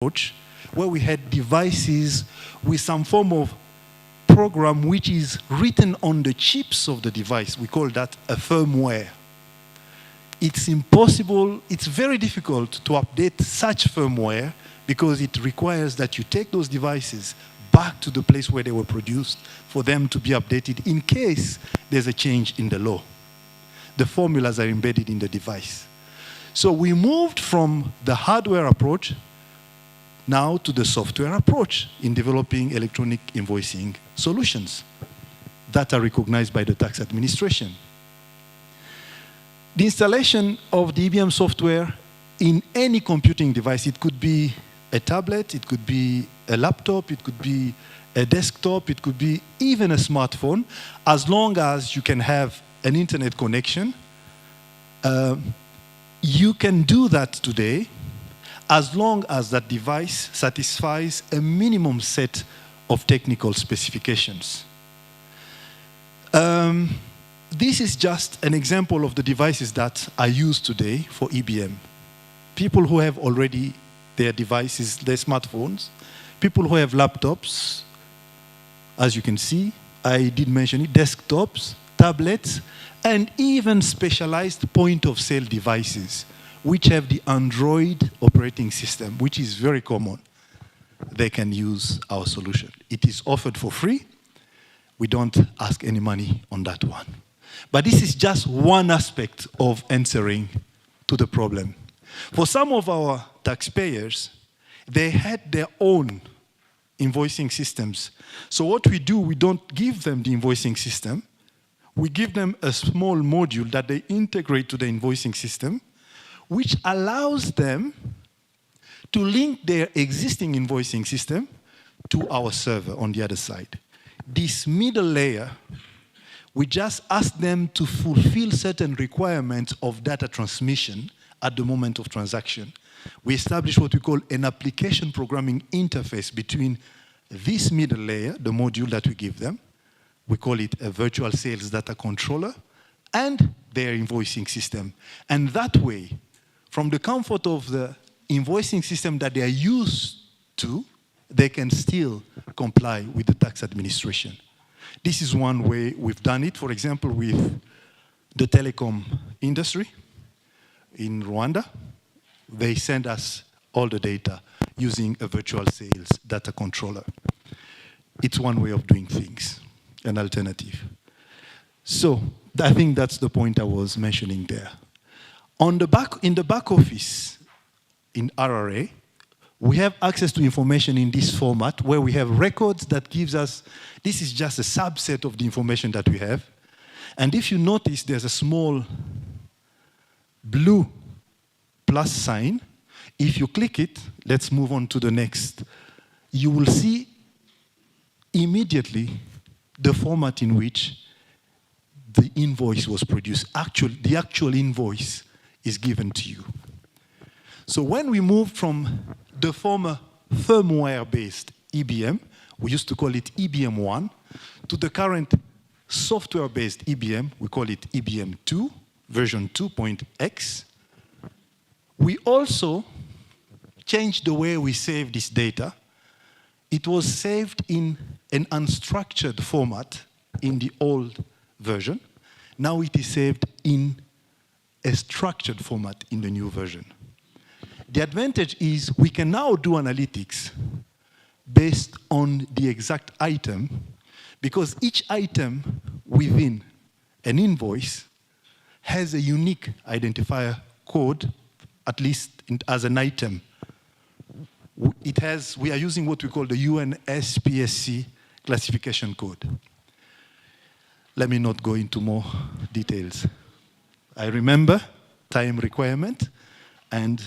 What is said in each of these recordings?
approach, where we had devices with some form of program which is written on the chips of the device. We call that a firmware. It's impossible, it's very difficult to update such firmware because it requires that you take those devices back to the place where they were produced for them to be updated in case there's a change in the law. The formulas are embedded in the device. So we moved from the hardware approach now to the software approach in developing electronic invoicing solutions that are recognized by the tax administration. The installation of the EBM software in any computing device, it could be a tablet, it could be a laptop, it could be a desktop, it could be even a smartphone, as long as you can have an internet connection. You can do that today as long as that device satisfies a minimum set of technical specifications. This is just an example of the devices that are used today for EBM. People who have already their devices, their smartphones, people who have laptops, as you can see, I did mention it, desktops, tablets, and even specialized point-of-sale devices, which have the Android operating system, which is very common. They can use our solution. It is offered for free. We don't ask any money on that one. But this is just one aspect of answering to the problem. For some of our taxpayers, they had their own invoicing systems. So what we do, we don't give them the invoicing system. We give them a small module that they integrate to the invoicing system, which allows them to link their existing invoicing system to our server on the other side. This middle layer, we just ask them to fulfill certain requirements of data transmission at the moment of transaction. We establish what we call an application programming interface between this middle layer, the module that we give them, we call it a virtual sales data controller, and their invoicing system. And that way, from the comfort of the invoicing system that they are used to, they can still comply with the tax administration. This is one way we've done it, for example, with the telecom industry in Rwanda. They send us all the data using a virtual sales data controller. It's one way of doing things, an alternative. So I think that's the point I was mentioning there. In the back office in RRA, we have access to information in this format where we have records that gives us, this is just a subset of the information that we have. And if you notice, there's a small blue plus sign. If you click it, let's move on to the next. You will see immediately the format in which the invoice was produced. The actual invoice is given to you. So when we moved from the former firmware-based EBM, we used to call it EBM1, to the current software-based EBM, we call it EBM2, version 2.x, we also changed the way we save this data. It was saved in an unstructured format in the old version. Now it is saved in a structured format in the new version. The advantage is we can now do analytics based on the exact item, because each item within an invoice has a unique identifier code, at least as an item. We are using what we call the UNSPSC classification code. Let me not go into more details. I remember time requirement, and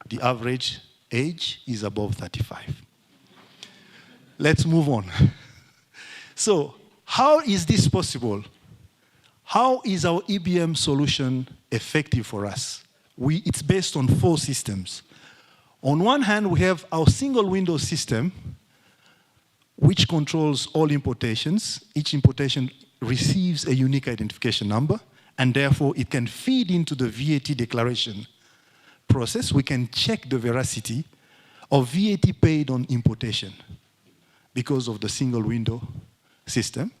the average age is above 35. Let's move on. So, how is this possible? How is our EBM solution effective for us? It's based on 4 systems. On one hand, we have our single window system, which controls all importations. Each importation receives a unique identification number, and therefore it can feed into the VAT declaration process. We can check the veracity of VAT paid on importation because of the single window system.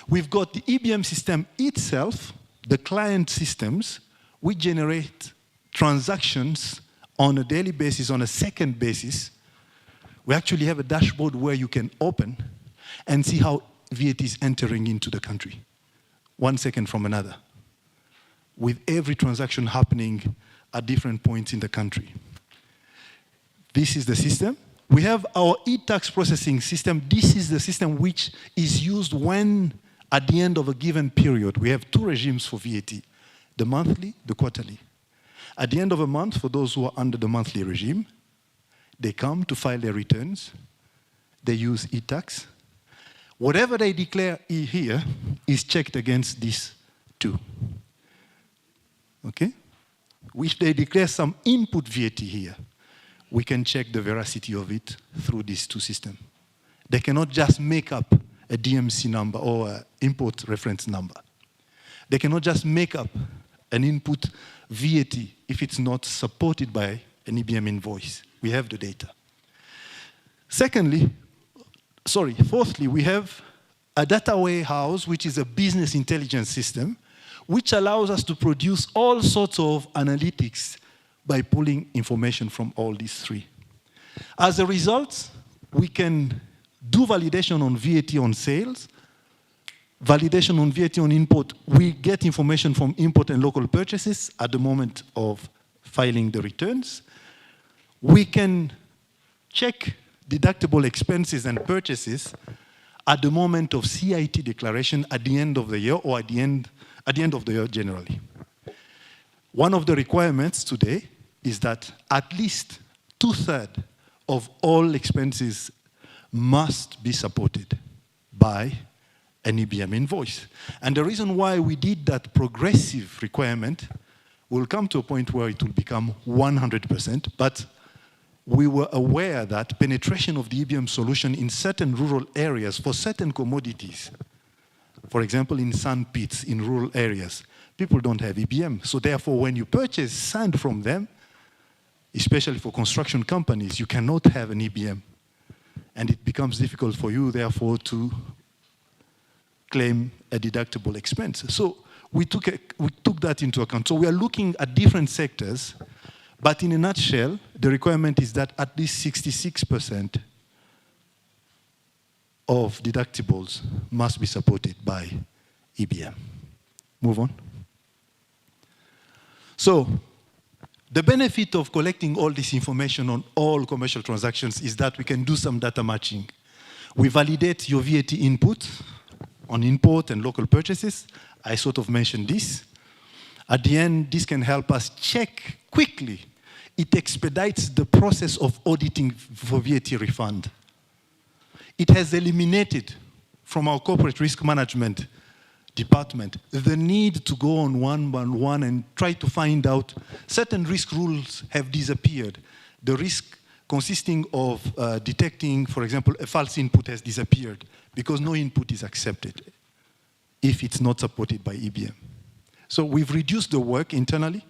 We've got the EBM system itself, the client systems, which generate transactions on a daily basis, on a second basis. We actually have a dashboard where you can open and see how VAT is entering into the country, 1 second from another, with every transaction happening at different points in the country. This is the system. We have our e-tax processing system. This is the system which is used when, at the end of a given period, we have two regimes for VAT, the monthly, the quarterly. At the end of a month, for those who are under the monthly regime, they come to file their returns. They use e-tax. Whatever they declare here is checked against these two. Okay? If they declare some input VAT here, we can check the veracity of it through these two systems. They cannot just make up a DMC number or an import reference number. They cannot just make up an input VAT if it's not supported by an EBM invoice. We have the data. Fourthly, we have a data warehouse, which is a business intelligence system, which allows us to produce all sorts of analytics by pulling information from all these three. As a result, we can do validation on VAT on sales, validation on VAT on import. We get information from import and local purchases at the moment of filing the returns. We can check deductible expenses and purchases at the moment of CIT declaration at the end of the year or at the end of the year generally. One of the requirements today is that at least 2/3 of all expenses must be supported by an EBM invoice. And the reason why we did that progressive requirement will come to a point where it will become 100%, but we were aware that penetration of the EBM solution in certain rural areas for certain commodities, for example, in sand pits in rural areas, people don't have EBM. So therefore, when you purchase sand from them, especially for construction companies, you cannot have an EBM. And it becomes difficult for you, therefore, to claim a deductible expense. So we took that into account. So we are looking at different sectors, but in a nutshell, the requirement is that at least 66% of deductibles must be supported by EBM. Move on. So the benefit of collecting all this information on all commercial transactions is that we can do some data matching. We validate your VAT input on import and local purchases. I sort of mentioned this. At the end, this can help us check quickly. It expedites the process of auditing for VAT refund. It has eliminated from our corporate risk management department the need to go on one by one and try to find out. Certain risk rules have disappeared. The risk consisting of detecting, for example, a false input has disappeared because no input is accepted if it's not supported by EBM. So we've reduced the work internally,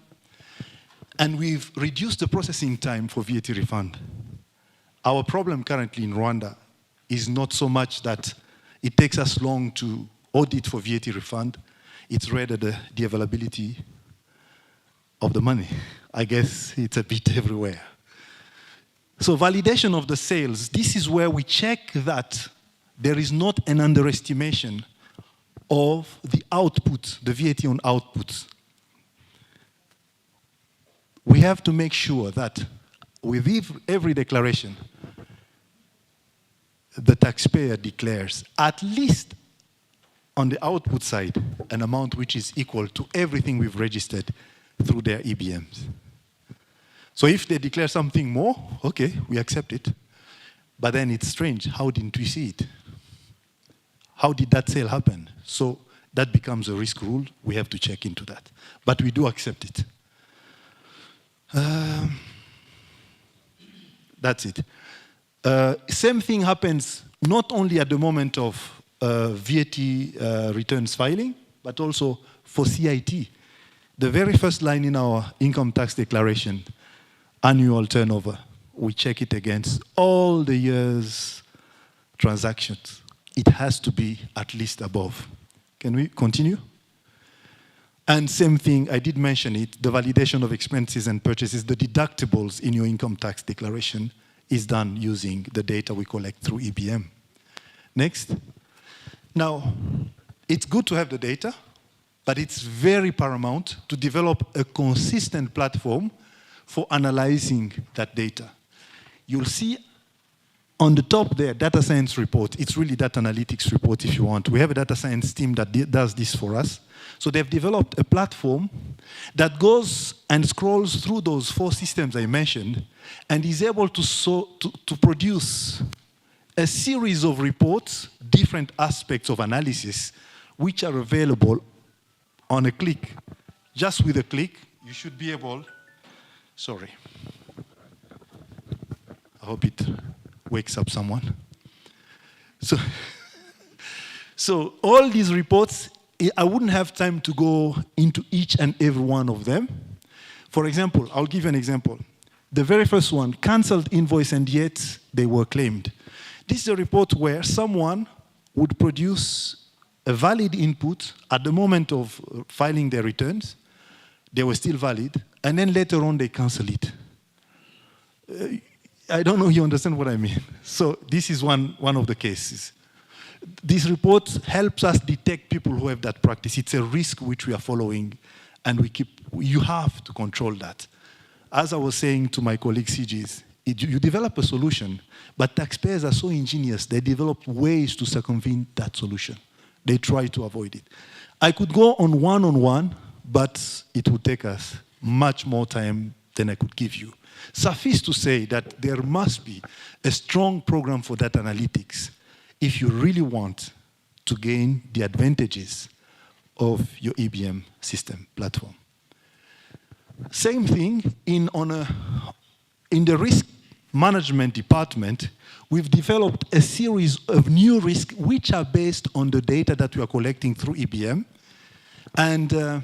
and we've reduced the processing time for VAT refund. Our problem currently in Rwanda is not so much that it takes us long to audit for VAT refund, it's rather the availability of the money. I guess it's a bit everywhere. So validation of the sales, this is where we check that there is not an underestimation of the output, the VAT on outputs. We have to make sure that with every declaration, the taxpayer declares at least on the output side an amount which is equal to everything we've registered through their EBMs. So if they declare something more, okay, we accept it. But then it's strange, how didn't we see it? How did that sale happen? So that becomes a risk rule. We have to check into that. But we do accept it. That's it. Same thing happens not only at the moment of VAT returns filing, but also for CIT. The very first line in our income tax declaration, annual turnover, we check it against all the year's transactions. It has to be at least above. Can we continue? And same thing, I did mention it, the validation of expenses and purchases, the deductibles in your income tax declaration is done using the data we collect through EBM. Next. Now, it's good to have the data, but it's very paramount to develop a consistent platform for analyzing that data. You'll see on the top there, data science report. It's really data analytics report if you want. We have a data science team that does this for us. So they've developed a platform that goes and scrolls through those 4 systems I mentioned and is able to produce a series of reports, different aspects of analysis, which are available on a click. Just with a click, you should be able, sorry. I hope it wakes up someone. So all these reports, I wouldn't have time to go into each and every one of them. For example, I'll give you an example. The very first one, canceled invoice and yet they were claimed. This is a report where someone would produce a valid input at the moment of filing their returns. They were still valid, and then later on they cancel it. I don't know if you understand what I mean. So this is one of the cases. This report helps us detect people who have that practice. It's a risk which we are following, and you have to control that. As I was saying to my colleague CGs, you develop a solution, but taxpayers are so ingenious, they develop ways to circumvent that solution. They try to avoid it. I could go on one, but it would take us much more time than I could give you. Suffice to say that there must be a strong program for data analytics if you really want to gain the advantages of your EBM system platform. Same thing in the risk management department, we've developed a series of new risks which are based on the data that we are collecting through EBM. And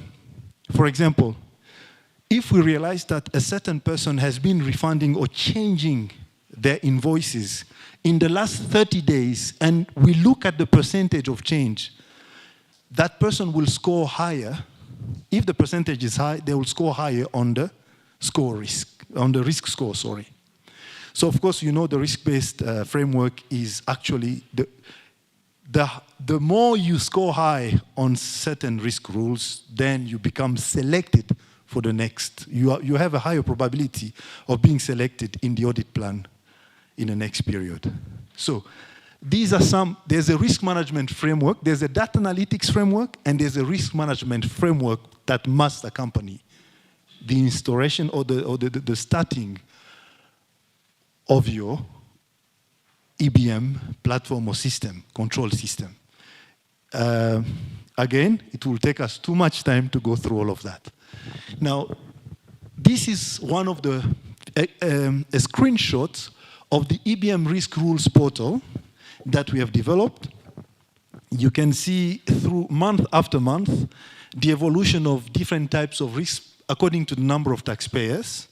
for example, if we realize that a certain person has been refunding or changing their invoices in the last 30 days, and we look at the percentage of change, that person will score higher. If the percentage is high, they will score higher on the risk score, sorry. So of course, you know the risk-based framework is actually the more you score high on certain risk rules, then you become selected for the next. You have a higher probability of being selected in the audit plan in the next period. So these are there's a risk management framework, there's a data analytics framework, and there's a risk management framework that must accompany the installation or the starting of your EBM platform or system, control system. Again, it will take us too much time to go through all of that. Now, this is one of the a screenshot of the EBM risk rules portal that we have developed. You can see through month after month the evolution of different types of risks according to the number of taxpayers.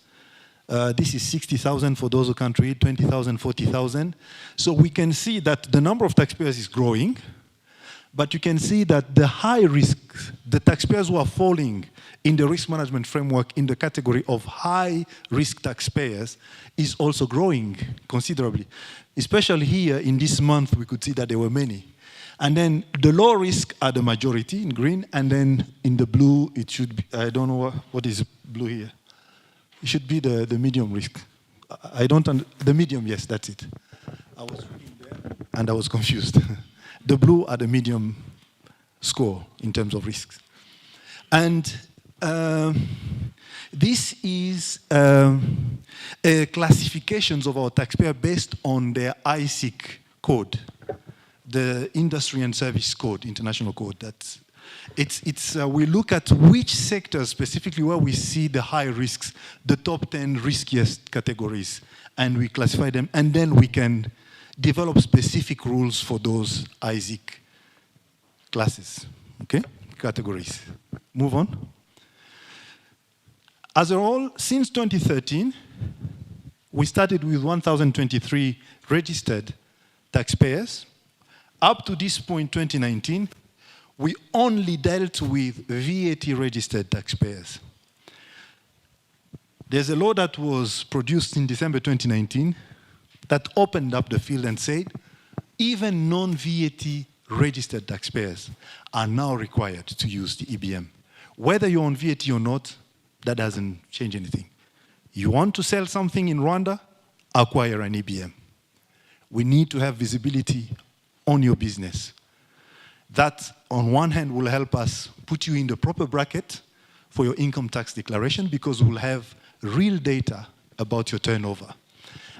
This is 60,000 for those who can't read, 20,000, 40,000. So we can see that the number of taxpayers is growing, but you can see that the high risk, the taxpayers who are falling in the risk management framework in the category of high risk taxpayers is also growing considerably. Especially here in this month, we could see that there were many. And then the low risk are the majority in green, and then in the blue, it should be, I don't know what is blue here. It should be the medium risk. The medium, yes, that's it. I was reading there, and I was confused. The blue are the medium score in terms of risks. And this is classifications of our taxpayer based on their ISIC code, the Industry and Service Code, international code. We look at which sectors specifically where we see the high risks, the top 10 riskiest categories, and we classify them, and then we can develop specific rules for those ISIC classes, okay, categories. Move on. As a whole, since 2013, We started with 1,023 registered taxpayers. Up to this point, 2019, we only dealt with VAT registered taxpayers. There's a law that was produced in December 2019 that opened up the field and said, even non-VAT registered taxpayers are now required to use the EBM. Whether you're on VAT or not, that doesn't change anything. You want to sell something in Rwanda, acquire an EBM. We need to have visibility on your business. That, on one hand, will help us put you in the proper bracket for your income tax declaration because we'll have real data about your turnover.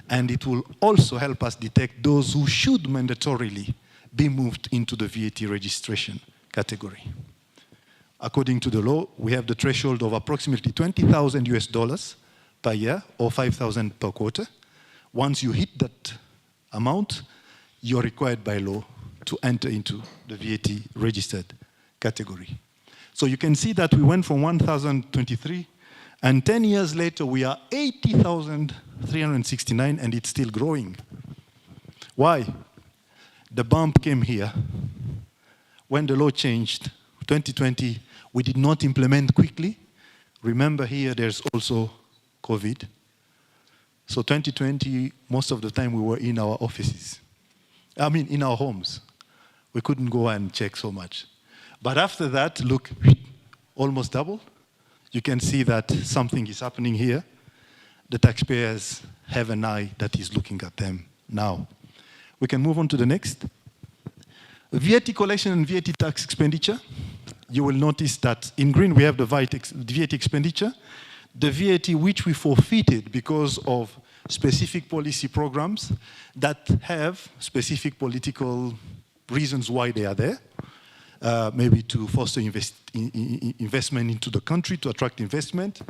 And it will also help us detect those who should mandatorily be moved into the VAT registration category. According to the law, we have the threshold of approximately $20,000 per year or 5,000 per quarter. Once you hit that amount, you're required by law to enter into the VAT registered category. So you can see that we went from 1,023, and 10 years later, we are 80,369, and it's still growing. Why? The bump came here. When the law changed, 2020, we did not implement quickly. Remember here, there's also COVID. So 2020, most of the time we were in our offices. I mean, in our homes. We couldn't go and check so much. But after that, look, almost double. You can see that something is happening here. The taxpayers have an eye that is looking at them now. We can move on to the next. VAT collection and VAT tax expenditure. You will notice that in green we have the VAT expenditure, the VAT which we forfeited because of specific policy programs that have specific political reasons why they are there. Maybe to foster investment into the country, to attract investment.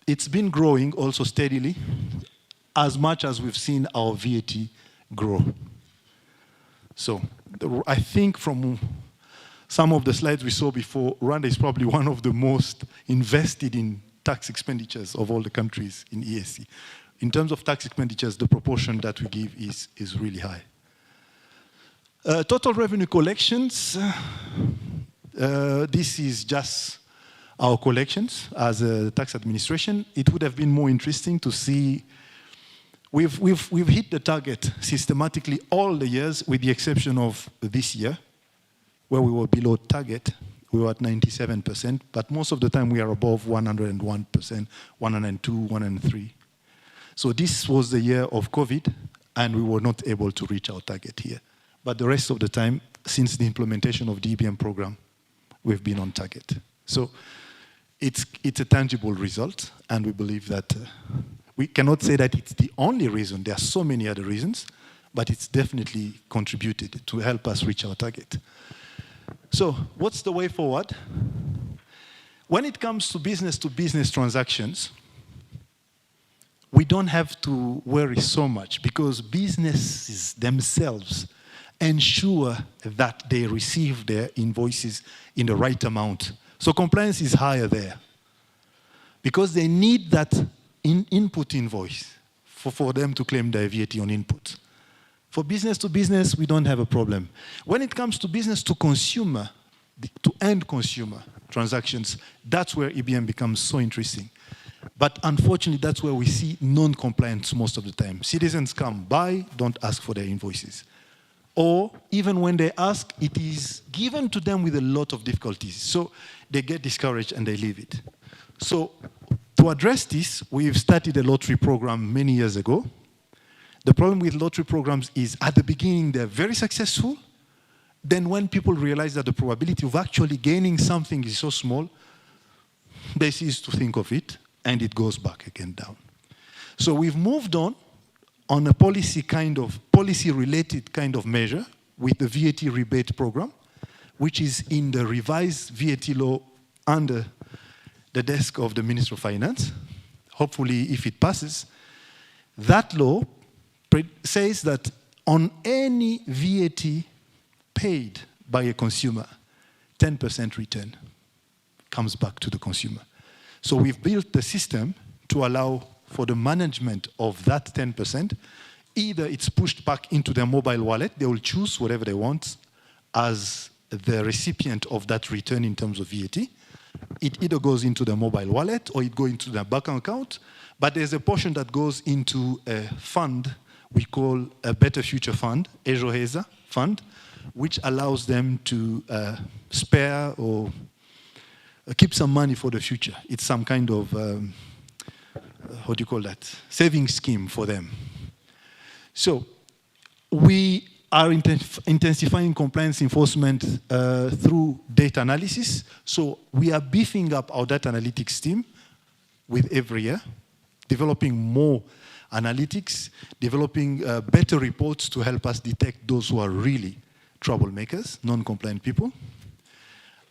It's been growing also steadily, as much as we've seen our VAT grow. So I think from some of the slides we saw before, Rwanda is probably one of the most invested in tax expenditures of all the countries in EAC. In terms of tax expenditures, the proportion that we give is really high. Total revenue collections, this is just our collections as a tax administration. It would have been more interesting to see, we've hit the target systematically all the years with the exception of this year, where we were below target. We were at 97%, but most of the time we are above 101%, 102, 103. So this was the year of COVID, and we were not able to reach our target here. But the rest of the time, since the implementation of the EBM program, we've been on target. So it's a tangible result, and we believe that we cannot say that it's the only reason. There are so many other reasons, but it's definitely contributed to help us reach our target. So what's the way forward? When it comes to business transactions, we don't have to worry so much because businesses themselves ensure that they receive their invoices in the right amount. So compliance is higher there because they need that input invoice for them to claim their VAT on input. For business to business, we don't have a problem. When it comes to business to consumer, to end consumer transactions, that's where EBM becomes so interesting. But unfortunately, that's where we see non-compliance most of the time. Citizens come, buy, don't ask for their invoices. Or even when they ask, it is given to them with a lot of difficulties. So they get discouraged and they leave it. So to address this, we've started a lottery program many years ago. The problem with lottery programs is at the beginning, they're very successful. Then when people realize that the probability of actually gaining something is so small, they cease to think of it and it goes back again down. So we've moved on a policy-related kind of measure with the VAT rebate program, which is in the revised VAT law under the desk of the Minister of Finance. Hopefully, if it passes, that law says that on any VAT paid by a consumer, 10% return comes back to the consumer. So we've built the system to allow for the management of that 10%. Either it's pushed back into their mobile wallet, they will choose whatever they want as the recipient of that return in terms of VAT. It either goes into the mobile wallet or it goes into their bank account, but there's a portion that goes into a fund we call a Better Future Fund, Ejo Heza Fund, which allows them to spare or keep some money for the future. It's some kind of, what do you call that? Saving scheme for them. So we are intensifying compliance enforcement through data analysis. So we are beefing up our data analytics team with every year, developing more analytics, developing better reports to help us detect those who are really troublemakers, non-compliant people.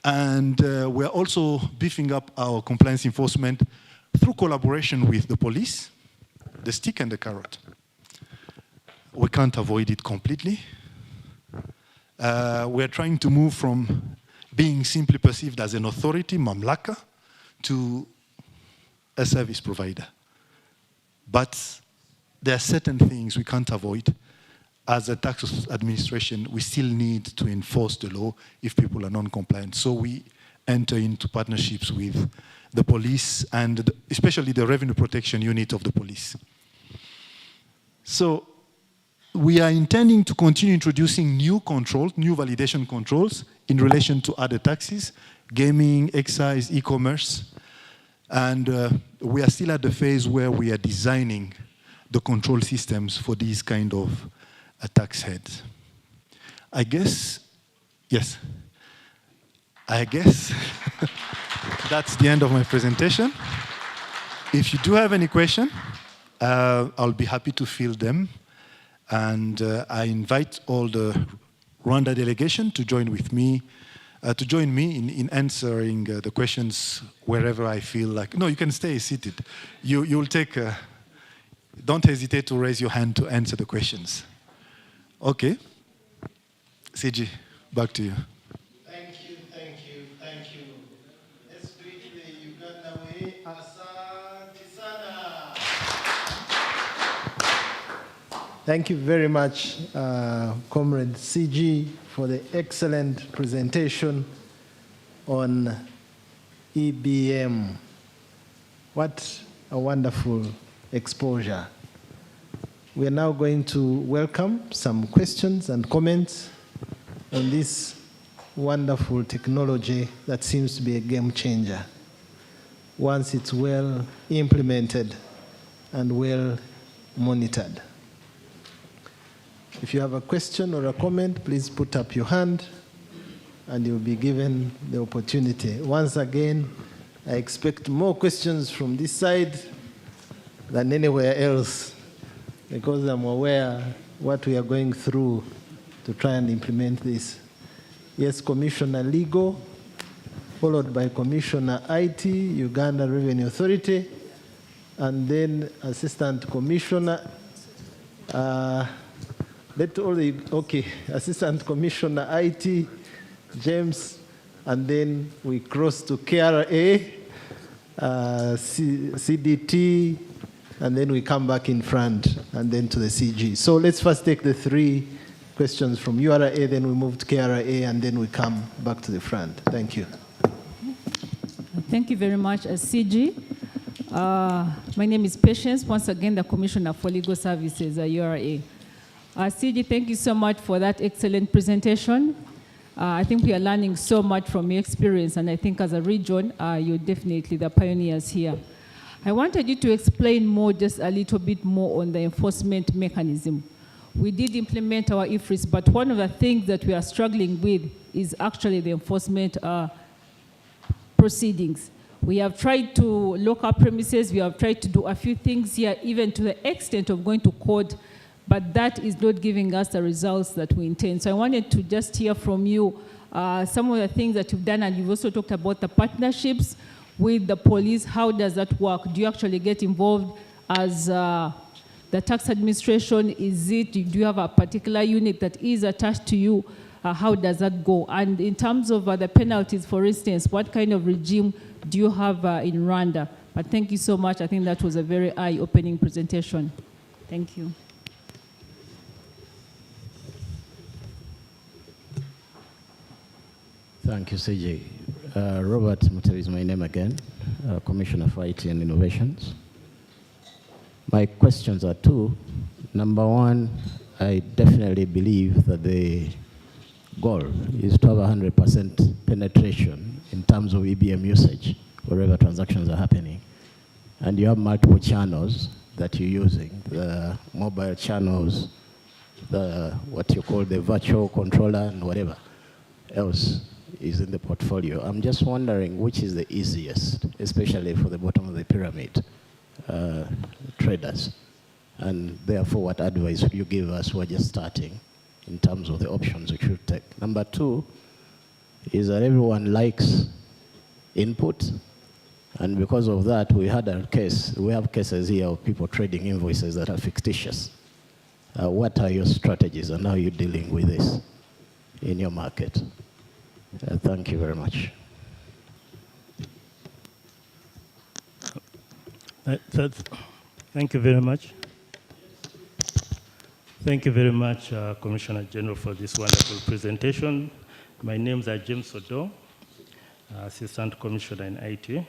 And we're also beefing up our compliance enforcement through collaboration with the police, the stick and the carrot. We can't avoid it completely. We're trying to move from being simply perceived as an authority, mamlaka, to a service provider. But there are certain things we can't avoid. As a tax administration, we still need to enforce the law if people are non-compliant. So we enter into partnerships with the police and especially the revenue protection unit of the police. So we are intending to continue introducing new controls, new validation controls in relation to other taxes, gaming, excise, e-commerce. And we are still at the phase where we are designing the control systems for these kind of tax heads. I guess, yes. I guess that's the end of my presentation. If you do have any question, I'll be happy to field them. And I invite all the Rwanda delegation to join with me, in answering the questions wherever I feel like. No, you can stay seated. You'll take, don't hesitate to raise your hand to answer the questions. Okay. CG, back to you. Thank you. Let's do it the Uganda way. Asante sana. Thank you very much, Comrade CG, for the excellent presentation on EBM. What a wonderful exposure. We are now going to welcome some questions and comments on this wonderful technology that seems to be a game changer once it's well implemented and well monitored. If you have a question or a comment, please put up your hand and you'll be given the opportunity. Once again, I expect more questions from this side than anywhere else, because I'm aware what we are going through to try and implement this. Yes, Commissioner Legal, followed by Commissioner IT, Uganda Revenue Authority, and then Assistant Commissioner, Assistant Commissioner IT, James, and then we cross to KRA, CDT, and then we come back in front, and then to the CG. So let's first take the three questions from URA, then we move to KRA, and then we come back to the front. Thank you. Thank you very much, CG. My name is Patience, once again, the Commissioner for Legal Services at URA. CG, thank you so much for that excellent presentation. I think we are learning so much from your experience, and I think as a region, you're definitely the pioneers here. I wanted you to explain more, just a little bit more on the enforcement mechanism. We did implement our IFRIS, but one of the things that we are struggling with is actually the enforcement proceedings. We have tried to lock up premises, we have tried to do a few things here, even to the extent of going to court, but that is not giving us the results that we intend. So I wanted to just hear from you some of the things that you've done, and you've also talked about the partnerships with the police. How does that work? Do you actually get involved as the tax administration? Do you have a particular unit that is attached to you? How does that go? And in terms of the penalties, for instance, what kind of regime do you have in Rwanda? But thank you so much. I think that was a very eye-opening presentation. Thank you. Thank you, CJ. Robert Mutebi is my name again, Commissioner for IT and Innovations. My questions are two. Number one, I definitely believe that the goal is to have 100% penetration in terms of EBM usage wherever transactions are happening. And you have multiple channels that you're using, the mobile channels, what you call the virtual controller and whatever else is in the portfolio. I'm just wondering which is the easiest, especially for the bottom of the pyramid traders. And therefore, what advice would you give us who are just starting in terms of the options we should take? Number two is that everyone likes input. And because of that, we have cases here of people trading invoices that are fictitious. What are your strategies and how are you dealing with this in your market? Thank you very much. Thank you very much. Thank you very much, Commissioner General, for this wonderful presentation. My name is James Odo, Assistant Commissioner in IT.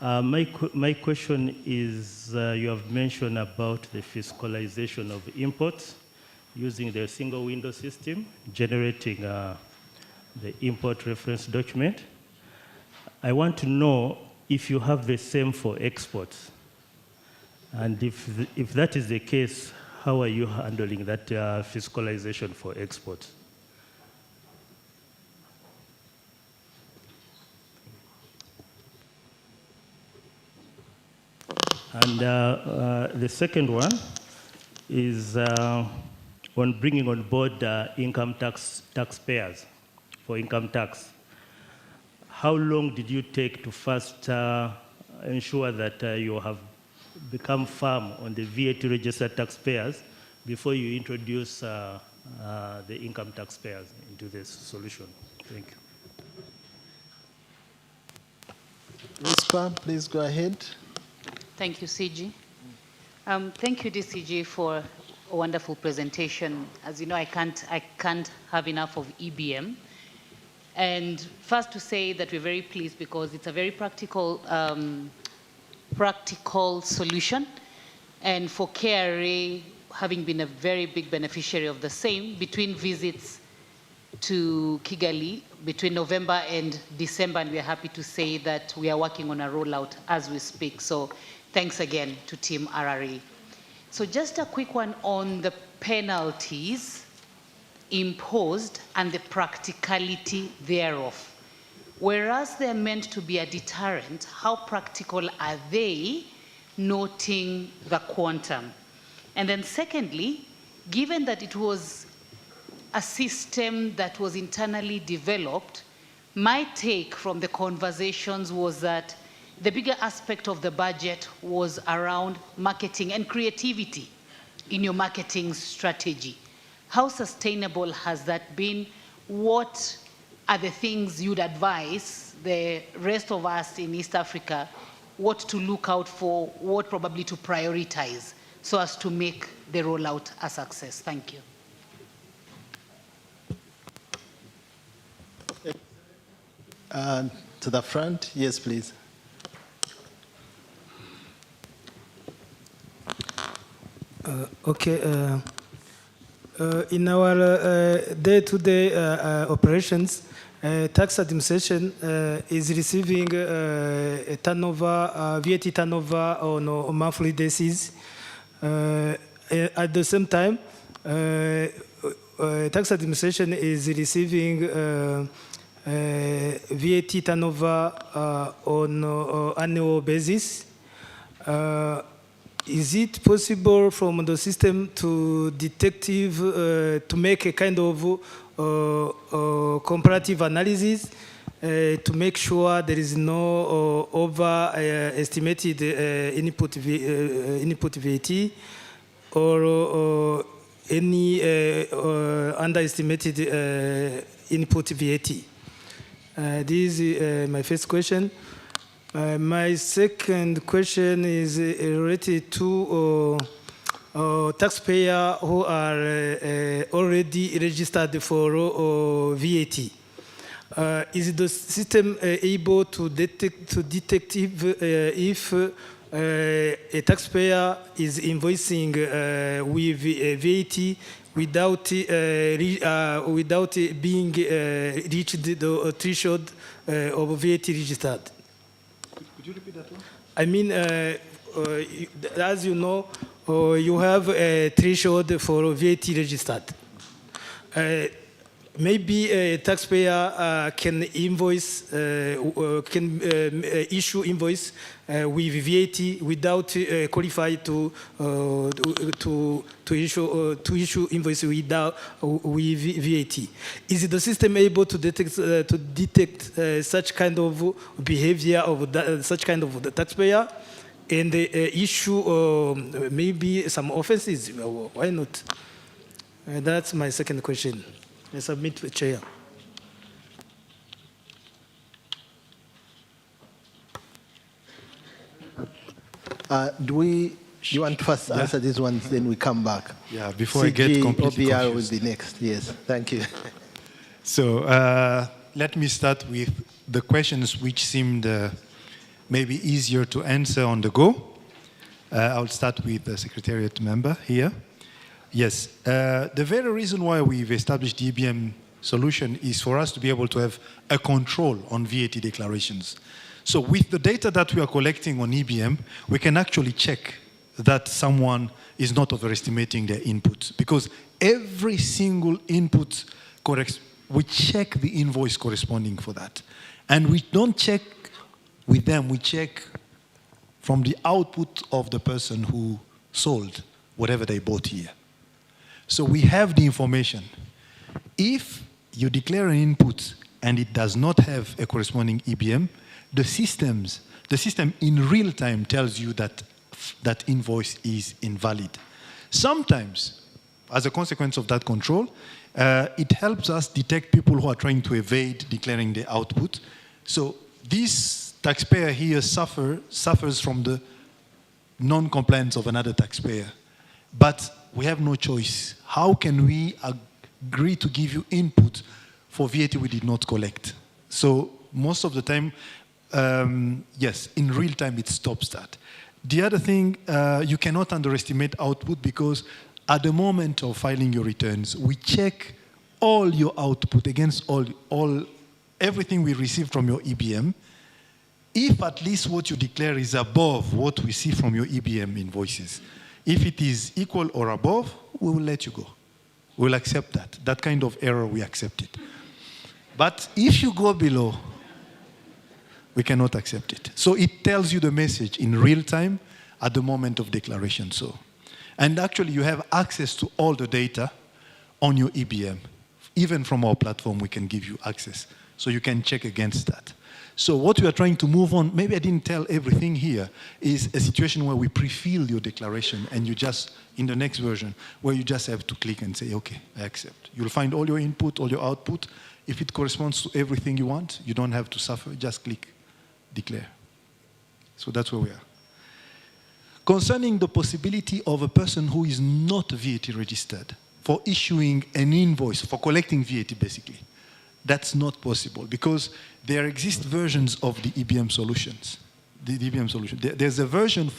My question is, you have mentioned about the fiscalization of imports using the single window system, generating the import reference document. I want to know if you have the same for exports. And if that is the case, how are you handling that fiscalization for exports? And the second one is on bringing on board income taxpayers for income tax. How long did you take to first ensure that you have become firm on the VAT registered taxpayers before you introduce the income taxpayers into this solution? Thank you. Rispa, please go ahead. Thank you, CG. Thank you, DCG, for a wonderful presentation. As you know, I can't have enough of EBM. And first to say that we're very pleased because it's a very practical solution. And for KRA, having been a very big beneficiary of the same, between visits to Kigali, between November and December, and we're happy to say that we are working on a rollout as we speak. So thanks again to Team RRA. So just a quick one on the penalties imposed and the practicality thereof. Whereas they're meant to be a deterrent, how practical are they, noting the quantum? And then secondly, given that it was a system that was internally developed, my take from the conversations was that the bigger aspect of the budget was around marketing and creativity in your marketing strategy. How sustainable has that been? What are the things you'd advise the rest of us in East Africa, what to look out for, what probably to prioritize so as to make the rollout a success? Thank you. To the front, yes, please. In our day-to-day operations, tax administration is receiving a turnover, VAT turnover on a monthly basis. At the same time, tax administration is receiving VAT turnover on annual basis. Is it possible from the system to to make a kind of comparative analysis to make sure there is no overestimated input VAT or any underestimated input VAT? This is my first question. My second question is related to taxpayers who are already registered for VAT. Is the system able to detect if a taxpayer is invoicing with VAT without being reached the threshold of VAT registered? Could you repeat that one? I mean, as you know, you have a threshold for VAT registered. Maybe a taxpayer can invoice, can issue invoice with VAT without qualify to issue invoice with VAT. Is the system able to detect such kind of behavior of such kind of the taxpayer and issue maybe some offenses? Why not? That's my second question. I submit to the chair. Do you want to first answer these ones, then we come back? Yeah, before I get completely OBR confused. will be next. Yes, thank you. So let me start with the questions which seemed maybe easier to answer on the go. I'll start with the Secretariat member here. Yes, the very reason why we've established the EBM solution is for us to be able to have a control on VAT declarations. So with the data that we are collecting on EBM, we can actually check that someone is not overestimating their input, because every single input corrects. We check the invoice corresponding for that. And we don't check with them, we check from the output of the person who sold whatever they bought here. So we have the information. If you declare an input and it does not have a corresponding EBM, the system in real time tells you that that invoice is invalid. Sometimes, as a consequence of that control, it helps us detect people who are trying to evade declaring the output. So this taxpayer here suffers from the non-compliance of another taxpayer. But we have no choice. How can we agree to give you input for VAT we did not collect? So most of the time, yes, in real time it stops that. The other thing, you cannot underestimate output, because at the moment of filing your returns, we check all your output against everything we receive from your EBM. If at least what you declare is above what we see from your EBM invoices, if it is equal or above, we will let you go. We'll accept that. That kind of error, we accept it. But if you go below, we cannot accept it. So it tells you the message in real time at the moment of declaration. So, and actually you have access to all the data on your EBM. Even from our platform, we can give you access. So you can check against that. So what we are trying to move on, maybe I didn't tell everything here, is a situation where we pre-fill your declaration and you just, in the next version, where you just have to click and say, okay, I accept. You'll find all your input, all your output. If it corresponds to everything you want, you don't have to suffer, just click, declare. So that's where we are. Concerning the possibility of a person who is not VAT registered for issuing an invoice, for collecting VAT basically, that's not possible, because there exist versions of the EBM solutions. The EBM solution. There's a version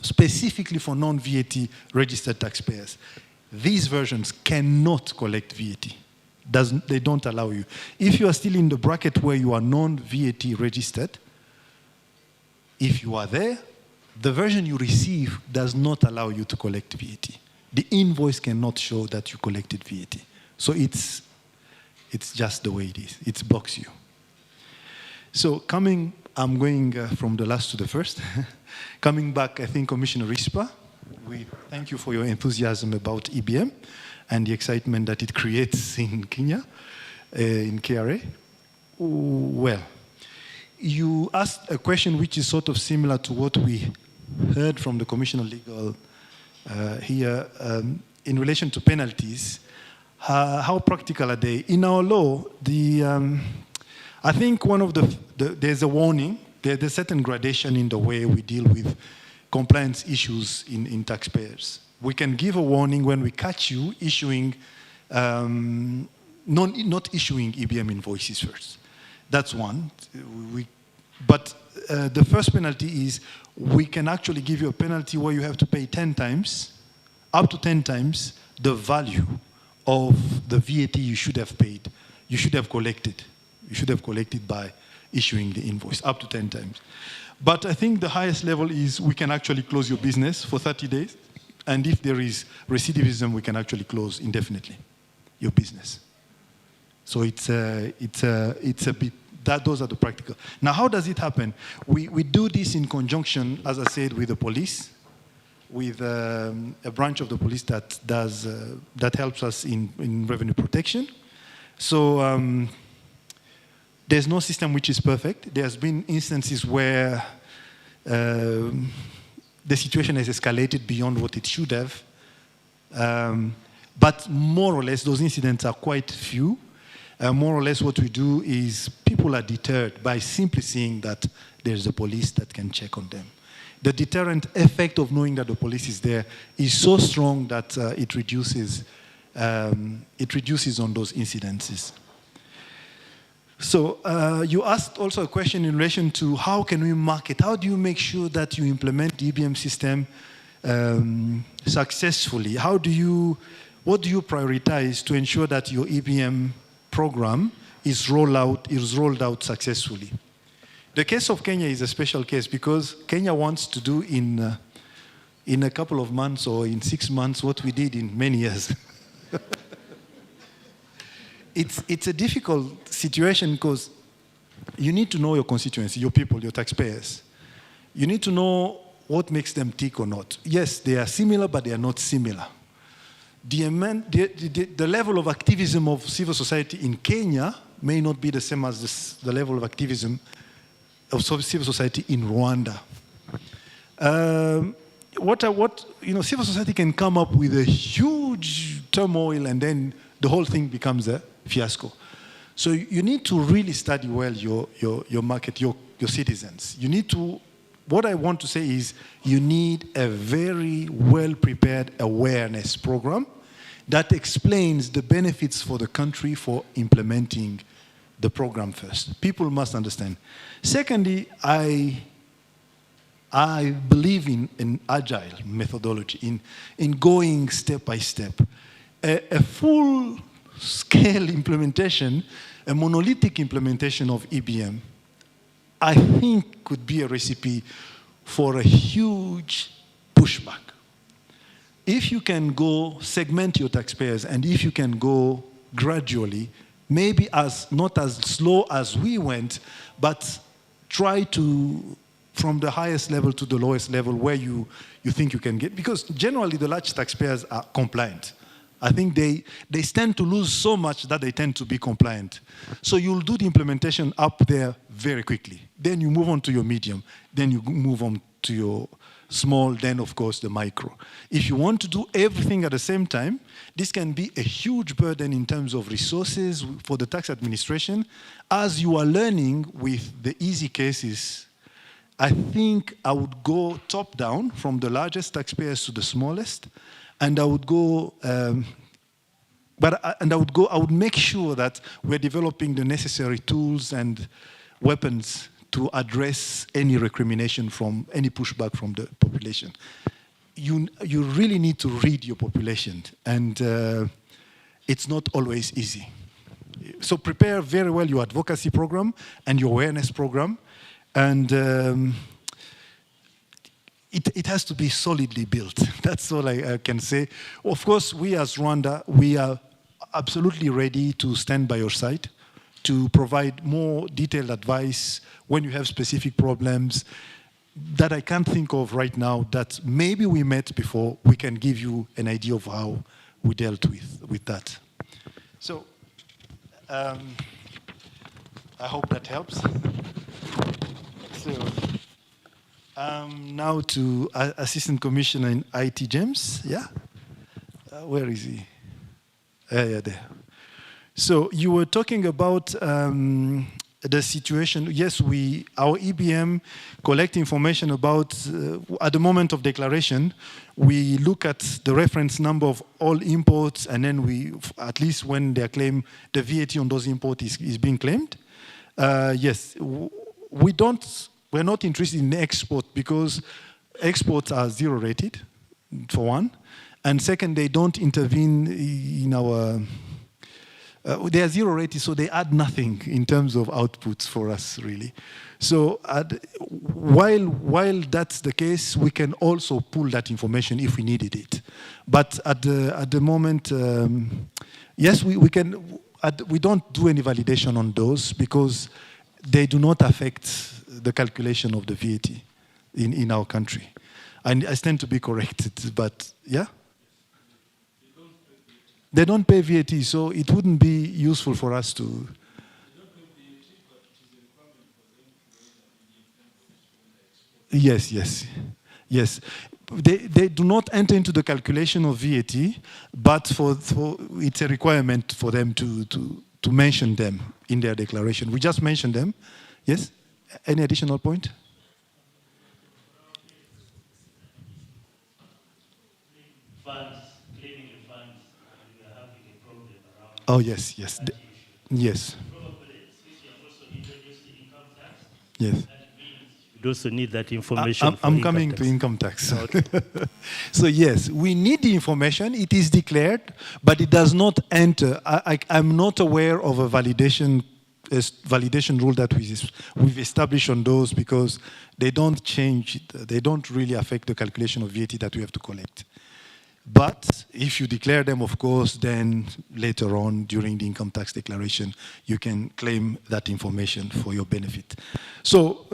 specifically for non-VAT registered taxpayers. These versions cannot collect VAT. They don't allow you. If you are still in the bracket where you are non-VAT registered, if you are there, the version you receive does not allow you to collect VAT. The invoice cannot show that you collected VAT. So it's just the way it is. It blocks you. So I'm going from the last to the first. Coming back, I think, Commissioner Rispa, we thank you for your enthusiasm about EBM and the excitement that it creates in Kenya, in KRA. Well, you asked a question which is sort of similar to what we heard from the Commissioner Legal here in relation to penalties. How practical are they? In our law, I think one of there's a warning. there's certain gradation in the way we deal with compliance issues in taxpayers. We can give a warning when we catch you issuing, not issuing EBM invoices first. That's one. But the first penalty is we can actually give you a penalty where you have to pay 10 times, up to 10 times the value of the VAT you should have paid, you should have collected. You should have collected by issuing the invoice, up to 10 times. But I think the highest level is we can actually close your business for 30 days. And if there is recidivism, we can actually close indefinitely your business. So it's a bit, those are the practical. Now, how does it happen? We do this in conjunction, as I said, with the police, with a branch of the police that helps us in revenue protection. So there's no system which is perfect. There's been instances where the situation has escalated beyond what it should have. But more or less, those incidents are quite few. More or less what we do is people are deterred by simply seeing that there's a police that can check on them. The deterrent effect of knowing that the police is there is so strong that it reduces on those incidences. So you asked also a question in relation to how can we market? How do you make sure that you implement the EBM system successfully? What do you prioritize to ensure that your EBM program is rolled out successfully? The case of Kenya is a special case because Kenya wants to do in a couple of months or in 6 months what we did in many years. It's a difficult situation because you need to know your constituency, your people, your taxpayers. You need to know what makes them tick or not. Yes, they are similar, but they are not similar. The level of activism of civil society in Kenya may not be the same as the level of activism of civil society in Rwanda. Civil society can come up with a huge turmoil and then the whole thing becomes a fiasco. So you need to really study well your market, your citizens. What I want to say is you need a very well-prepared awareness program that explains the benefits for the country for implementing the program first. People must understand. Secondly, I believe in agile methodology, in going step by step. A full-scale implementation, a monolithic implementation of EBM, I think could be a recipe for a huge pushback. If you can go segment your taxpayers and if you can go gradually, maybe not as slow as we went, but try to, from the highest level to the lowest level where you think you can get, because generally the large taxpayers are compliant. I think they stand to lose so much that they tend to be compliant. So you'll do the implementation up there very quickly. Then you move on to your medium. Then you move on to your small, then of course the micro. If you want to do everything at the same time, this can be a huge burden in terms of resources for the tax administration. As you are learning with the easy cases, I think I would go top down from the largest taxpayers to the smallest. And I would go, I would make sure that we're developing the necessary tools and weapons to address any recrimination from any pushback from the population. You really need to read your population, and it's not always easy. So prepare very well your advocacy program and your awareness program, and it has to be solidly built. That's all I can say. Of course, we as Rwanda, we are absolutely ready to stand by your side, to provide more detailed advice when you have specific problems that I can't think of right now that maybe we met before. We can give you an idea of how we dealt with that. So I hope that helps. So, now to Assistant Commissioner in IT, James. Yeah? Where is he? Yeah, there. So you were talking about the situation, yes, our EBM collect information about, at the moment of declaration, we look at the reference number of all imports, and then we, at least when they claim the VAT on those imports is being claimed. Yes, we're not interested in export because exports are zero rated, for one. And second, they don't intervene in our, they are zero rated, so they add nothing in terms of outputs for us, really. So while that's the case, we can also pull that information if we needed it. But at the moment, yes, we can. We don't do any validation on those because they do not affect the calculation of the VAT in our country. And I stand to be corrected, but yeah? They don't pay VAT, so it wouldn't be useful for us to... Yes, yes, yes. They do not enter into the calculation of VAT, but it's a requirement for them to mention them in their declaration. We just mentioned them. Yes? Any additional point? Claiming the funds, we are having a problem around. Oh, yes, yes. Yes. Probably, since you have also introduced the income tax, yes. that means you also need that information. I'm coming to income tax. Okay. So yes, we need the information. It is declared, but it does not enter. I'm not aware of a validation rule that we've established on those because they don't change. They don't really affect the calculation of VAT that we have to collect. But if you declare them, of course, then later on during the income tax declaration, you can claim that information for your benefit. So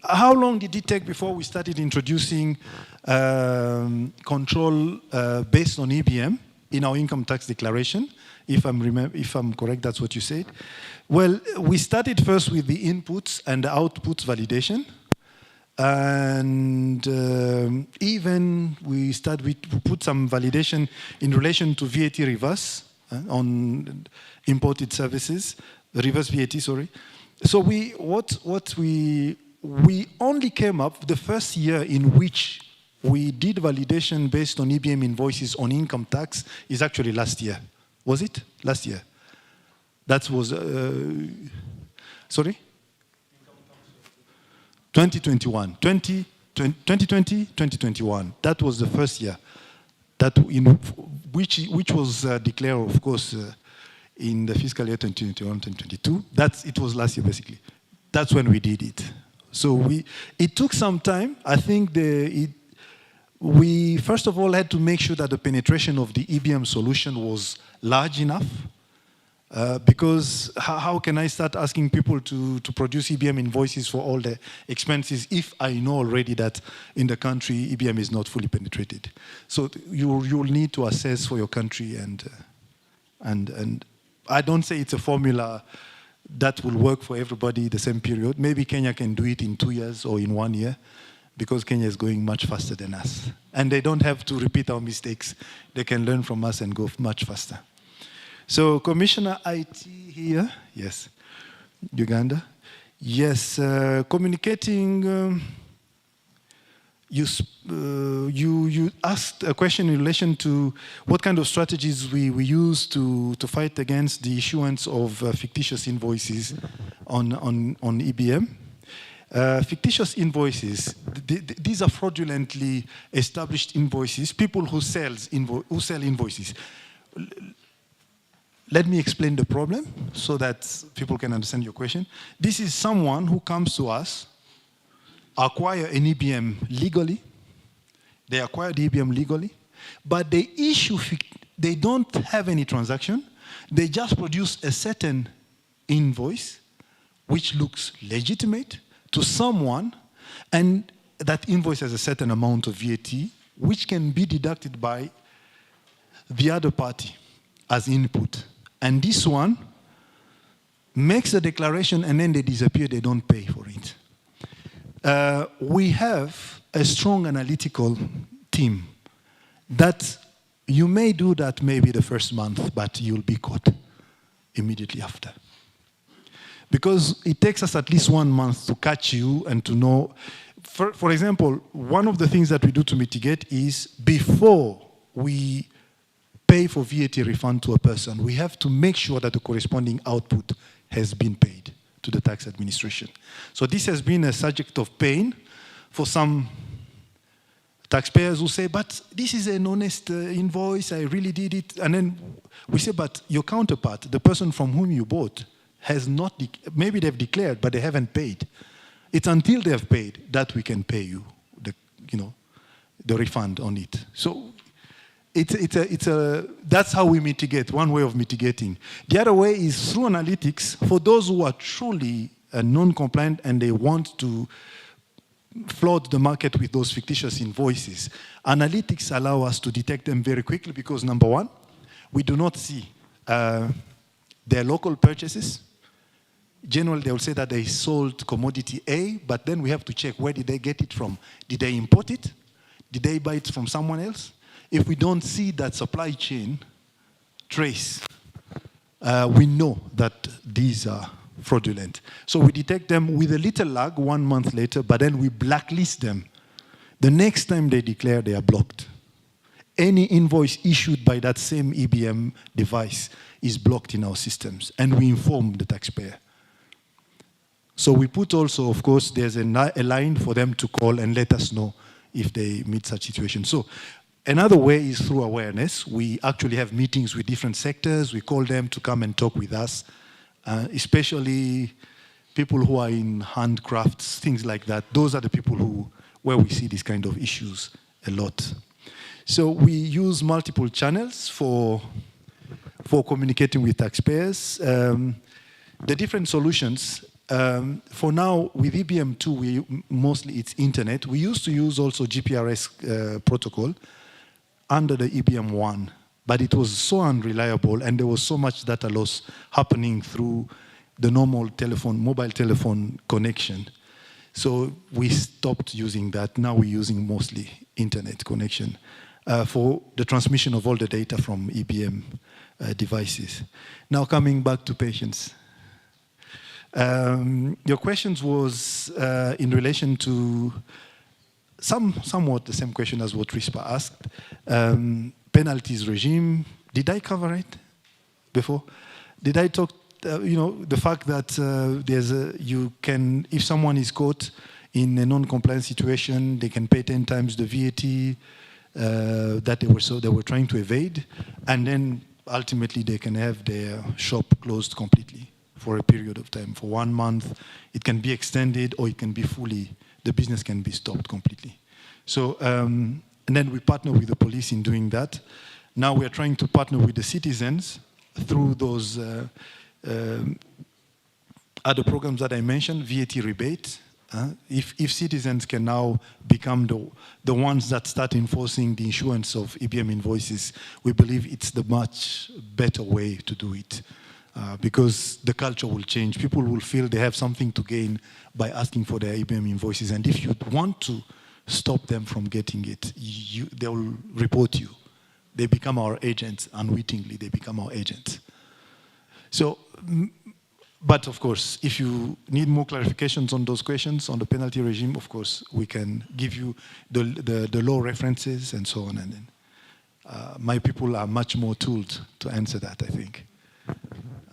how long did it take before we started introducing control based on EBM in our income tax declaration? If I'm correct, that's what you said. Well, we started first with the inputs and the outputs validation. And even we put some validation in relation to VAT reverse on imported services, reverse VAT, sorry. So we only came up the first year in which we did validation based on EBM invoices on income tax is actually last year. Was it? Last year. That was, sorry? 2021, 2020, 2021. That was the first year that which was declared, of course, in the fiscal year 2021, 2022. It was last year, basically. That's when we did it. So it took some time. I think we first of all had to make sure that the penetration of the EBM solution was large enough. Because how can I start asking people to produce EBM invoices for all the expenses if I know already that in the country EBM is not fully penetrated? So you'll need to assess for your country, and I don't say it's a formula that will work for everybody the same period. Maybe Kenya can do it in 2 years or in 1 year, because Kenya is going much faster than us. And they don't have to repeat our mistakes. They can learn from us and go much faster. So Commissioner IT here, yes, Uganda. Yes, communicating, you asked a question in relation to what kind of strategies we use to fight against the issuance of fictitious invoices on EBM. Fictitious invoices, these are fraudulently established invoices, people who sell invoices. Let me explain the problem so that people can understand your question. This is someone who comes to us, acquire an EBM legally, they acquire the EBM legally, but they they don't have any transaction, they just produce a certain invoice which looks legitimate to someone, and that invoice has a certain amount of VAT which can be deducted by the other party as input. And this one makes a declaration and then they disappear, they don't pay for it. We have a strong analytical team that you may do that maybe the first month, but you'll be caught immediately after. because it takes us at least 1 month to catch you and to know. For example, one of the things that we do to mitigate is before we pay for VAT refund to a person, we have to make sure that the corresponding output has been paid to the tax administration. So this has been a subject of pain for some taxpayers who say, but this is an honest invoice, I really did it. And then we say, but your counterpart, the person from whom you bought, has not, maybe they've declared, but they haven't paid. It's until they have paid that we can pay you the refund on it. So that's how we mitigate, one way of mitigating. The other way is through analytics. For those who are truly non-compliant and they want to flood the market with those fictitious invoices, analytics allow us to detect them very quickly because, number one, we do not see their local purchases. Generally, they will say that they sold commodity A, but then we have to check where did they get it from. Did they import it? Did they buy it from someone else? If we don't see that supply chain trace, we know that these are fraudulent. So we detect them with a little lag 1 month later, but then we blacklist them. The next time they declare, they are blocked. Any invoice issued by that same EBM device is blocked in our systems, and we inform the taxpayer. So we put also, of course, there's a line for them to call and let us know if they meet such situations. So another way is through awareness. We actually have meetings with different sectors. We call them to come and talk with us, especially people who are in handcrafts, things like that. Those are the people where we see these kind of issues a lot. So we use multiple channels for communicating with taxpayers. The different solutions, for now, with EBM2, mostly it's internet. We used to use also GPRS protocol under the EBM1, but it was so unreliable and there was so much data loss happening through the normal mobile telephone connection. So we stopped using that. Now we're using mostly internet connection for the transmission of all the data from EBM devices. Now coming back to patients. Your questions was in relation to somewhat the same question as what RISPA asked. Penalties regime, did I cover it before? Did I talk, the fact that if someone is caught in a non-compliant situation, they can pay 10 times the VAT that they were trying to evade, and then ultimately they can have their shop closed completely for a period of time. For 1 month, it can be extended or it can be the business can be stopped completely. So, and then we partner with the police in doing that. Now we are trying to partner with the citizens through those other programs that I mentioned, VAT rebate. If citizens can now become the ones that start enforcing the issuance of EBM invoices, we believe it's the much better way to do it. Because the culture will change. People will feel they have something to gain by asking for their EBM invoices. And if you want to stop them from getting it, they will report you. They become our agents. Unwittingly, they become our agents. So, but of course, if you need more clarifications on those questions, on the penalty regime, of course, we can give you the law references and so on. And then my people are much more tooled to answer that, I think.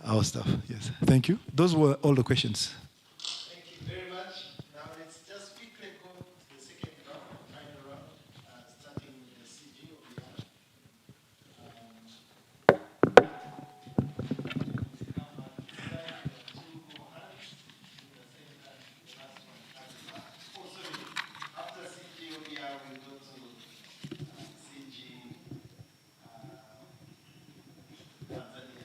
Our staff, yes. Thank you. Those were all the questions. Thank you very much. Now let's just quickly go to the second round, final round, starting with the CG over here. After CG over here, we'll go to CG Tanzania.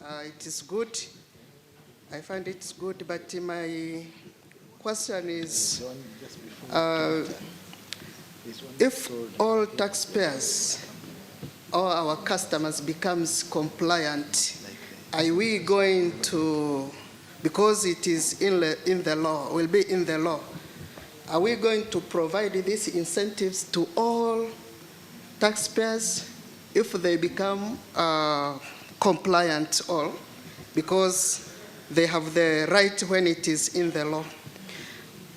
It is good. I find it's good, but my question is, if all taxpayers or our customers becomes compliant, are we going to, because it is in the law, will be in the law, are we going to provide these incentives to all taxpayers if they become compliant all? Because they have the right when it is in the law.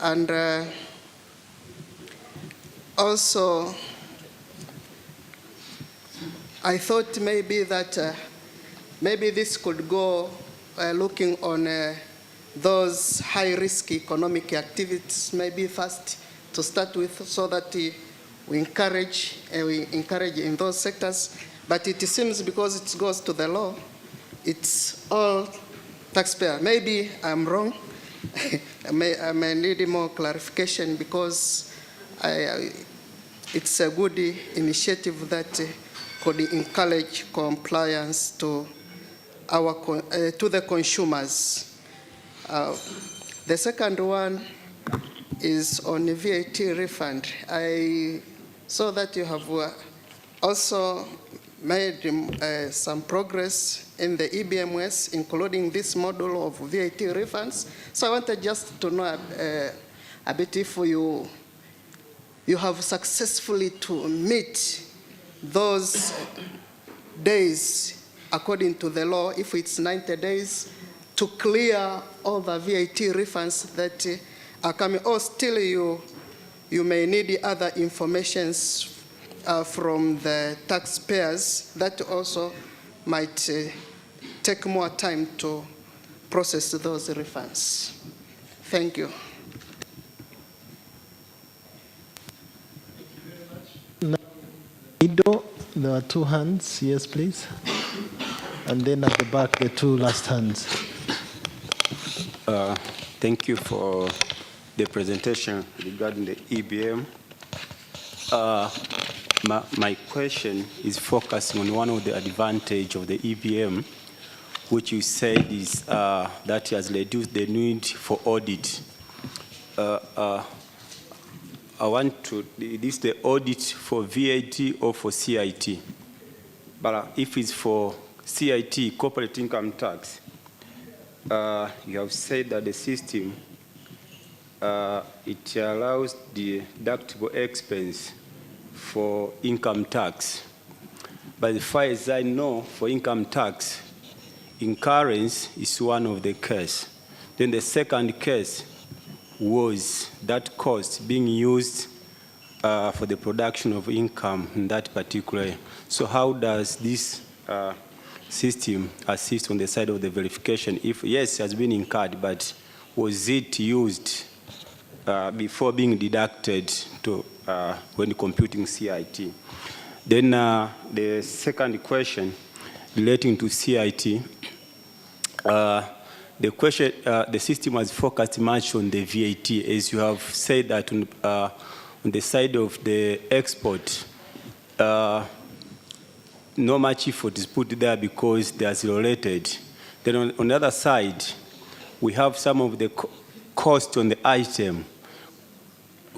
And also, I thought maybe that maybe this could go looking on those high-risk economic activities, maybe first to start with, so that we encourage in those sectors. But it seems because it goes to the law, it's all taxpayer. Maybe I'm wrong. I may need more clarification, because it's a good initiative that could encourage compliance to the consumers. The second one is on VAT refund. I saw that you have also made some progress in the EBMS, including this model of VAT refunds. So I wanted just to know a bit if you have successfully to meet those days according to the law, if it's 90 days, to clear all the VAT refunds that are coming, or still you may need other informations from the taxpayers that also might take more time to process those refunds. Thank you. Ido, there are two hands. Yes, please. And then at the back, the two last hands. Thank you for the presentation regarding the EBM. My question is focusing on one of the advantages of the EBM, which you said is that it has reduced the need for audit. I want to, this is the audit for VAT or for CIT? But if it's for CIT, corporate income tax, you have said that the system, it allows the deductible expense for income tax. But as far as I know, for income tax, incurrence is one of the cases. Then the second case was that cost being used for the production of income in that particular. So how does this system assist on the side of the verification? If yes, it has been incurred, but was it used before being deducted to when computing CIT? Then the second question relating to CIT, the question, the system has focused much on the VAT, as you have said that on the side of the export, no much effort is put there because they are zero-rated. Then on the other side, we have some of the cost on the item,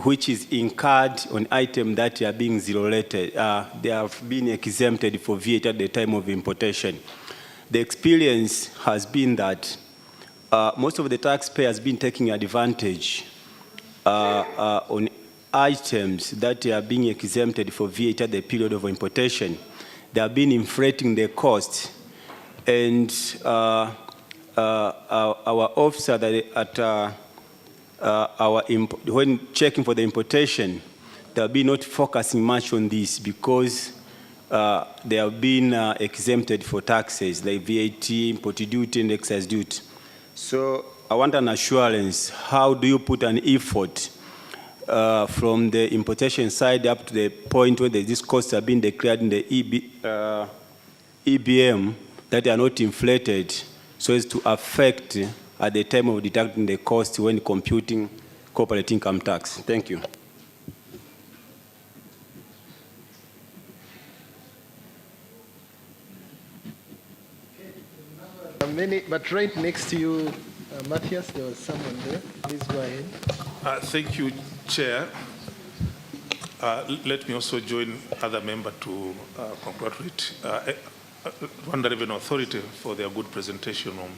which is incurred on item that are being zero-rated. They have been exempted for VAT at the time of importation. The experience has been that most of the taxpayers have been taking advantage on items that are being exempted for VAT at the period of importation. They have been inflating the cost, and our officer that when checking for the importation, they have been not focusing much on this because they have been exempted for taxes like VAT, import duty, and excise duty. So I want an assurance. How do you put an effort from the importation side up to the point where these costs have been declared in the EBM that are not inflated so as to affect at the time of deducting the cost when computing corporate income tax? Thank you. many, but right next to you, Matthias, there was someone there. Please go ahead. Thank you, Chair. Let me also join other members to congratulate Rwanda Revenue Authority for their good presentation on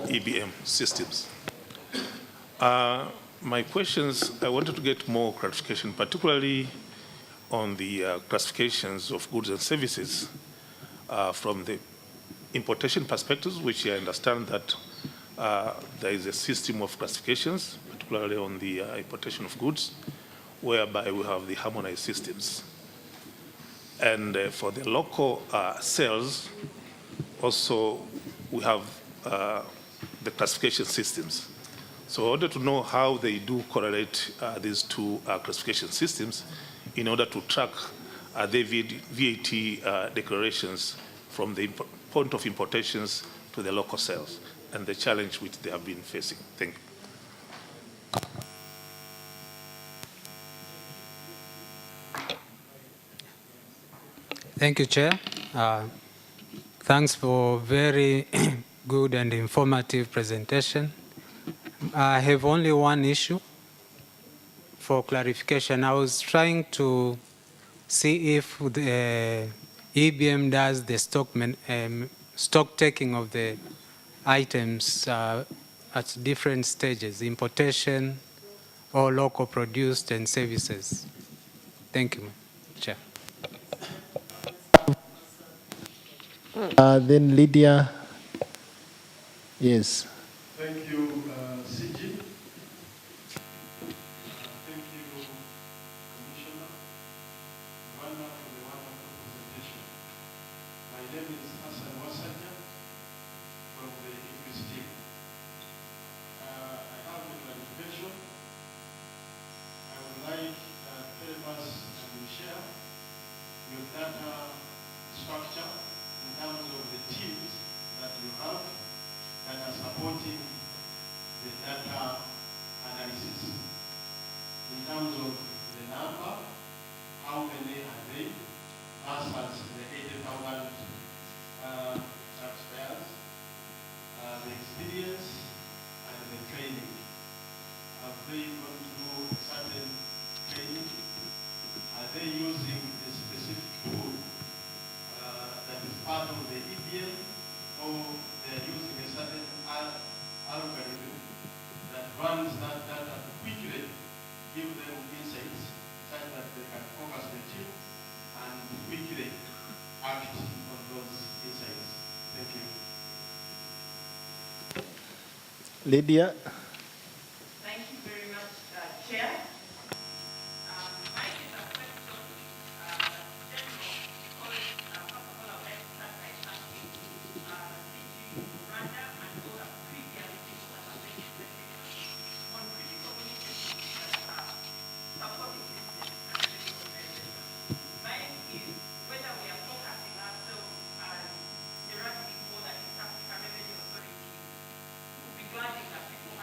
EBM systems. My questions, I wanted to get more clarification, particularly on the classifications of goods and services from the importation perspectives, which I understand that there is a system of classifications, particularly on the importation of goods, whereby we have the harmonized systems. And for the local sales, also we have the classification systems. So I wanted to know how they do correlate these two classification systems in order to track the VAT declarations from the point of importations to the local sales and the challenge which they have been facing. Thank you. Thank you, Chair. Thanks for very good and informative presentation. I have only one issue for clarification. I was trying to see if the EBM does the stock taking of the items at different stages, importation or local produced and services. Thank you, Chair. Then Lydia. Yes. Thank you, CG. Thank you, Commissioner. Wonderful, for the wonderful presentation. My name is Hassan Wasaja from the English team. I have a clarification. I would like to help us and share your data structure in terms of the teams that you have that are supporting the data analysis. In terms of the number, how many are they versus the 80,000 taxpayers, the experience and the training. Have they gone through certain training? Are they using a specific tool that is part of the EBM, or they are using a certain algorithm that runs that data to quickly give them insights such that they can focus the team and quickly act on those insights? Thank you. Lydia. Thank you very much, Chair. Mine is a question, general, because first of all, I would like to start by thanking CG Rwanda and all the previous people that have made presentations on critical initiatives that are supporting business and revenue organizations. Mine is whether we are focusing ourselves as EARACG for the East Africa Revenue Authority regarding the people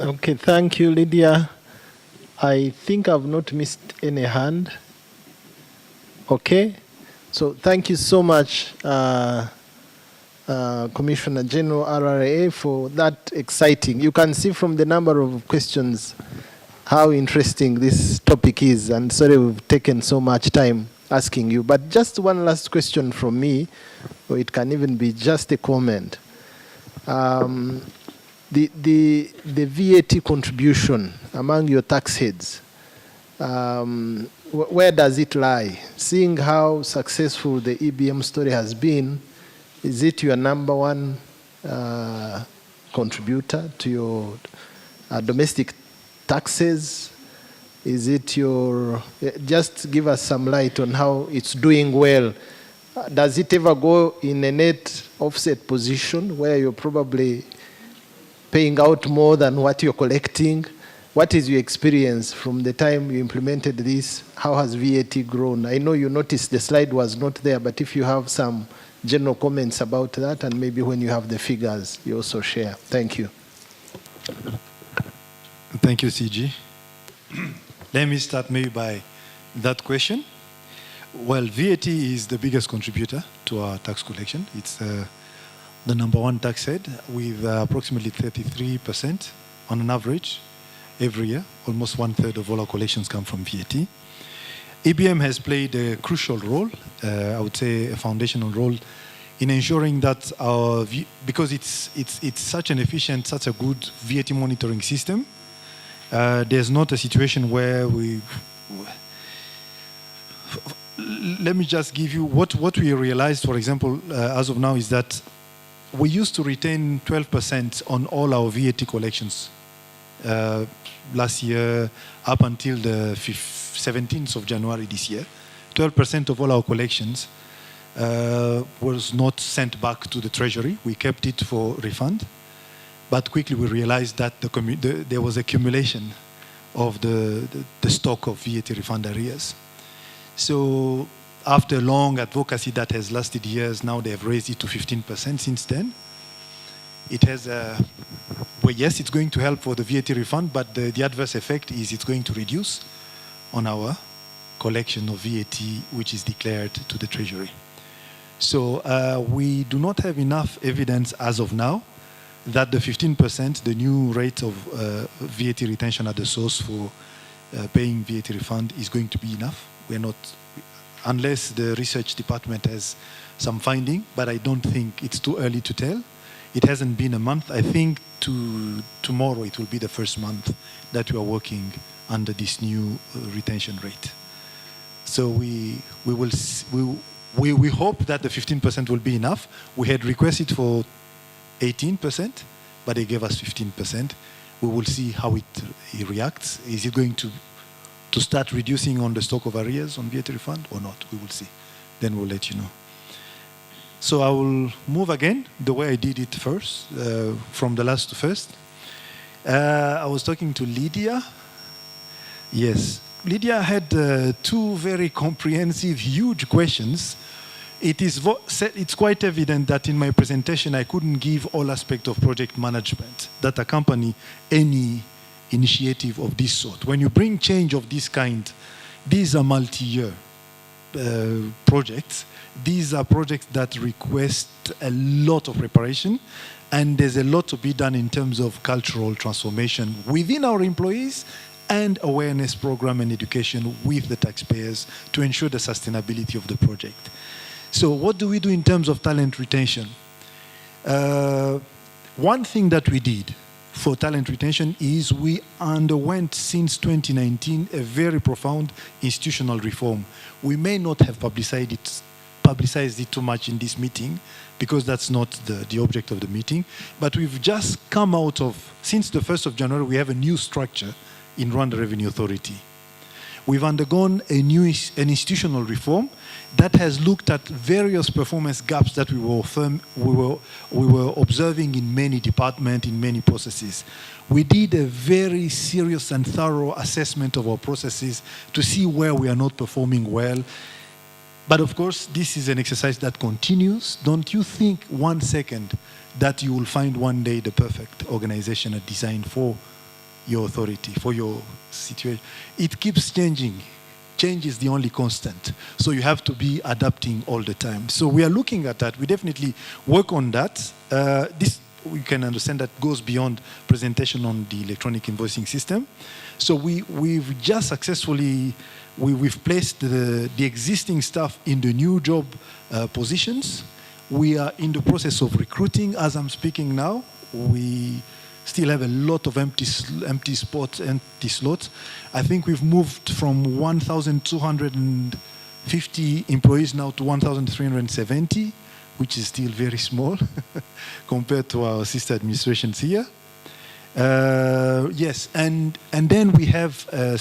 Okay, thank you, Lydia. I think I've not missed any hand. Okay, so thank you so much, Commissioner General RRA, for that exciting. You can see from the number of questions how interesting this topic is, and sorry we've taken so much time asking you. But just one last question from me, or it can even be just a comment. The VAT contribution among your tax heads, where does it lie? Seeing how successful the EBM story has been, is it your number one contributor to your domestic taxes? Is it your, just give us some light on how it's doing well. Does it ever go in a net offset position where you're probably paying out more than what you're collecting? What is your experience from the time you implemented this? How has VAT grown? I know you noticed the slide was not there, but if you have some general comments about that, and maybe when you have the figures, you also share. Thank you. Thank you, CG. Let me start maybe by that question. Well, VAT is the biggest contributor to our tax collection. It's the number one tax head with approximately 33% on an average every year. Almost 1/3 of all our collections come from VAT. EBM has played a crucial role, I would say a foundational role, in ensuring that our, because it's such an efficient, such a good VAT monitoring system, there's not a situation where we, let me just give you what we realized, for example, as of now, is that we used to retain 12% on all our VAT collections last year up until the 17th of January this year. 12% of all our collections was not sent back to the Treasury. We kept it for refund. But quickly we realized that there was accumulation of the stock of VAT refund arrears. So after long advocacy that has lasted years, now they have raised it to 15% since then. It has, well, yes, it's going to help for the VAT refund, but the adverse effect is it's going to reduce on our collection of VAT, which is declared to the Treasury. So we do not have enough evidence as of now that the 15%, the new rate of VAT retention at the source for paying VAT refund, is going to be enough. We're not, unless the research department has some finding, but I don't think it's too early to tell. It hasn't been a month. I think tomorrow it will be the first month that we are working under this new retention rate. So we hope that the 15% will be enough. We had requested for 18%, but they gave us 15%. We will see how it reacts. Is it going to start reducing on the stock of arrears on VAT refund or not? We will see. Then we'll let you know. So I will move again the way I did it first, from the last to first. I was talking to Lydia. Yes, Lydia had two very comprehensive, huge questions. It's quite evident that in my presentation I couldn't give all aspects of project management that accompany any initiative of this sort. When you bring change of this kind, these are multi-year projects. These are projects that request a lot of preparation, and there's a lot to be done in terms of cultural transformation within our employees and awareness program and education with the taxpayers to ensure the sustainability of the project. So what do we do in terms of talent retention? One thing that we did for talent retention is we underwent since 2019 a very profound institutional reform. We may not have publicized it too much in this meeting because that's not the object of the meeting, but we've just come out of, since the 1st of January, we have a new structure in Rwanda Revenue Authority. We've undergone an institutional reform that has looked at various performance gaps that we were observing in many departments, in many processes. We did a very serious and thorough assessment of our processes to see where we are not performing well. But of course, this is an exercise that continues. Don't you think 1 second that you will find one day the perfect organization and design for your authority, for your situation. It keeps changing. Change is the only constant. So you have to be adapting all the time. So we are looking at that. We definitely work on that. This, we can understand, that goes beyond presentation on the electronic invoicing system. So we've just successfully, we've placed the existing staff in the new job positions. We are in the process of recruiting as I'm speaking now. We still have a lot of empty spots, empty slots. I think we've moved from 1,250 employees now to 1,370, which is still very small compared to our sister administrations here. Yes, and then we have a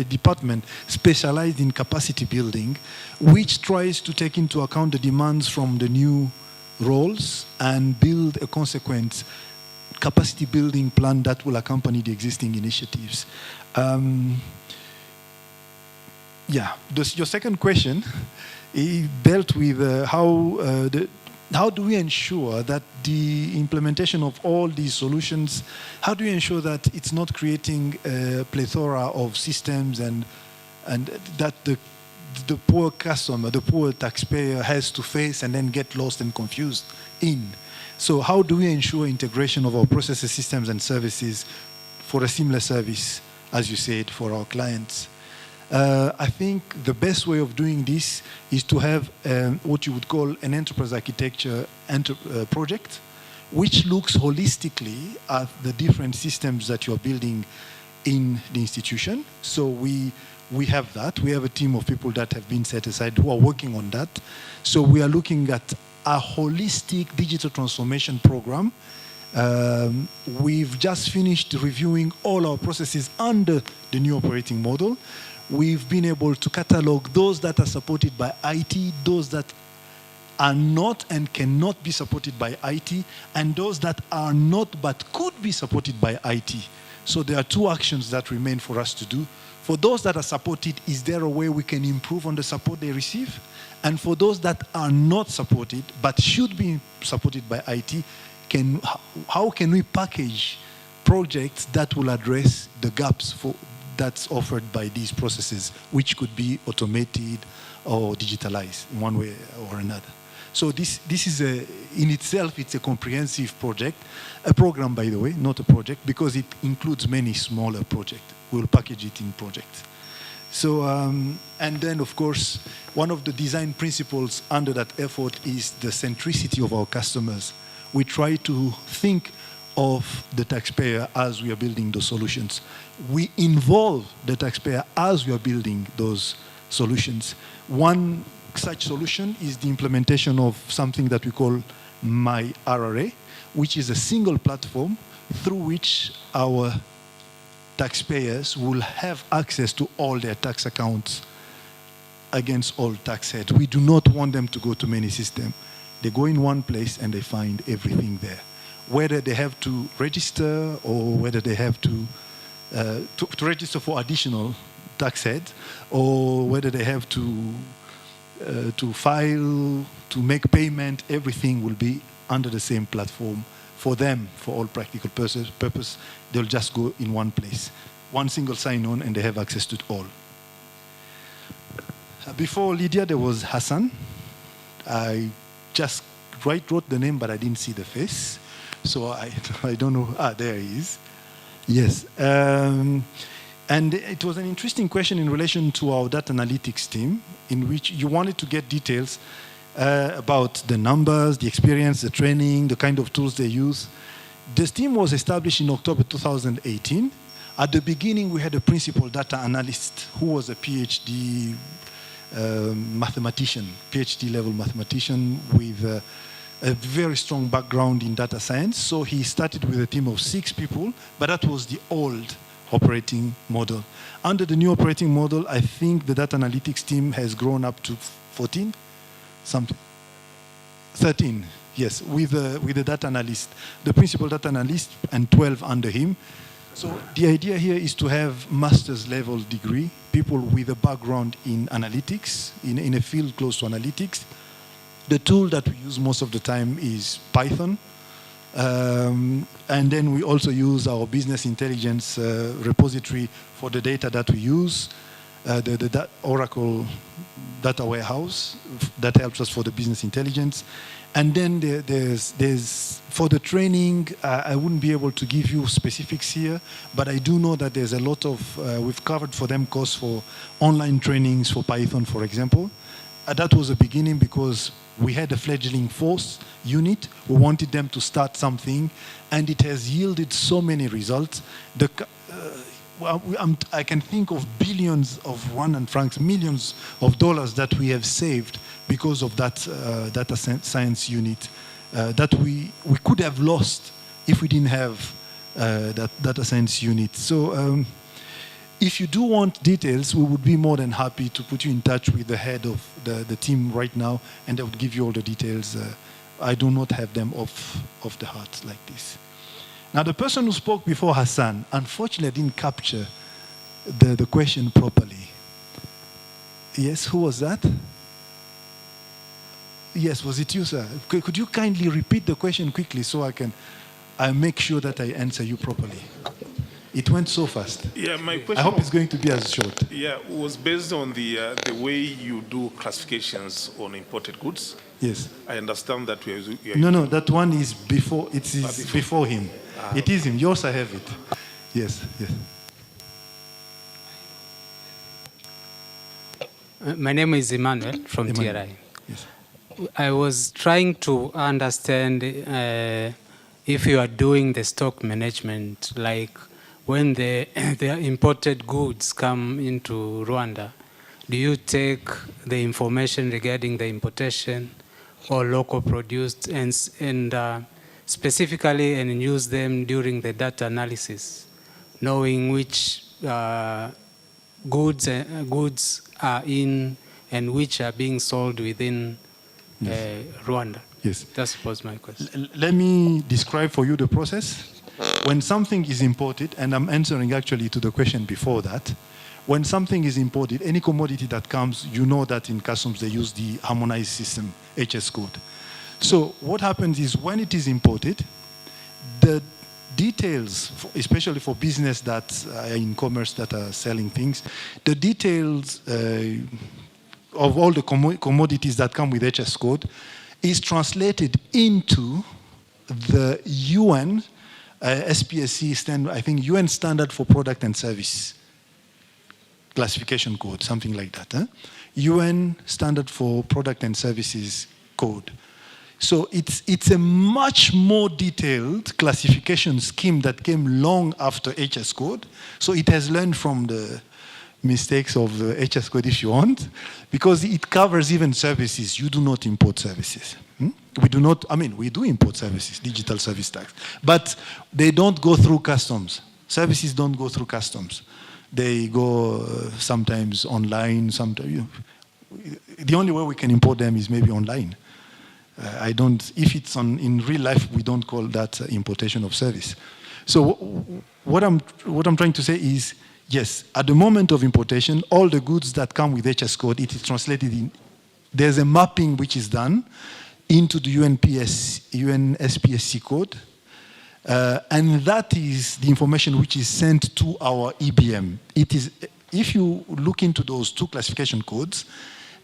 department specialized in capacity building, which tries to take into account the demands from the new roles and build a consequent capacity building plan that will accompany the existing initiatives. Yeah, your second question, it dealt with how do we ensure that the implementation of all these solutions, how do we ensure that it's not creating a plethora of systems and that the poor customer, the poor taxpayer has to face and then get lost and confused in. So how do we ensure integration of our processes, systems, and services for a seamless service, as you said, for our clients? I think the best way of doing this is to have what you would call an enterprise architecture project, which looks holistically at the different systems that you're building in the institution. So we have that. We have a team of people that have been set aside who are working on that. So we are looking at a holistic digital transformation program. We've just finished reviewing all our processes under the new operating model. We've been able to catalog those that are supported by IT, those that are not and cannot be supported by IT, and those that are not but could be supported by IT. So there are two actions that remain for us to do. For those that are supported, is there a way we can improve on the support they receive? And for those that are not supported but should be supported by IT, how can we package projects that will address the gaps that's offered by these processes, which could be automated or digitalized in one way or another. So this is in itself, it's a comprehensive project, a program, by the way, not a project, because it includes many smaller projects. We'll package it in projects. So, and then of course, one of the design principles under that effort is the centricity of our customers. We try to think of the taxpayer as we are building those solutions. We involve the taxpayer as we are building those solutions. One such solution is the implementation of something that we call My EARACG, which is a single platform through which our taxpayers will have access to all their tax accounts against all tax heads. We do not want them to go to many systems. They go in one place and they find everything there. Whether they have to register or whether they have to register for additional tax head, or whether they have to file, to make payment, everything will be under the same platform for them, for all practical purpose. They'll just go in one place, one single sign-on, and they have access to it all. Before Lydia, there was Hassan. I just wrote the name, but I didn't see the face. So I don't know. There he is. Yes. And it was an interesting question in relation to our data analytics team, in which you wanted to get details about the numbers, the experience, the training, the kind of tools they use. This team was established in October 2018. At the beginning, we had a principal data analyst who was a PhD mathematician, PhD level mathematician with a very strong background in data science. So he started with a team of 6 people, but that was the old operating model. Under the new operating model, I think the data analytics team has grown up to 14, something. 13, yes, with the data analyst, the principal data analyst and 12 under him. So the idea here is to have master's level degree, people with a background in analytics, in a field close to analytics. The tool that we use most of the time is Python. And then we also use our business intelligence repository for the data that we use, the Oracle data warehouse that helps us for the business intelligence. And then there's for the training, I wouldn't be able to give you specifics here, but I do know that there's a lot of, we've covered for them course for online trainings for Python, for example. That was a beginning because we had a fledgling force unit. We wanted them to start something, and it has yielded so many results. I can think of billions of Rwandan francs, millions of dollars that we have saved because of that data science unit that we could have lost if we didn't have that data science unit. So if you do want details, we would be more than happy to put you in touch with the head of the team right now, and they would give you all the details. I do not have them off the heart like this. Now, the person who spoke before Hassan, unfortunately, didn't capture the question properly. Yes, who was that? Yes, was it you, sir? Could you kindly repeat the question quickly so I make sure that I answer you properly? It went so fast. Yeah, my question. I hope it's going to be as short. Yeah, was based on the way you do classifications on imported goods. Yes. I understand that we are No, that one is before. It is before him. It is him. Yours, I have it. Yes, yes. My name is Emmanuel from TRI. Yes. I was trying to understand if you are doing the stock management, like when the imported goods come into Rwanda, do you take the information regarding the importation or local produced and specifically and use them during the data analysis, knowing which goods are in and which are being sold within Rwanda? Yes. That was my question. Let me describe for you the process. When something is imported, and I'm answering actually to the question before that, when something is imported, any commodity that comes, you know that in customs they use the harmonized system, HS code. So what happens is when it is imported, the details, especially for business that are in commerce that are selling things, the details of all the commodities that come with HS code is translated into the UN SPSC standard, I think UN standard for product and service classification code, something like that. UN standard for product and services code. So it's a much more detailed classification scheme that came long after HS code. So it has learned from the mistakes of the HS code, if you want, because it covers even services. You do not import services. We do not, I mean, we do import services, digital service tax, but they don't go through customs. Services don't go through customs. They go sometimes online, sometimes. The only way we can import them is maybe online. If it's in real life, we don't call that importation of service. So what I'm trying to say is, yes, at the moment of importation, all the goods that come with HS code, it is translated in, there's a mapping which is done into the UN SPSC code, and that is the information which is sent to our EBM. It is, if you look into those two classification codes,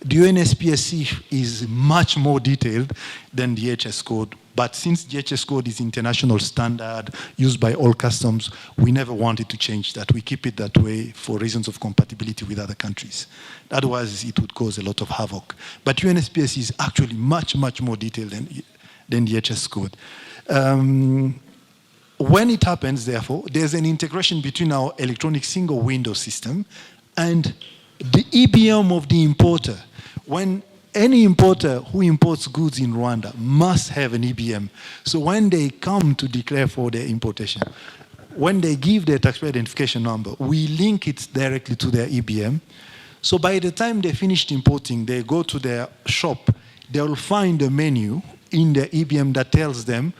the UN SPSC is much more detailed than the HS code. But since the HS code is international standard used by all customs, we never wanted to change that. We keep it that way for reasons of compatibility with other countries. Otherwise, it would cause a lot of havoc. But UN SPSC is actually much, much more detailed than the HS code. When it happens, therefore, there's an integration between our electronic single window system and the EBM of the importer. When any importer who imports goods in Rwanda must have an EBM. So when they come to declare for their importation, when they give their taxpayer identification number, we link it directly to their EBM. So by the time they finished importing, they go to their shop, they'll find a menu in their EBM that tells them,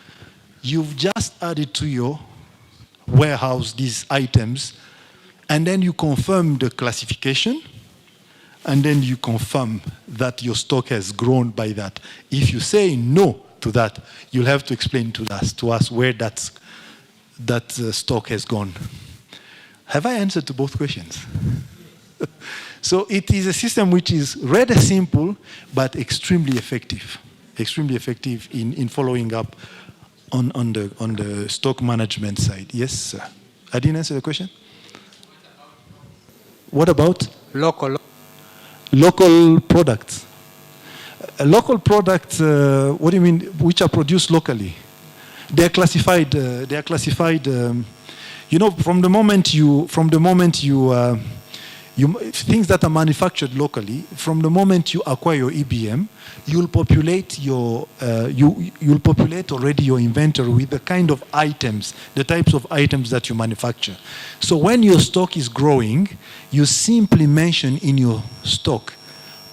you've just added to your warehouse these items, and then you confirm the classification, and then you confirm that your stock has grown by that. If you say no to to that, you'll have to explain to us where that stock has gone. Have I answered to both questions? So it is a system which is rather simple, but extremely effective in following up on the stock management side. Yes, sir. I didn't answer the question. What about Local products? Local products. What do you mean? Which are produced locally? They are classified. You know, from the moment you things that are manufactured locally, from the moment you acquire your EBM, you'll populate already your inventory with the kind of items, the types of items that you manufacture. So when your stock is growing, you simply mention in your stock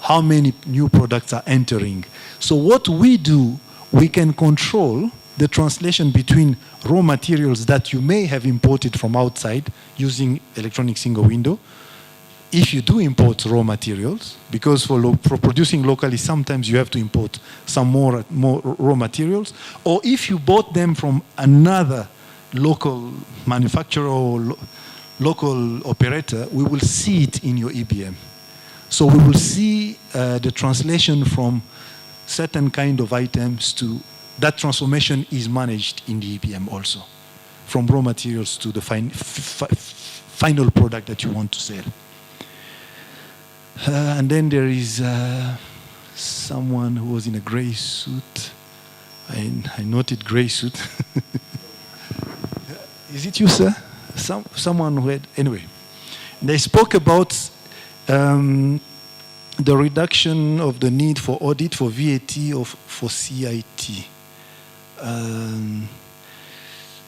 how many new products are entering. So what we do, we can control the translation between raw materials that you may have imported from outside using electronic single window. If you do import raw materials, because for producing locally, sometimes you have to import some more raw materials, or if you bought them from another local manufacturer or local operator, we will see it in your EBM. So we will see the translation from certain kind of items to, that transformation is managed in the EBM also, from raw materials to the final product that you want to sell. And then there is someone who was in a gray suit. I noted gray suit. Is it you, sir? Someone who had, anyway. They spoke about the reduction of the need for audit for VAT or for CIT.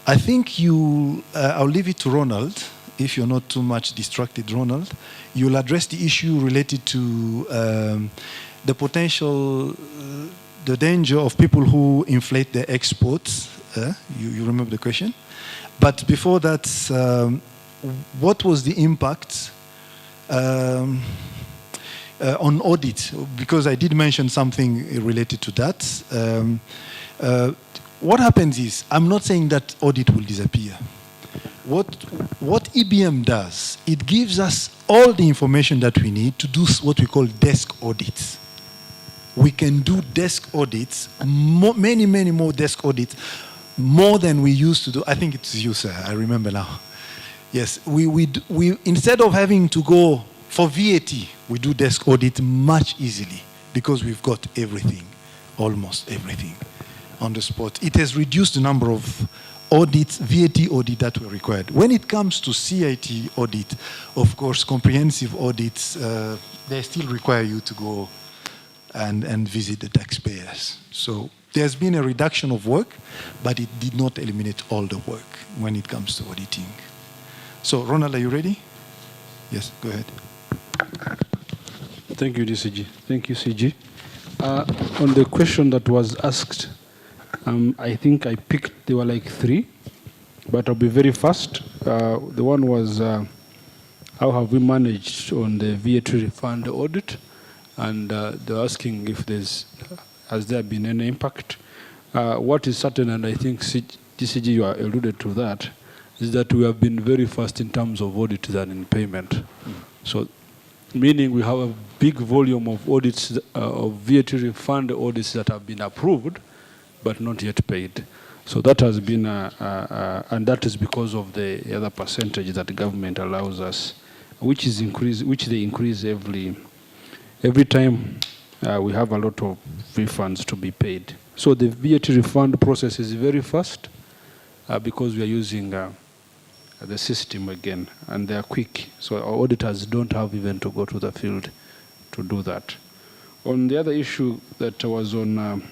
I think I'll leave it to Ronald. If you're not too much distracted, Ronald, you'll address the issue related to the potential, the danger of people who inflate their exports. You remember the question? But before that, what was the impact on audit? Because I did mention something related to that. What happens is, I'm not saying that audit will disappear. What EBM does, it gives us all the information that we need to do what we call desk audits. We can do desk audits, many more desk audits, more than we used to do. I think it's you, sir. I remember now. Yes, we instead of having to go for VAT, we do desk audit much easily because we've got everything, almost everything, on the spot. It has reduced the number of audits, VAT audit that were required. When it comes to CIT audit, of course, comprehensive audits, they still require you to go and visit the taxpayers. So there's been a reduction of work, but it did not eliminate all the work when it comes to auditing. So, Ronald, are you ready? Yes, go ahead. Thank you, DCG. Thank you, CG. On the question that was asked, I think I picked, there were like 3, but I'll be very fast. The one was, how have we managed on the VAT refund audit? And they're asking if has there been any impact? What is certain, and I think DCG, you alluded to that, is that we have been very fast in terms of audit than in payment. So, meaning we have a big volume of audits, of VAT refund audits that have been approved, but not yet paid. So that has been, and that is because of the other percentage that the government allows us, which they increase every time we have a lot of refunds to be paid. So the VAT refund process is very fast because we are using the system again, and they are quick. So our auditors don't have even to go to the field to do that. On the other issue that was on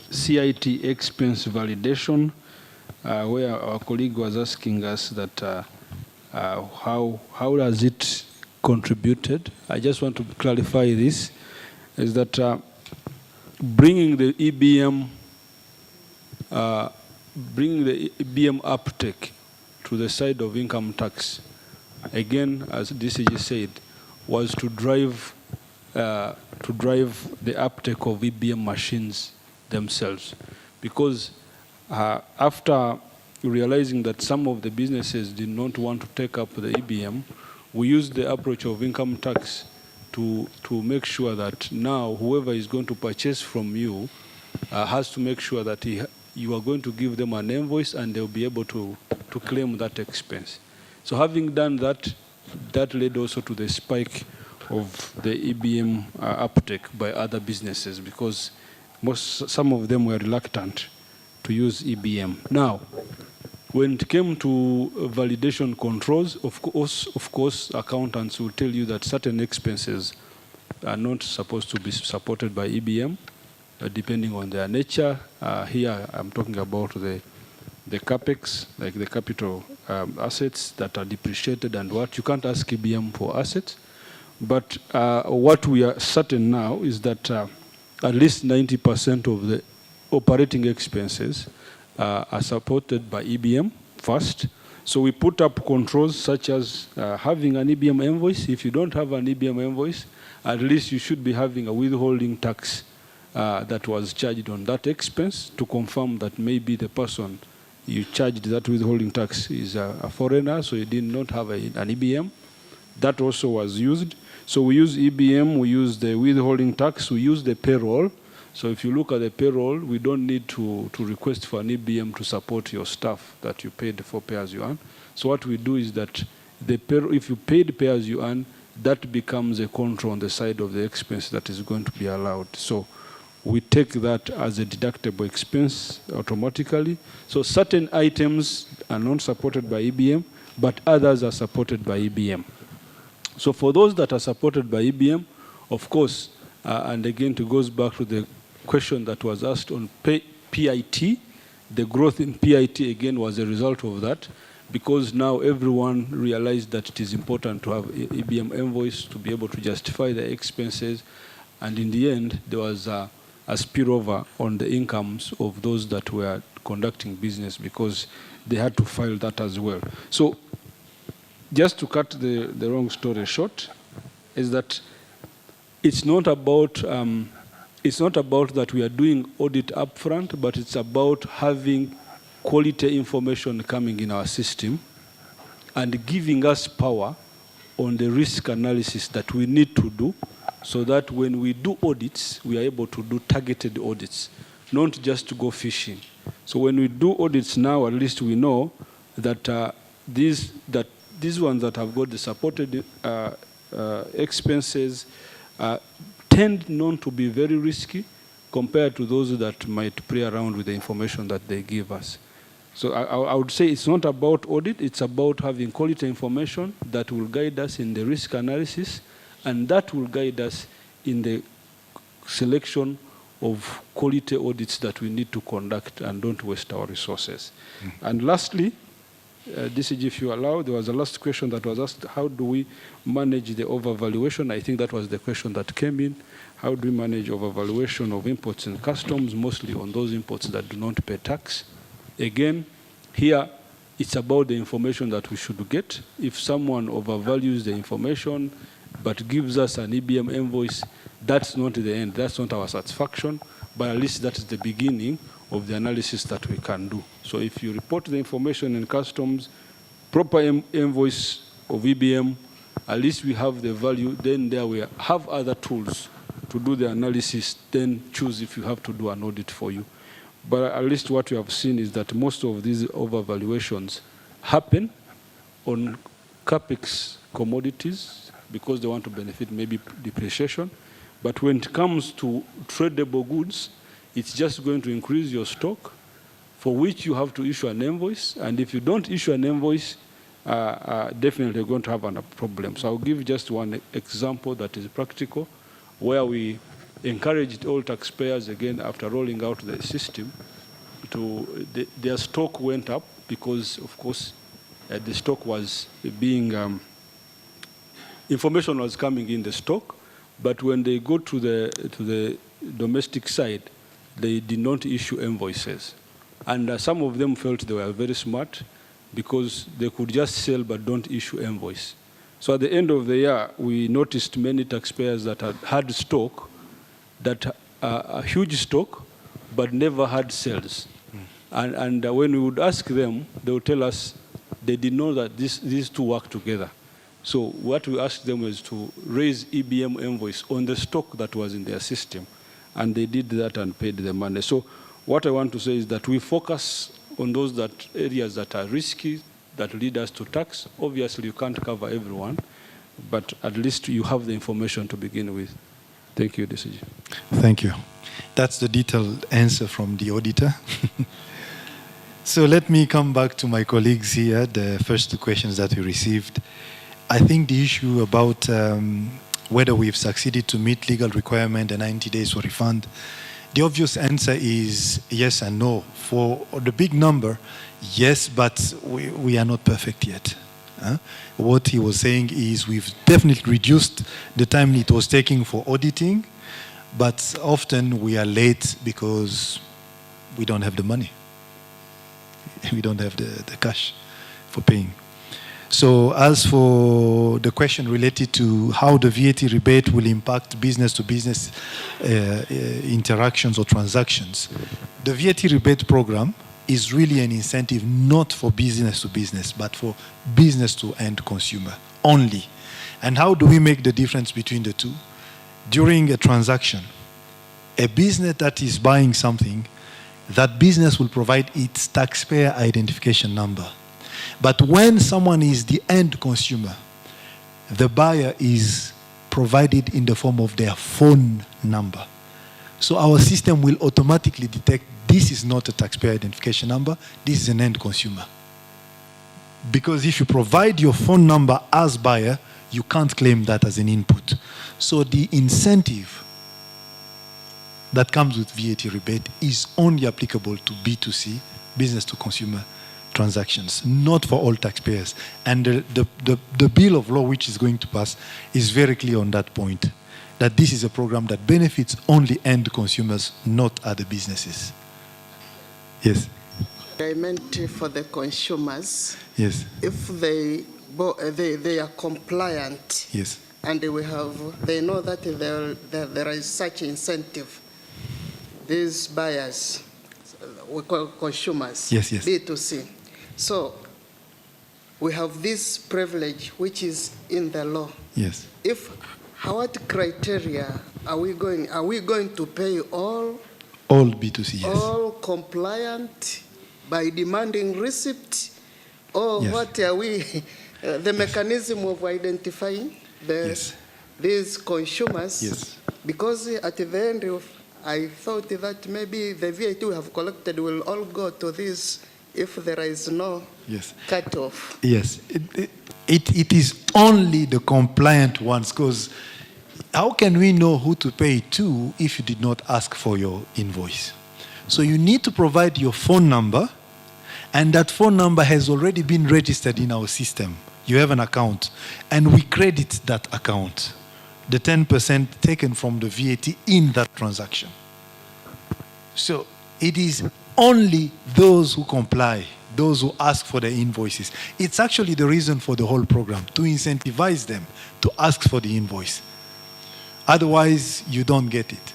CIT expense validation, where our colleague was asking us that how has it contributed? I just want to clarify this, is that bringing the EBM uptake to the side of income tax, again, as DCG said, was to drive the uptake of EBM machines themselves. Because after realizing that some of the businesses did not want to take up the EBM, we used the approach of income tax to make sure that now whoever is going to purchase from you has to make sure that you are going to give them an invoice and they'll be able to claim that expense. So having done that, that led also to the spike of the EBM uptake by other businesses, because some of them were reluctant to use EBM. Now, when it came to validation controls, of course, accountants will tell you that certain expenses are not supposed to be supported by EBM, depending on their nature. Here, I'm talking about the CapEx, like the capital assets that are depreciated and what. You can't ask EBM for assets. But what we are certain now is that at least 90% of the operating expenses are supported by EBM first. So we put up controls such as having an EBM invoice. If you don't have an EBM invoice, at least you should be having a withholding tax that was charged on that expense to confirm that maybe the person you charged that withholding tax is a foreigner, so you did not have an EBM. That also was used. So we use EBM, we use the withholding tax, we use the payroll. So if you look at the payroll, we don't need to request for an EBM to support your staff that you paid for pay as you earn. So what we do is that if you paid pay as you earn, that becomes a control on the side of the expense that is going to be allowed. So we take that as a deductible expense automatically. So certain items are not supported by EBM, but others are supported by EBM. So for those that are supported by EBM, of course, and again, it goes back to the question that was asked on PIT. The growth in PIT, again, was a result of that, because now everyone realized that it is important to have EBM invoice to be able to justify the expenses. And in the end, there was a spillover on the incomes of those that were conducting business, because they had to file that as well. So just to cut the long story short, is that it's not about that we are doing audit upfront, but it's about having quality information coming in our system and giving us power on the risk analysis that we need to do, so that when we do audits, we are able to do targeted audits, not just to go fishing. So when we do audits now, at least we know that these ones that have got the supported expenses tend not to be very risky compared to those that might play around with the information that they give us. So I would say it's not about audit, it's about having quality information that will guide us in the risk analysis, and that will guide us in the selection of quality audits that we need to conduct and don't waste our resources. And lastly, DCG, if you allow, there was a last question that was asked, how do we manage the overvaluation? I think that was the question that came in. How do we manage overvaluation of imports and customs, mostly on those imports that do not pay tax? Again, here, it's about the information that we should get. If someone overvalues the information but gives us an EBM invoice, that's not the end, that's not our satisfaction, but at least that's the beginning of the analysis that we can do. So if you report the information in customs, proper invoice of EBM, at least we have the value, then there we have other tools to do the analysis, then choose if you have to do an audit for you. But at least what we have seen is that most of these overvaluations happen on CapEx commodities because they want to benefit maybe depreciation. But when it comes to tradable goods, it's just going to increase your stock, for which you have to issue an invoice. And if you don't issue an invoice, definitely you're going to have a problem. So I'll give just one example that is practical, where we encouraged all taxpayers, again, after rolling out the system, their stock went up because, of course, the stock was being, information was coming in the stock, but when they go to the domestic side, they did not issue invoices. And some of them felt they were very smart because they could just sell but don't issue invoice. So at the end of the year, we noticed many taxpayers that had stock, that a huge stock, but never had sales. And when we would ask them, they would tell us they did know that these two work together. So what we asked them was to raise EBM invoice on the stock that was in their system. And they did that and paid the money. So what I want to say is that we focus on those areas that are risky, that lead us to tax. Obviously, you can't cover everyone, but at least you have the information to begin with. Thank you, DCG. Thank you. That's the detailed answer from the auditor. So let me come back to my colleagues here, the first two questions that we received. I think the issue about whether we've succeeded to meet legal requirement and 90 days for refund, the obvious answer is yes and no. For the big number, yes, but we are not perfect yet. What he was saying is we've definitely reduced the time it was taking for auditing, but often we are late because we don't have the money. We don't have the cash for paying. So as for the question related to how the VAT rebate will impact business-to-business interactions or transactions, the VAT rebate program is really an incentive not for business-to-business, but for business-to-end consumer only. And how do we make the difference between the two? During a transaction, a business that is buying something, that business will provide its taxpayer identification number. But when someone is the end consumer, the buyer is provided in the form of their phone number. So our system will automatically detect this is not a taxpayer identification number, this is an end consumer. Because if you provide your phone number as buyer, you can't claim that as an input. So the incentive that comes with VAT rebate is only applicable to B2C, business to consumer transactions, not for all taxpayers. And the bill of law which is going to pass is very clear on that point, that this is a program that benefits only end consumers, not other businesses. Yes? I meant for the consumers. Yes. If they are compliant. Yes. And they know that there is such incentive. These buyers, we call consumers, yes, yes. B2C. So we have this privilege which is in the law. Yes. What criteria are we going to pay all B2C, yes. all compliant by demanding receipt, or yes. What are we the mechanism of identifying these consumers? Yes. Because at the end of I thought that maybe the VAT we have collected will all go to this if there is no cutoff. Yes, it is only the compliant ones, because how can we know who to pay to if you did not ask for your invoice? So you need to provide your phone number, and that phone number has already been registered in our system. You have an account, and we credit that account. The 10% taken from the VAT in that transaction. So it is only those who comply, those who ask for the invoices. It's actually the reason for the whole program, to incentivize them to ask for the invoice. Otherwise, you don't get it.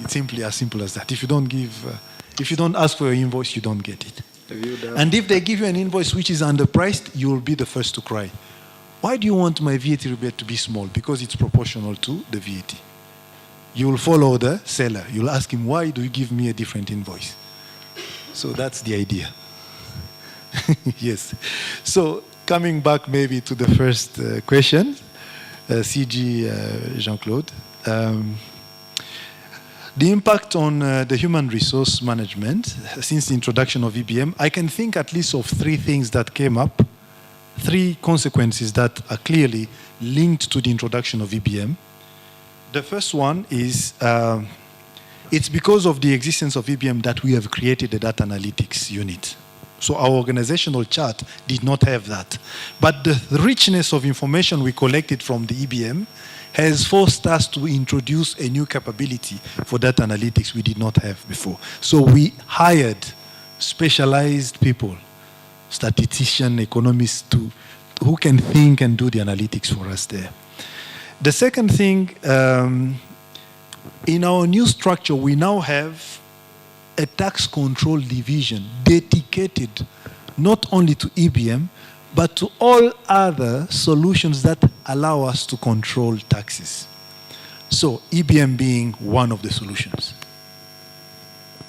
It's simply as simple as that. If you don't ask for your invoice, you don't get it. And if they give you an invoice which is underpriced, you will be the first to cry. Why do you want my VAT rebate to be small? Because it's proportional to the VAT. You will follow the seller. You'll ask him, why do you give me a different invoice? So that's the idea. Yes. So coming back maybe to the first question, CG Jean-Claude. The impact on the human resource management since the introduction of EBM, I can think at least of three things that came up. Three consequences that are clearly linked to the introduction of EBM. The first one is it's because of the existence of EBM that we have created a data analytics unit. So our organizational chart did not have that. But the richness of information we collected from the EBM has forced us to introduce a new capability for data analytics we did not have before. So we hired specialized people, statistician, economists, who can think and do the analytics for us there. The second thing, in our new structure, we now have a tax control division dedicated not only to EBM, but to all other solutions that allow us to control taxes. So EBM being one of the solutions.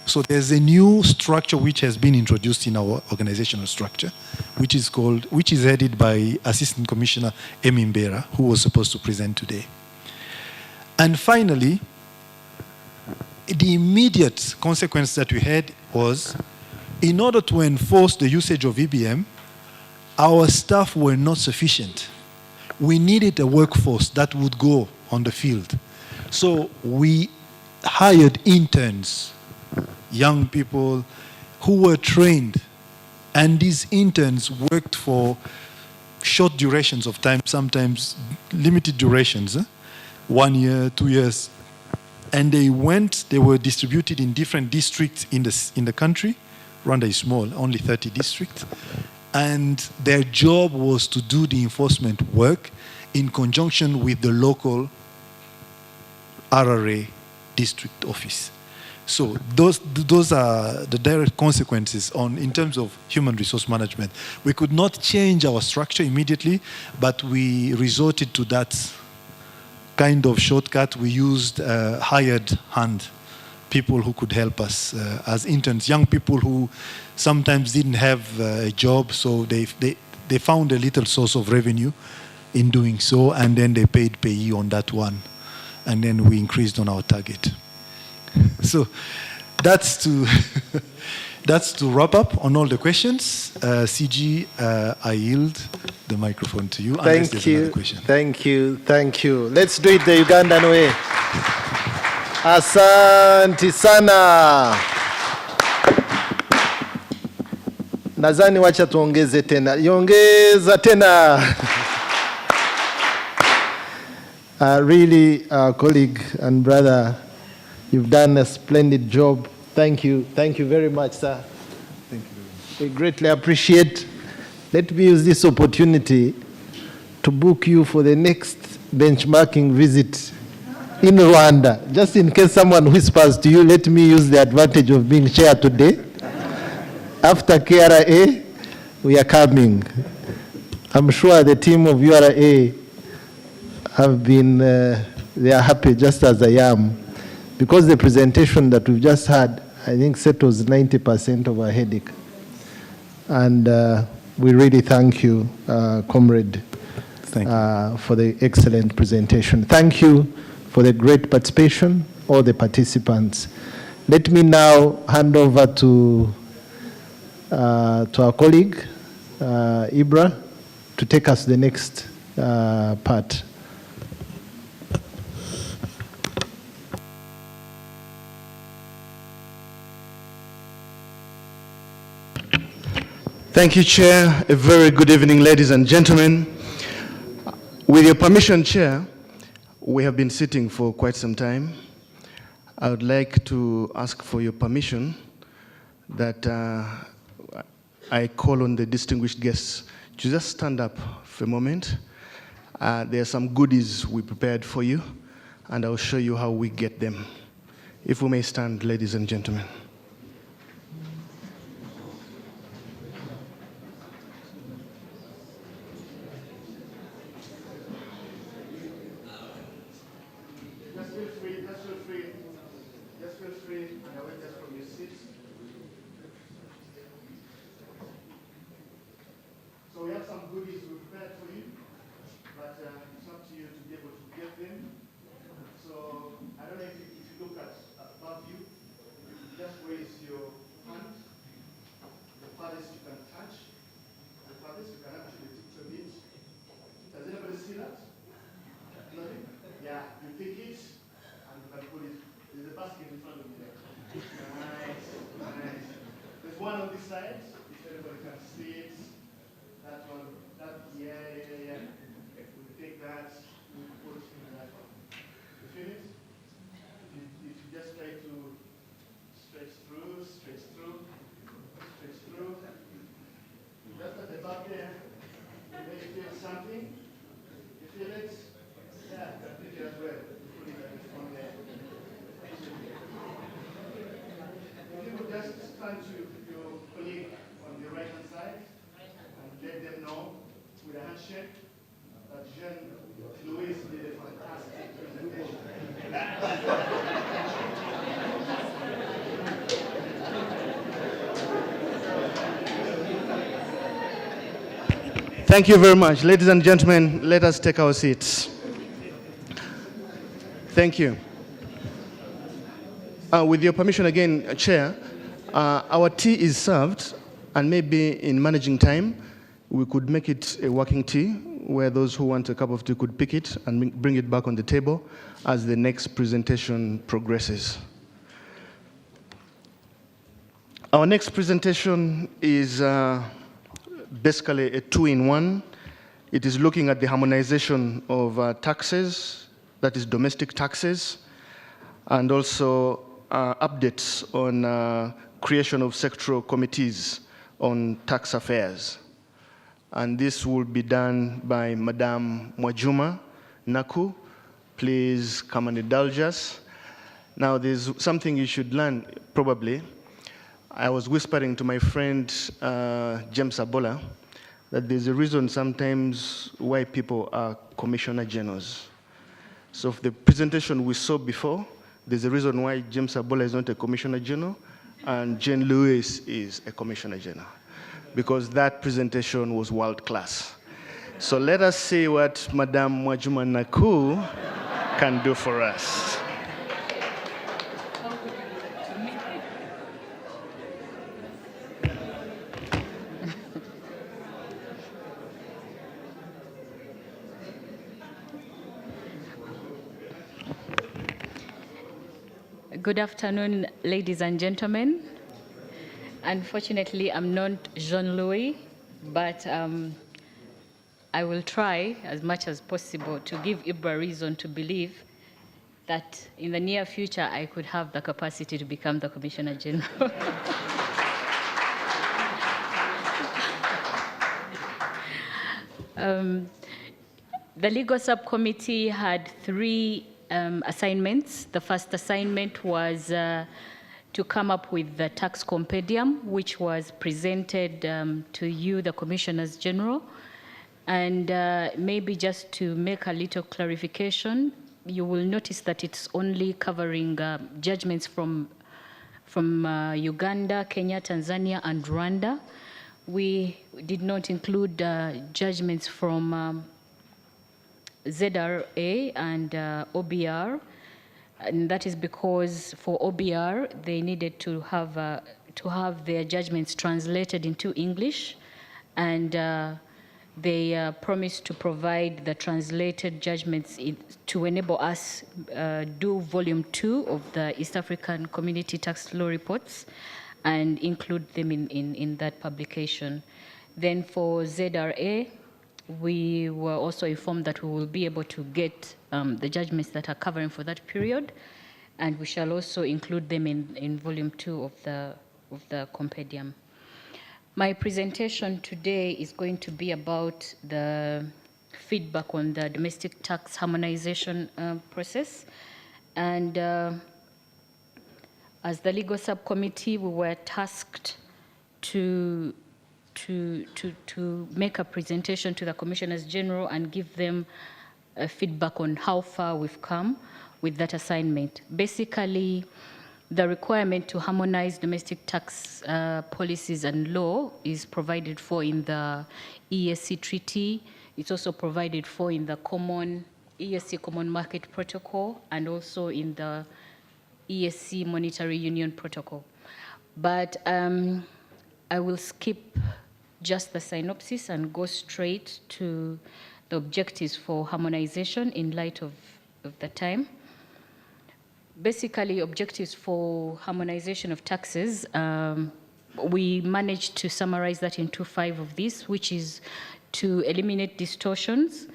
So there's a new structure which has been introduced in our organizational structure, which is headed by Assistant Commissioner Emi Mbera, who was supposed to present today. And finally, the immediate consequence that we had was, in order to enforce the usage of EBM, our staff were not sufficient. We needed a workforce that would go on the field. So we hired interns, young people who were trained, and these interns worked for short durations of time, sometimes limited durations, 1 year, 2 years, and they were distributed in different districts in the country. Rwanda is small, only 30 districts, and their job was to do the enforcement work in conjunction with the local RRA district office. So those are the direct consequences in terms of human resource management. We could not change our structure immediately, but we resorted to that kind of shortcut. We used hired hand, people who could help us as interns, young people who sometimes didn't have a job, so they found a little source of revenue in doing so, and then they paid payee on that one, and then we increased on our target. So that's to wrap up on all the questions. CG, I yield the microphone to you. Thank you. Thank you. Thank you. Let's do it the Ugandan way. Asante sana. Nadhani wacha tuongeze tena. Yongeza tena. Really, colleague and brother, you've done a splendid job. Thank you. Thank you very much, sir. Thank you. We greatly appreciate. Let me use this opportunity to book you for the next benchmarking visit in Rwanda. Just in case someone whispers to you, let me use the advantage of being chair today. After KRA, we are coming. I'm sure the team of URA have been, they are happy just as I am, because the presentation that we've just had, I think, settles 90% of our headache. And we really thank you, comrade, for the excellent presentation. Thank you for the great participation, all the participants. Let me now hand over to our colleague, Ibra, to take us to the next part. Thank you, Chair. A very good evening, ladies and gentlemen. With your permission, Chair, we have been sitting for quite some time. I would like to ask for your permission that I call on the distinguished guests to just stand up for a moment. There are some goodies we prepared for you, and I'll show you how we get them. If we may stand, ladies and gentlemen. So we have some goodies we prepared for you, but it's up to you to be able to get them. So I don't know if you look at above you, just raise your hand. The farthest you can touch, the farthest you can actually touch a bit. Does anybody see that? Nothing? Yeah, you pick it and you can put it. There's a basket in front of you there. Nice, nice. There's one on this side, if everybody can see it. That one, yeah. We take that, we put it in that one. You feel it? If you just try to stretch through. Just at the back there, you may feel something. You feel it? Yeah, you can pick it as well. You put it on there. turn to your colleague on the right-hand side and let them know with a handshake that Jean-Louis did a fantastic presentation. Thank you very much. Ladies and gentlemen, let us take our seats. Thank you. With your permission again, Chair, our tea is served, and maybe in managing time, we could make it a working tea, where those who want a cup of tea could pick it and bring it back on the table as the next presentation progresses. Our next presentation is basically a two-in-one. It is looking at the harmonization of taxes, that is domestic taxes, and also updates on creation of sectoral committees on tax affairs. And this will be done by Madame Mwajuma Naku. Please come and indulge us. Now, there's something you should learn, probably. I was whispering to my friend James Abola that there's a reason sometimes why people are commissioner generals. So for the presentation we saw before, there's a reason why James Abola is not a commissioner general and Jane Lewis is a commissioner general, because that presentation was world class. So let us see what Madame Mwajuma Naku can do for us. Good afternoon, ladies and gentlemen. Unfortunately, I'm not Jean-Louis, but I will try as much as possible to give Ibra reason to believe that in the near future, I could have the capacity to become the Commissioner General. The legal subcommittee had three assignments. The first assignment was to come up with the tax compendium, which was presented to you, the Commissioners General. And maybe just to make a little clarification, you will notice that it's only covering judgments from Uganda, Kenya, Tanzania, and Rwanda. We did not include judgments from ZRA and OBR, and that is because for OBR they needed to have their judgments translated into English, and they promised to provide the translated judgments to enable us do volume 2 of the East African Community Tax Law reports and include them in that publication. Then for ZRA, we were also informed that we will be able to get the judgments that are covering for that period, and we shall also include them in volume 2 of the compendium. My presentation today is going to be about the feedback on the domestic tax harmonization process. And as the legal subcommittee, we were tasked to make a presentation to the Commissioners General and give them feedback on how far we've come with that assignment. Basically, the requirement to harmonize domestic tax policies and law is provided for in the EAC Treaty. It's also provided for in the EAC Common Market Protocol and also in the EAC Monetary Union Protocol. But I will skip just the synopsis and go straight to the objectives for harmonization in light of the time. Basically, objectives for harmonization of taxes, we managed to summarize that into 5 of these, which is to eliminate distortions,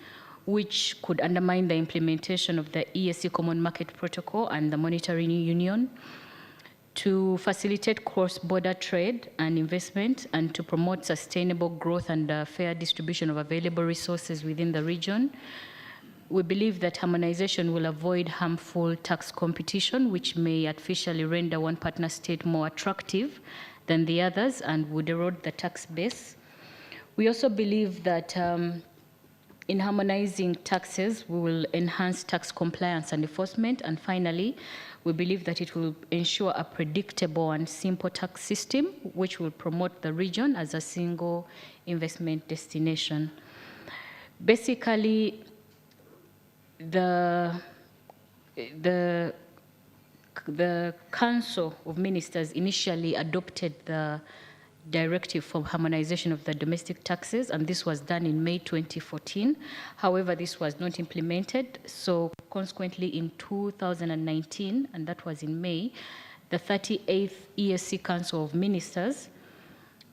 which could undermine the implementation of the EAC Common Market Protocol and the Monetary Union, to facilitate cross-border trade and investment, and to promote sustainable growth and fair distribution of available resources within the region. We believe that harmonization will avoid harmful tax competition, which may artificially render one partner state more attractive than the others and would erode the tax base. We also believe that in harmonizing taxes, we will enhance tax compliance and enforcement. And finally, we believe that it will ensure a predictable and simple tax system, which will promote the region as a single investment destination. Basically, the Council of Ministers initially adopted the directive for harmonization of the domestic taxes, and this was done in May 2014. However, this was not implemented, so consequently in 2019, and that was in May, the 38th EAC Council of Ministers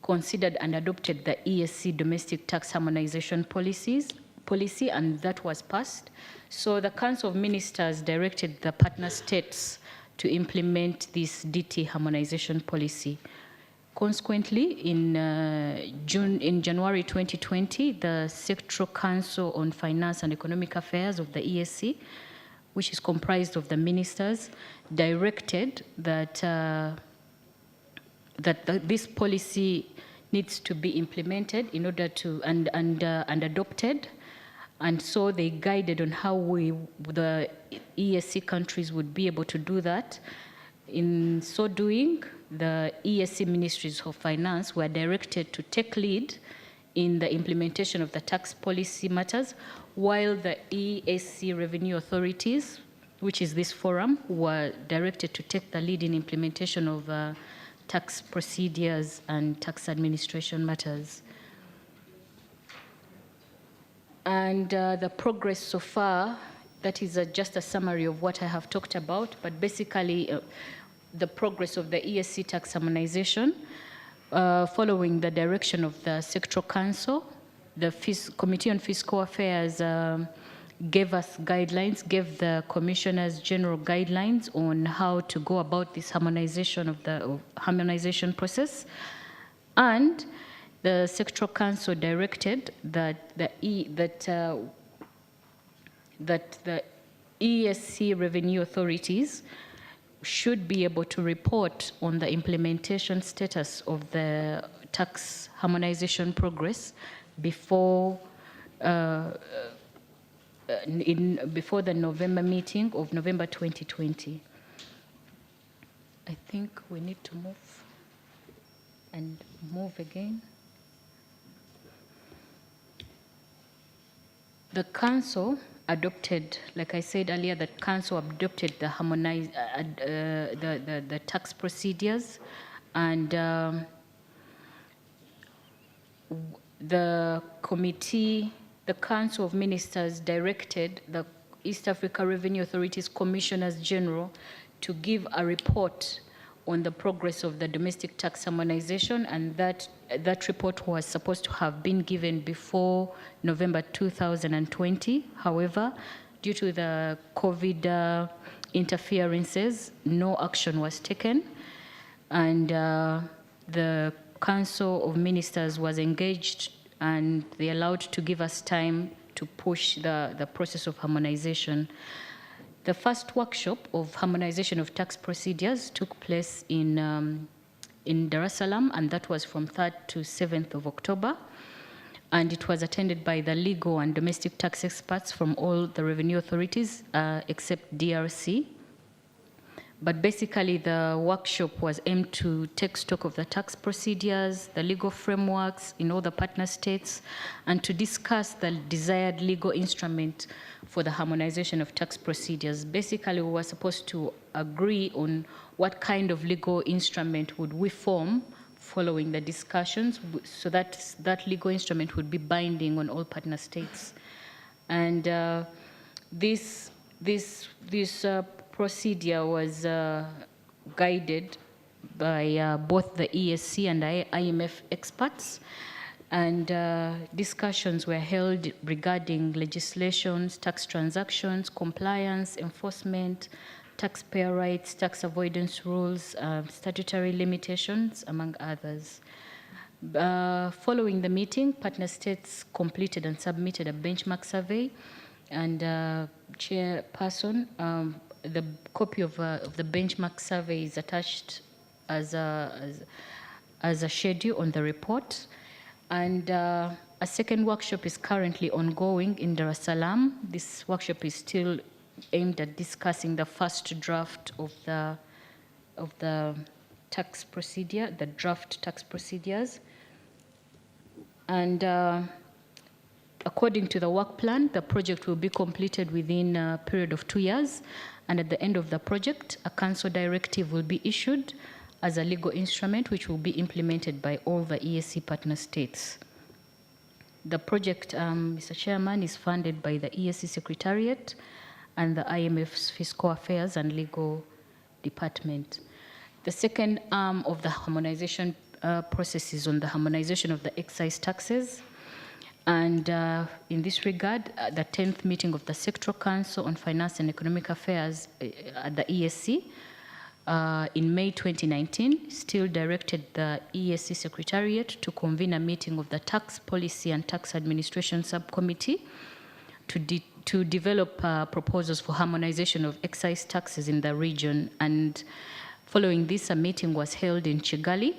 considered and adopted the EAC domestic tax harmonization policy, and that was passed. So the Council of Ministers directed the partner states to implement this DT harmonization policy. Consequently, in January 2020, the Sectoral Council on Finance and Economic Affairs of the EAC, which is comprised of the ministers, directed that this policy needs to be implemented in order to and adopted. And so they guided on how the EAC countries would be able to do that. In so doing, the EAC Ministries of Finance were directed to take lead in the implementation of the tax policy matters, while the EAC revenue authorities, which is this forum, were directed to take the lead in implementation of tax procedures and tax administration matters. And the progress so far, that is just a summary of what I have talked about, but basically the progress of the EAC tax harmonization, following the direction of the Sectoral Council, the Committee on Fiscal Affairs gave us guidelines, gave the Commissioners General guidelines on how to go about this harmonization of the harmonization process. And the Sectoral Council directed that the EAC revenue authorities should be able to report on the implementation status of the tax harmonization progress before before the November meeting of November 2020. I think we need to move and move again. The Council adopted, like I said earlier, the Council adopted the harmonized the tax procedures, and the committee, the Council of Ministers directed the East Africa Revenue Authorities Commissioners General to give a report on the progress of the domestic tax harmonization, and that report was supposed to have been given before November 2020. However, due to the COVID interferences, no action was taken, and the Council of Ministers was engaged, and they allowed to give us time to push the process of harmonization. The first workshop of harmonization of tax procedures took place in Dar es Salaam, and that was from 3rd to 7th of October. And it was attended by the legal and domestic tax experts from all the revenue authorities except DRC. But basically, the workshop was aimed to take stock of the tax procedures, the legal frameworks in all the partner states, and to discuss the desired legal instrument for the harmonization of tax procedures. Basically, we were supposed to agree on what kind of legal instrument would we form following the discussions, so that that legal instrument would be binding on all partner states. And this procedure was guided by both the EAC and IMF experts, and discussions were held regarding legislations, tax transactions, compliance, enforcement, taxpayer rights, tax avoidance rules, statutory limitations, among others. Following the meeting, partner states completed and submitted a benchmark survey, and chairperson, the copy of the benchmark survey is attached as as a schedule on the report. And a second workshop is currently ongoing in Dar es Salaam. This workshop is still aimed at discussing the first draft of the tax procedure, the draft tax procedures. And according to the work plan, the project will be completed within a period of 2 years. And at the end of the project, a council directive will be issued as a legal instrument which will be implemented by all the EAC partner states. The project, Mr. Chairman, is funded by the EAC Secretariat and the IMF's Fiscal Affairs and Legal Department. The second arm of the harmonization process is on the harmonization of the excise taxes. And in this regard, the 10th meeting of the Sectoral Council on Finance and Economic Affairs at the EAC in May 2019 still directed the EAC Secretariat to convene a meeting of the Tax Policy and Tax Administration Subcommittee to develop proposals for harmonization of excise taxes in the region. And following this, a meeting was held in Kigali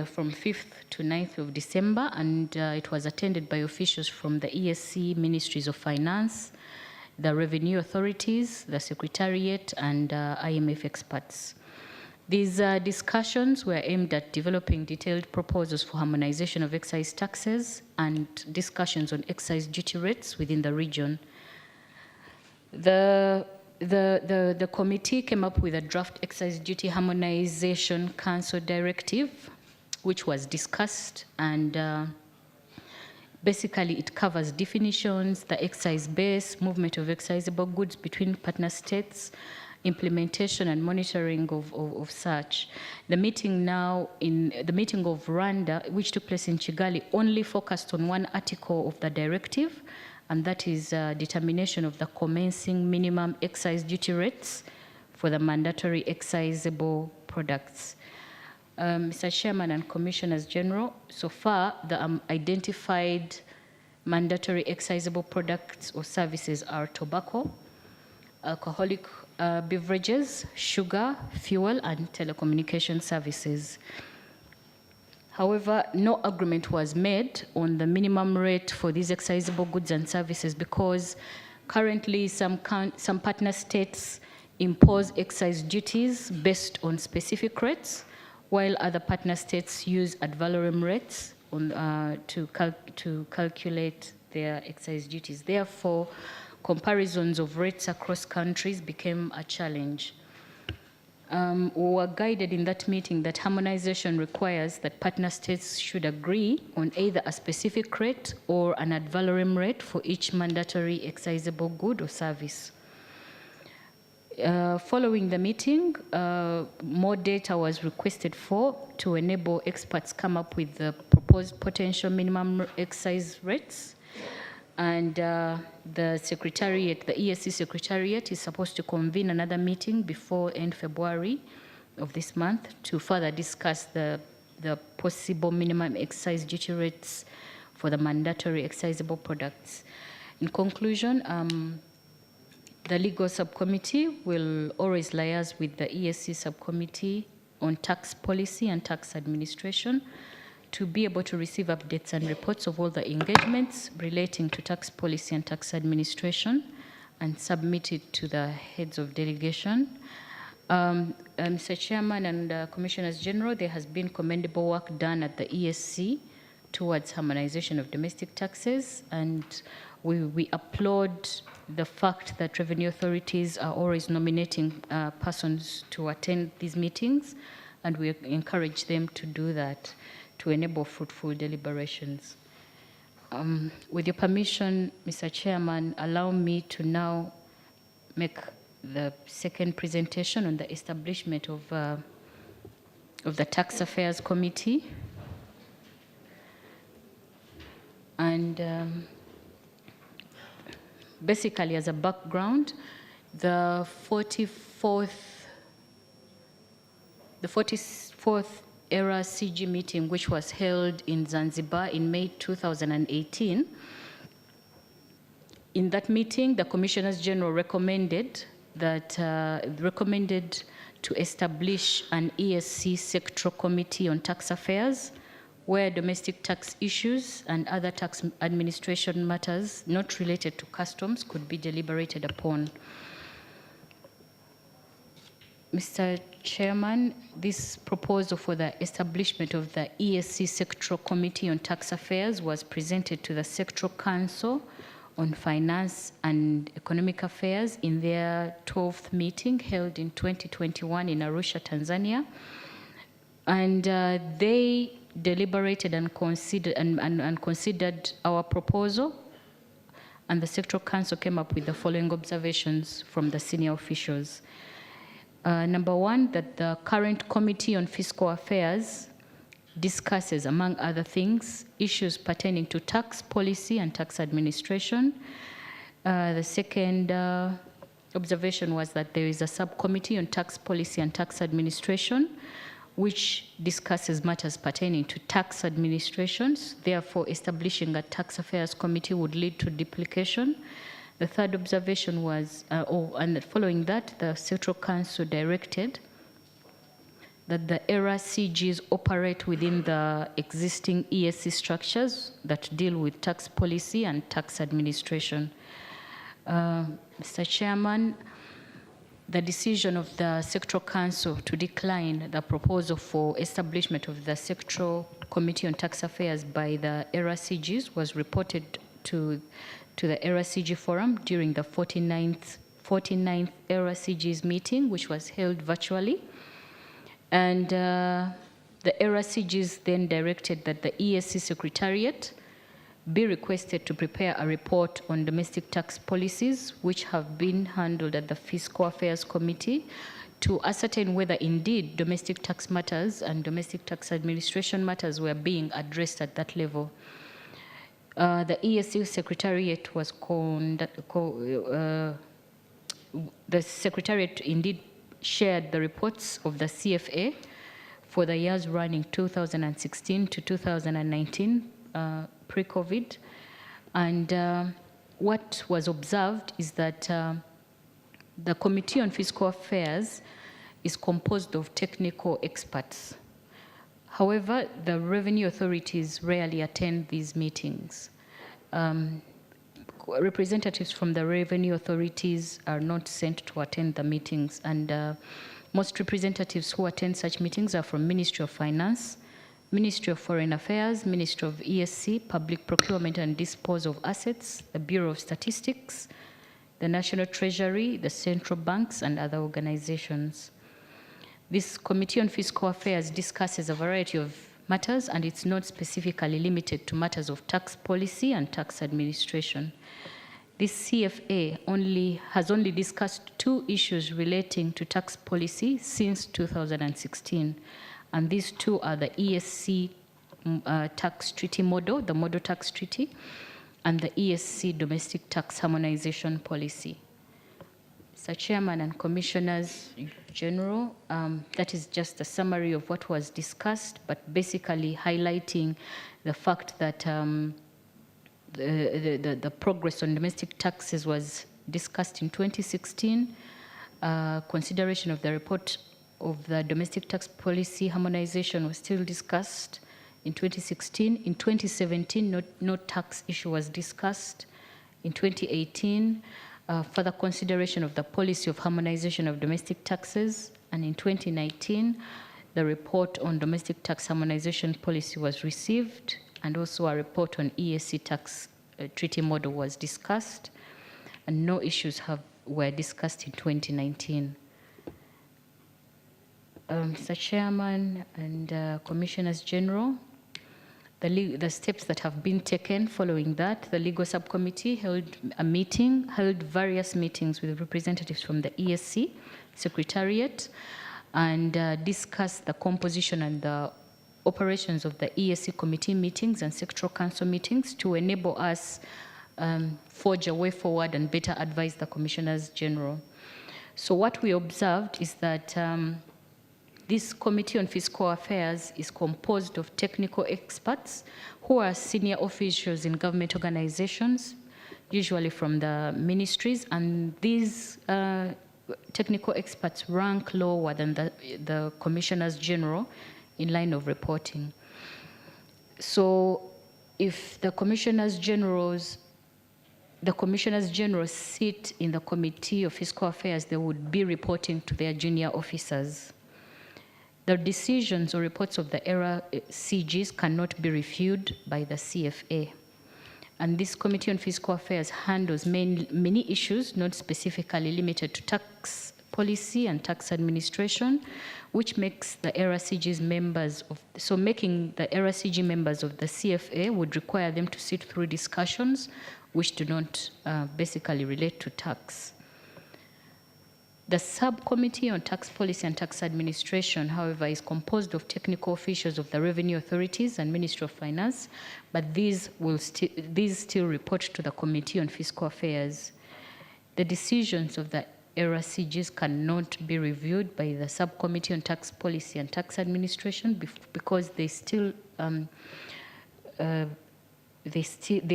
from 5th to 9th of December, and it was attended by officials from the EAC Ministries of Finance, the Revenue Authorities, the Secretariat, and IMF experts. These discussions were aimed at developing detailed proposals for harmonization of excise taxes and discussions on excise duty rates within the region. The committee came up with a draft excise duty harmonization council directive, which was discussed, and basically it covers definitions, the excise base, movement of excisable goods between partner states, implementation and monitoring of such. The meeting of Rwanda, which took place in Kigali, only focused on one article of the directive, and that is determination of the commencing minimum excise duty rates for the mandatory excisable products. Mr. Chairman and Commissioners General, so far the identified mandatory excisable products or services are tobacco, alcoholic beverages, sugar, fuel, and telecommunication services. However, no agreement was made on the minimum rate for these excisable goods and services because currently some partner states impose excise duties based on specific rates, while other partner states use ad valorem rates to calculate their excise duties. Therefore, comparisons of rates across countries became a challenge. We were guided in that meeting that harmonization requires that partner states should agree on either a specific rate or an ad valorem rate for each mandatory excisable good or service. Following the meeting, more data was requested to enable experts come up with the proposed potential minimum excise rates. And the Secretariat, the EAC Secretariat, is supposed to convene another meeting before end February of this month to further discuss the possible minimum excise duty rates for the mandatory excisable products. In conclusion, the legal subcommittee will always liaise with the EAC subcommittee on tax policy and tax administration to be able to receive updates and reports of all the engagements relating to tax policy and tax administration and submit it to the heads of delegation. Mr. Chairman and Commissioners General, there has been commendable work done at the ESC towards harmonization of domestic taxes, and we applaud the fact that revenue authorities are always nominating persons to attend these meetings, and we encourage them to do that to enable fruitful deliberations. With your permission, Mr. Chairman, allow me to now make the second presentation on the establishment of the Tax Affairs Committee. And basically, as a background, the 44th EARACG meeting, which was held in Zanzibar in May 2018, in that meeting, the Commissioners General recommended that recommended to establish an ESC sectoral committee on tax affairs, where domestic tax issues and other tax administration matters not related to customs could be deliberated upon. Mr. Chairman, this proposal for the establishment of the ESC Sectoral Committee on Tax Affairs was presented to the Sectoral Council on Finance and Economic Affairs in their 12th meeting held in 2021 in Arusha, Tanzania. And they deliberated and considered our proposal, and the Sectoral Council came up with the following observations from the senior officials. Number one, that the current Committee on Fiscal Affairs discusses, among other things, issues pertaining to tax policy and tax administration. The second observation was that there is a subcommittee on tax policy and tax administration, which discusses matters pertaining to tax administrations. Therefore, establishing a tax affairs committee would lead to duplication. The third observation was, and following that, the Central Council directed that the EARACGs operate within the existing ESC structures that deal with tax policy and tax administration. Mr. Chairman, the decision of the Sectoral Council to decline the proposal for establishment of the Sectoral Committee on Tax Affairs by the EARACGs was reported to the EARACG Forum during the 49th EARACGs meeting, which was held virtually. And the EARACGs then directed that the ESC Secretariat be requested to prepare a report on domestic tax policies, which have been handled at the Fiscal Affairs Committee, to ascertain whether indeed domestic tax matters and domestic tax administration matters were being addressed at that level. The ESC Secretariat was the Secretariat indeed shared the reports of the CFA for the years running 2016 to 2019, pre-COVID. And what was observed is that the Committee on Fiscal Affairs is composed of technical experts. However, the revenue authorities rarely attend these meetings. Representatives from the revenue authorities are not sent to attend the meetings, and most representatives who attend such meetings are from Ministry of Finance, Ministry of Foreign Affairs, Ministry of ESC, Public Procurement and Disposal of Assets, the Bureau of Statistics, the National Treasury, the central banks, and other organizations. This Committee on Fiscal Affairs discusses a variety of matters, and it's not specifically limited to matters of tax policy and tax administration. This CFA has only discussed 2 issues relating to tax policy since 2016, and these 2 are the ESC tax treaty model, the model tax treaty, and the ESC domestic tax harmonization policy. Mr. Chairman and Commissioners General, that is just a summary of what was discussed, but basically highlighting the fact that the progress on domestic taxes was discussed in 2016. Consideration of the report of the domestic tax policy harmonization was still discussed in 2016. In 2017, no tax issue was discussed. In 2018, further consideration of the policy of harmonization of domestic taxes. And in 2019, the report on domestic tax harmonization policy was received, and also a report on ESC tax treaty model was discussed, and no issues were discussed in 2019. Mr. Chairman and Commissioners General, the steps that have been taken following that, the legal subcommittee held various meetings with representatives from the ESC Secretariat, and discussed the composition and the operations of the ESC committee meetings and sectoral council meetings to enable us forge a way forward and better advise the Commissioners General. So what we observed is that this Committee on Fiscal Affairs is composed of technical experts who are senior officials in government organizations, usually from the ministries, and these technical experts rank lower than the commissioners general in line of reporting. So if the commissioners general sit in the Committee of Fiscal Affairs, they would be reporting to their junior officers. The decisions or reports of the EARACGs cannot be reviewed by the CFA. And this Committee on Fiscal Affairs handles many issues, not specifically limited to tax policy and tax administration, which makes the EARACGs members of, so making the EARACG members of the CFA would require them to sit through discussions which do not basically relate to tax. The subcommittee on tax policy and tax administration, however, is composed of technical officials of the revenue authorities and Ministry of Finance, but these still report to the Committee on Fiscal Affairs. The decisions of the EARACGs cannot be reviewed by the subcommittee on tax policy and tax administration because they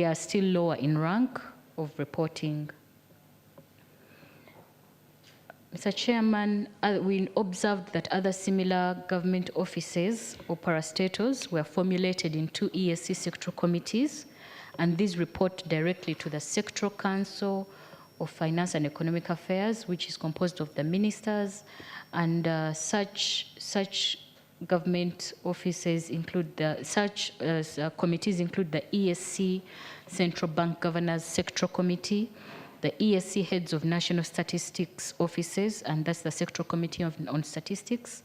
are still lower in rank of reporting. Mr. Chairman, we observed that other similar government offices or parastatals were formulated in 2 ESC sectoral committees, and these report directly to the Sectoral Council of Finance and Economic Affairs, which is composed of the ministers, and such government offices include committees include the ESC Central Bank Governors Sectoral Committee, the ESC Heads of National Statistics Offices, and that's the Sectoral Committee on Statistics.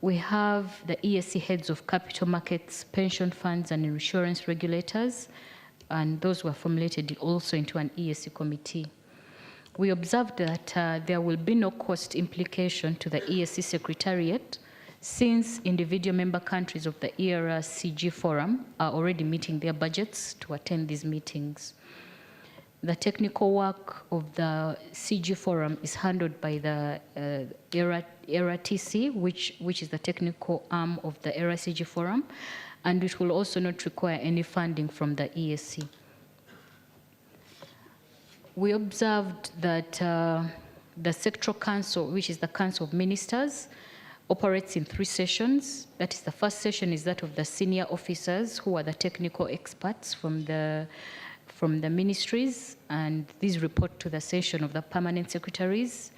We have the ESC Heads of Capital Markets, Pension Funds, and Insurance Regulators, and those were formulated also into an ESC committee. We observed that there will be no cost implication to the ESC Secretariat since individual member countries of the EARACG Forum are already meeting their budgets to attend these meetings. The technical work of the CG Forum is handled by the EARATC, which is the technical arm of the EARACG Forum, and it will also not require any funding from the ESC. We observed that the Sectoral Council, which is the Council of Ministers, operates in 3 sessions. That is, the first session is that of the senior officers who are the technical experts from the ministries, and these report to the session of the permanent secretaries,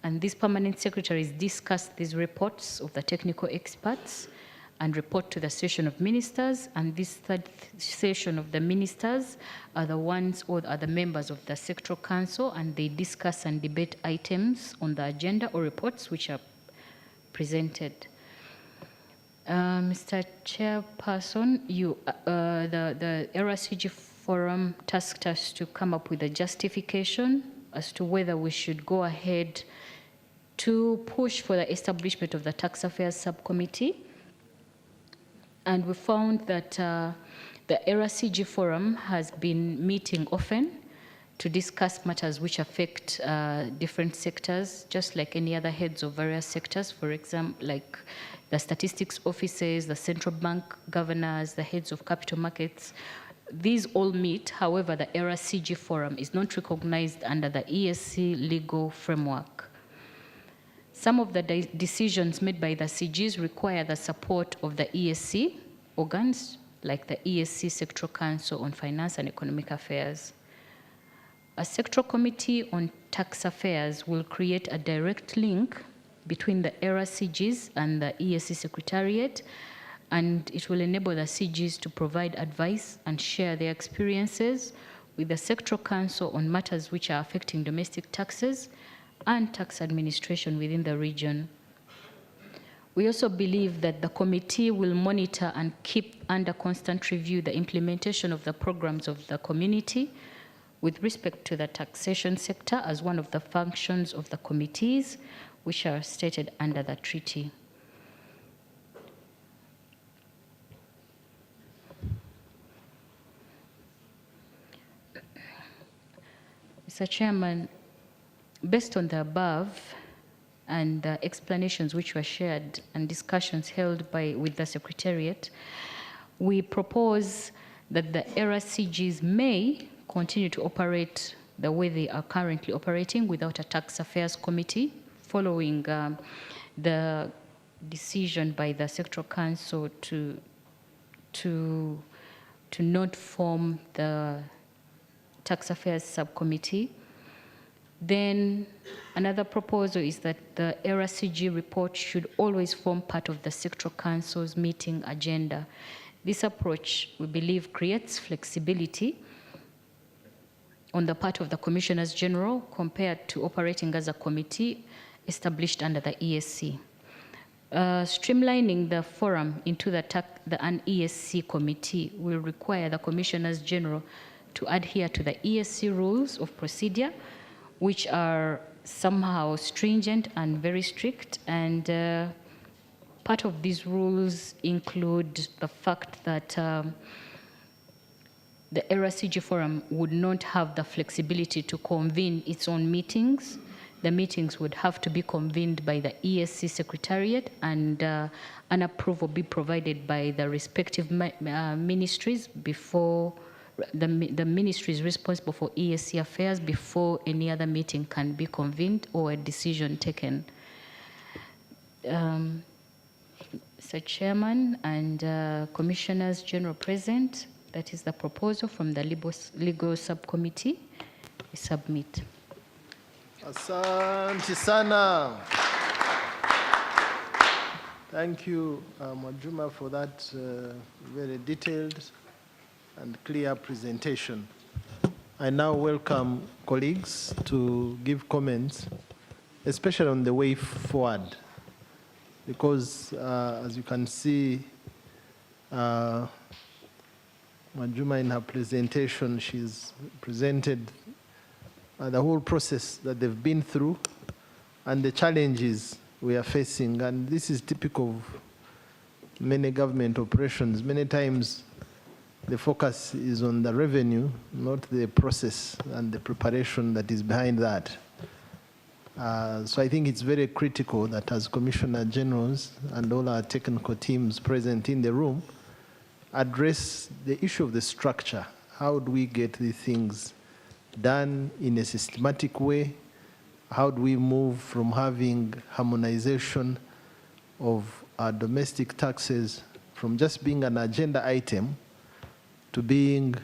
and these permanent secretaries discuss these reports of the technical experts and report to the session of ministers, and this third session of the ministers are the ones or are the members of the sectoral council, and they discuss and debate items on the agenda or reports which are presented. Mr. Chairperson, the EARACG Forum tasked us to come up with a justification as to whether we should go ahead to push for the establishment of the Tax Affairs Subcommittee. And we found that the EARACG Forum has been meeting often to discuss matters which affect different sectors, just like any other heads of various sectors, for example, like the statistics offices, the central bank governors, the heads of capital markets. These all meet. However, the EARACG Forum is not recognized under the ESC legal framework. Some of the decisions made by the CGs require the support of the ESC organs, like the ESC Sectoral Council on Finance and Economic Affairs. A sectoral committee on tax affairs will create a direct link between the EARACGs and the ESC Secretariat, and it will enable the CGs to provide advice and share their experiences with the Sectoral Council on matters which are affecting domestic taxes and tax administration within the region. We also believe that the committee will monitor and keep under constant review the implementation of the programs of the community with respect to the taxation sector as one of the functions of the committees which are stated under the treaty. Mr. Chairman, based on the above and the explanations which were shared and discussions held with the Secretariat, we propose that the EARACGs may continue to operate the way they are currently operating without a tax affairs committee, following the decision by the sectoral council to not form the tax affairs subcommittee. Then another proposal is that the EARACG report should always form part of the sectoral council's meeting agenda. This approach, we believe, creates flexibility on the part of the Commissioners General compared to operating as a committee established under the ESC. Streamlining the forum into an ESC committee will require the Commissioners General to adhere to the ESC rules of procedure, which are somehow stringent and very strict. And part of these rules include the fact that the EARACG forum would not have the flexibility to convene its own meetings. The meetings would have to be convened by the ESC Secretariat, and an approval be provided by the respective ministries before the ministries responsible for ESC affairs before any other meeting can be convened or a decision taken. Mr. Chairman and Commissioners General present, that is the proposal from the legal subcommittee. We submit. Asante sana. Thank you, Mwajuma, for that very detailed and clear presentation. I now welcome colleagues to give comments, especially on the way forward, because as you can see, Mwajuma in her presentation, she's presented the whole process that they've been through and the challenges we are facing. And this is typical of many government operations. Many times the focus is on the revenue, not the process and the preparation that is behind that. So I think it's very critical that as Commissioner Generals and all our technical teams present in the room address the issue of the structure. How do we get these things done in a systematic way? How do we move from having harmonization of our domestic taxes from just being an agenda item to being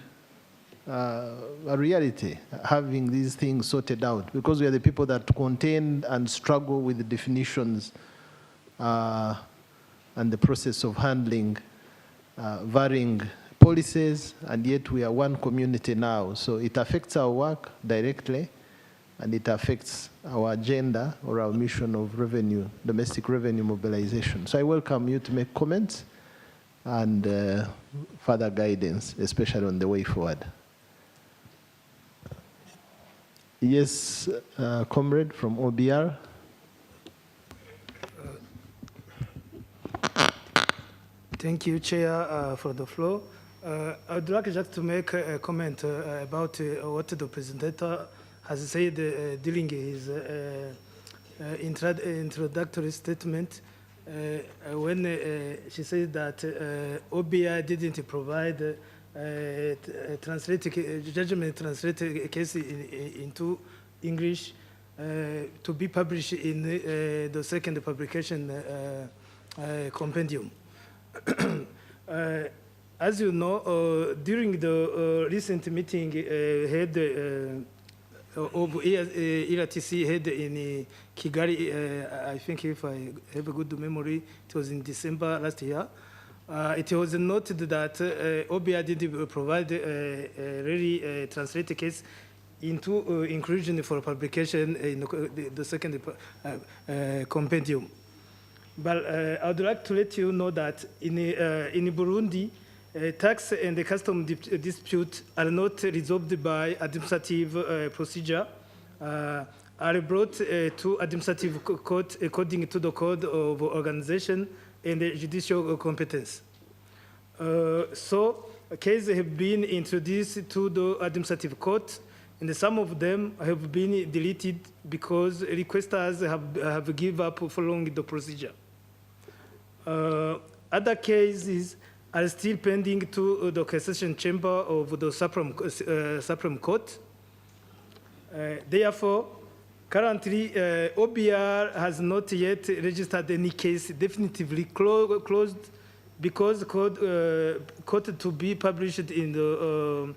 a reality, having these things sorted out? Because we are the people that contend and struggle with the definitions and the process of handling varying policies, and yet we are one community now. So it affects our work directly, and it affects our agenda or our mission of revenue, domestic revenue mobilization. So I welcome you to make comments and further guidance, especially on the way forward. Yes, comrade from OBR. Thank you, Chair, for the floor. I would like just to make a comment about what the presenter has said during his introductory statement when she said that OBI didn't provide judgment translated case into English to be published in the second publication compendium. As you know, during the recent meeting held of EARTC held in Kigali, I think if I have a good memory, it was in December last year. It was noted that OBI did provide a really translated case into inclusion for publication in the second compendium. But I would like to let you know that in Burundi, tax and the custom dispute are not resolved by administrative procedure, are brought to administrative court according to the code of organization and judicial competence. So cases have been introduced to the administrative court, and some of them have been deleted because requesters have given up following the procedure. Other cases are still pending to the cassation chamber of the Supreme Court. Therefore, currently, OBR has not yet registered any case definitively closed because code to be published in the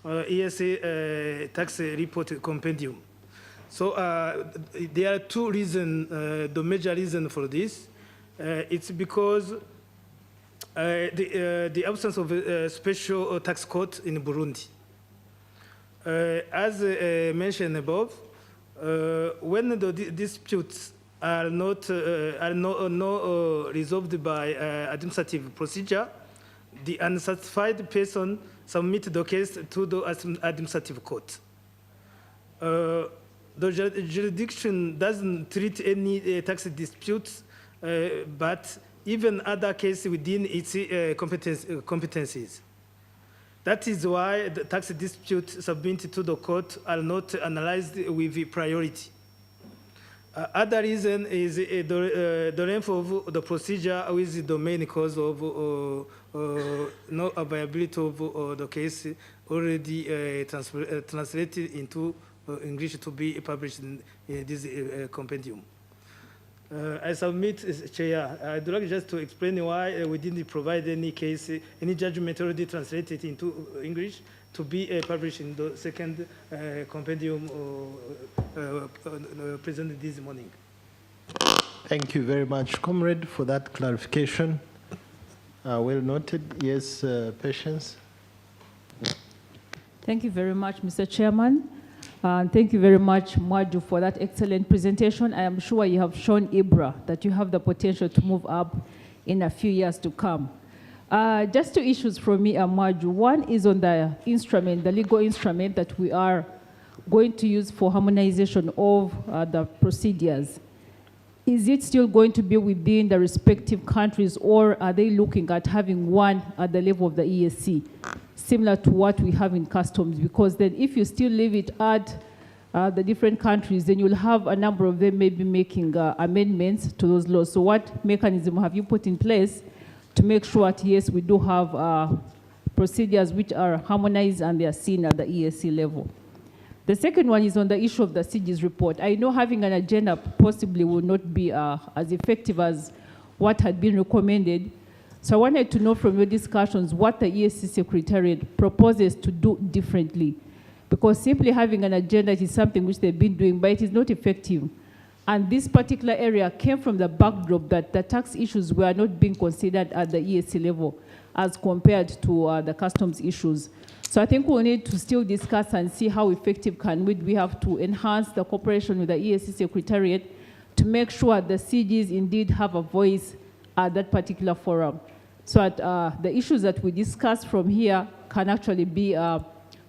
ESA tax report compendium. So there are two reasons, the major reason for this. It's because the absence of a special tax court in Burundi. As mentioned above, when the disputes are not resolved by administrative procedure, the unsatisfied person submit the case to the administrative court. The jurisdiction doesn't treat any tax disputes, but even other cases within its competencies. That is why the tax disputes submitted to the court are not analyzed with priority. Other reason is the length of the procedure with the main cause of no availability of the case already translated into English to be published in this compendium. I submit, Chair, I'd like just to explain why we didn't provide any case, any judgment already translated into English to be published in the second compendium presented this morning. Thank you very much, Comrade, for that clarification. Well noted. Yes, Patience. Thank you very much, Mr. Chairman. Thank you very much, Mwaju, for that excellent presentation. I am sure you have shown IBRA that you have the potential to move up in a few years to come. Just two issues from me, Mwaju. One is on the instrument, the legal instrument that we are going to use for harmonization of the procedures. Is it still going to be within the respective countries, or are they looking at having one at the level of the ESC, similar to what we have in customs? Because then if you still leave it at the different countries, then you'll have a number of them maybe making amendments to those laws. So what mechanism have you put in place to make sure that, yes, we do have procedures which are harmonized and they are seen at the ESC level? The second one is on the issue of the CG's report. I know having an agenda possibly will not be as effective as what had been recommended. So I wanted to know from your discussions what the ESC Secretariat proposes to do differently. Because simply having an agenda is something which they've been doing, but it is not effective. And this particular area came from the backdrop that the tax issues were not being considered at the ESC level as compared to the customs issues. So I think we'll need to still discuss and see how effective can we have to enhance the cooperation with the ESC Secretariat to make sure the CGs indeed have a voice at that particular forum. So that the issues that we discuss from here can actually be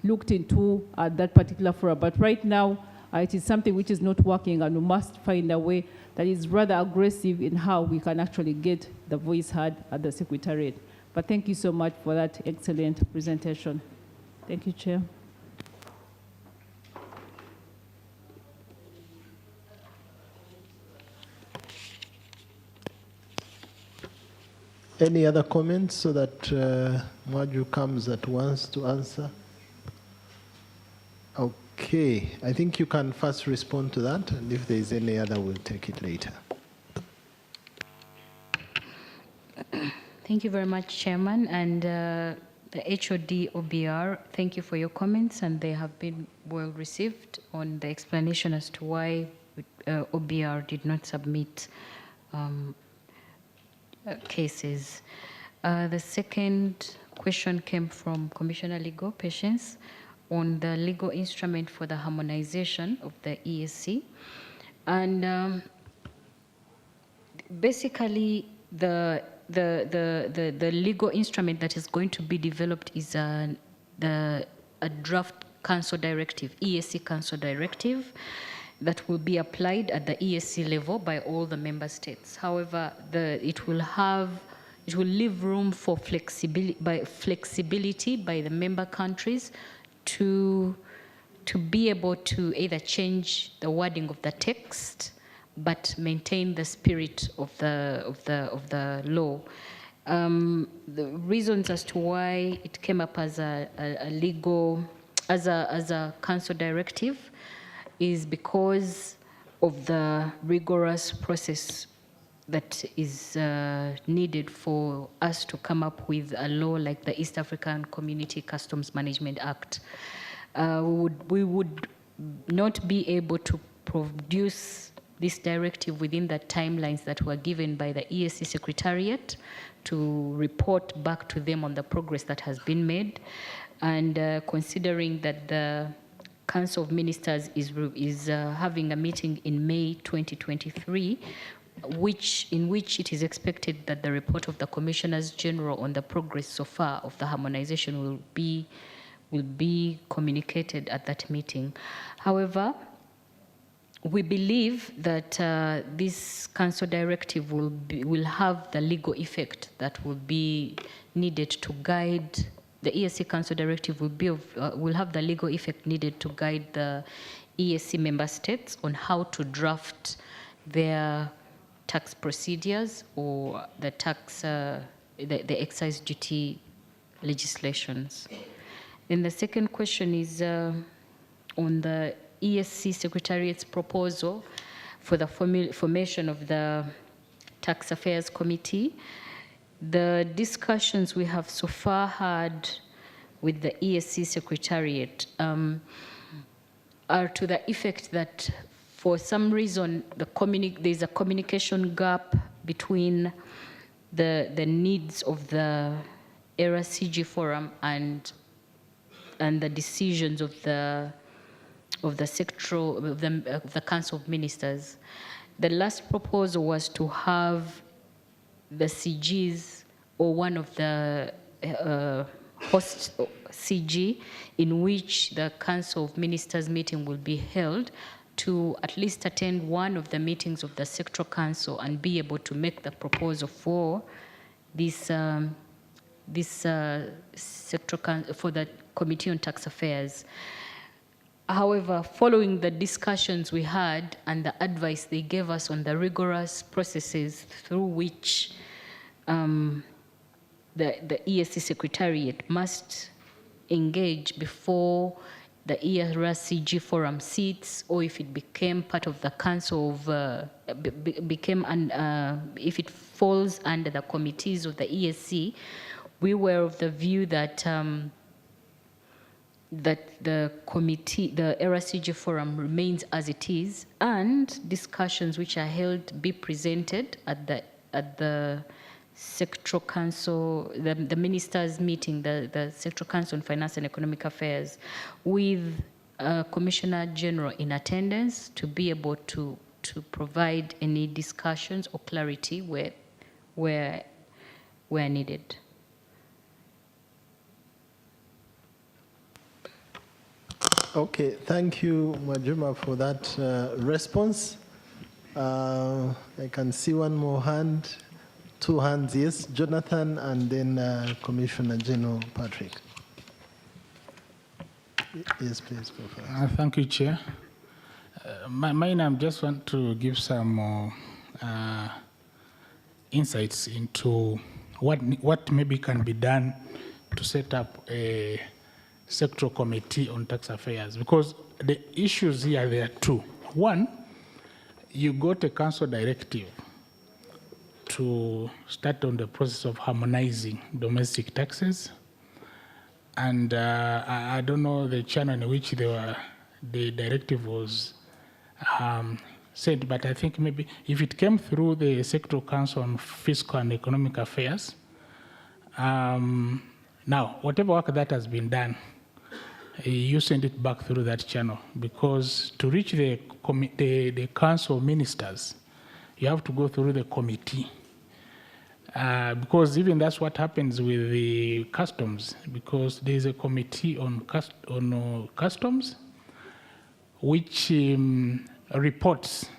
looked into at that particular forum. But right now, it is something which is not working, and we must find a way that is rather aggressive in how we can actually get the voice heard at the Secretariat. But thank you so much for that excellent presentation. Thank you, Chair. Any other comments so that Mwaju comes at once to answer? Okay, I think you can first respond to that, and if there is any other, we'll take it later. Thank you very much, Chairman, and the HOD OBR, thank you for your comments, and they have been well received on the explanation as to why OBR did not submit cases. The second question came from Commissioner Legal, Patience, on the legal instrument for the harmonization of the ESC. And basically, the legal instrument that is going to be developed is a draft council directive, ESC council directive, that will be applied at the ESC level by all the member states. However, it will leave room for flexibility by the member countries to be able to either change the wording of the text but maintain the spirit of the law. The reasons as to why it came up as a council directive is because of the rigorous process that is needed for us to come up with a law like the East African Community Customs Management Act. We would not be able to produce this directive within the timelines that were given by the EAC Secretariat to report back to them on the progress that has been made. And considering that the Council of Ministers is having a meeting in May 2023, in which it is expected that the report of the Commissioners General on the progress so far of the harmonization will be communicated at that meeting. However, we believe that this Council directive will have the legal effect that will be needed to guide. The EAC Council directive will have the legal effect needed to guide the EAC member states on how to draft their tax procedures or the the excise duty legislations. Then the second question is on the EAC Secretariat's proposal for the formation of the Tax Affairs Committee. The discussions we have so far had with the EAC Secretariat are to the effect that for some reason there's a communication gap between the needs of the EARACG forum and the decisions of the Council of Ministers. The last proposal was to have the CGs or one of the host CG in which the Council of Ministers meeting will be held to at least attend one of the meetings of the Sectoral Council and be able to make the proposal for this Sectoral Council, for the Committee on Tax Affairs. However, following the discussions we had and the advice they gave us on the rigorous processes through which the EAC Secretariat must engage before the EARACG forum seats, or if it became part of the council of, if it falls under the committees of the EAC, we were of the view that that the EARACG forum remains as it is, and discussions which are held be presented at the Sectoral Council, the Ministers' meeting, the Sectoral Council on Finance and Economic Affairs, with Commissioner General in attendance to be able to provide any discussions or clarity where needed. Okay, thank you, Mwajuma, for that response. I can see one more hand, two hands, yes, Jonathan, and then Commissioner General Patrick. Yes, please, go first. Thank you, Chair. Mine, I just want to give some more insights into what maybe can be done to set up a sectoral committee on tax affairs, because the issues here, there are two. One, you got a council directive to start on the process of harmonizing domestic taxes, and I don't know the channel in which the directive was sent, but I think maybe if it came through the Sectoral Council on Fiscal and Economic Affairs, now whatever work that has been done, you send it back through that channel, because to reach the Council of Ministers, you have to go through the committee. Because even that's what happens with the customs, because there's a committee on customs which reports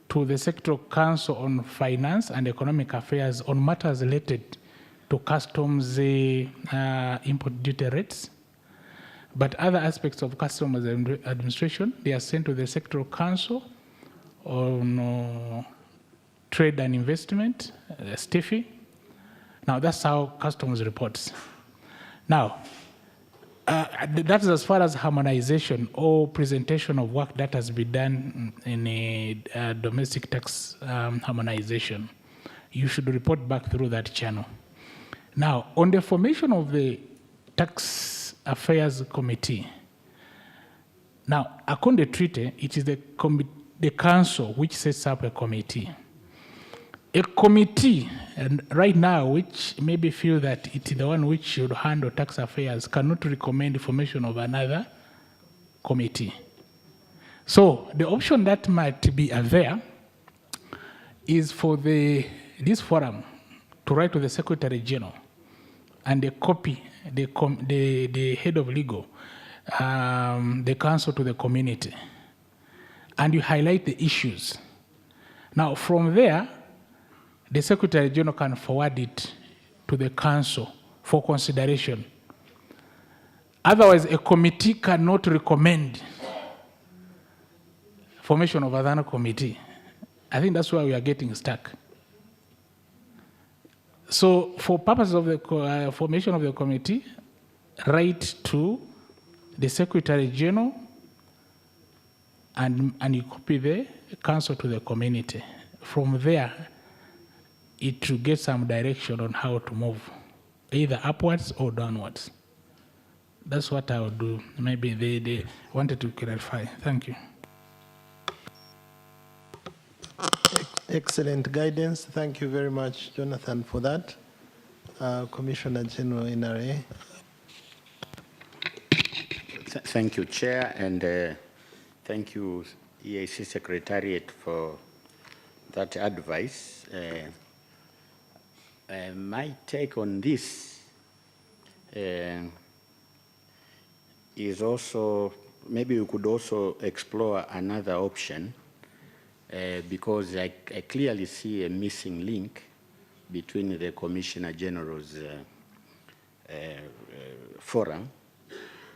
to the Sectoral Council on Finance and Economic Affairs on matters related to customs import duty rates. But other aspects of customs administration, they are sent to the Sectoral Council on Trade and Investment, STIFI. Now, that's how customs reports. Now, That is as far as harmonization or presentation of work that has been done in a domestic tax harmonization. You should report back through that channel. Now, on the formation of the Tax Affairs Committee, now, according to the treaty, it is the council which sets up a committee. A committee, and right now, which maybe feel that it is the one which should handle tax affairs, cannot recommend the formation of another committee. So the option that might be there is for this forum to write to the Secretary General and they copy the head of legal, the council to the community, and you highlight the issues. Now, from there, the Secretary General can forward it to the council for consideration. Otherwise, a committee cannot recommend formation of another committee. I think that's why we are getting stuck. So, for purposes of the formation of the committee, write to the Secretary General and you copy the council to the community. From there, it will get some direction on how to move, either upwards or downwards. That's what I would do. Maybe they wanted to clarify. Thank you. Excellent guidance. Thank you very much, Jonathan, for that. Commissioner General NRA. Thank you, Chair, and thank you, EAC Secretariat, for that advice. My take on this is also, maybe we could also explore another option because I clearly see a missing link between the Commissioner General's forum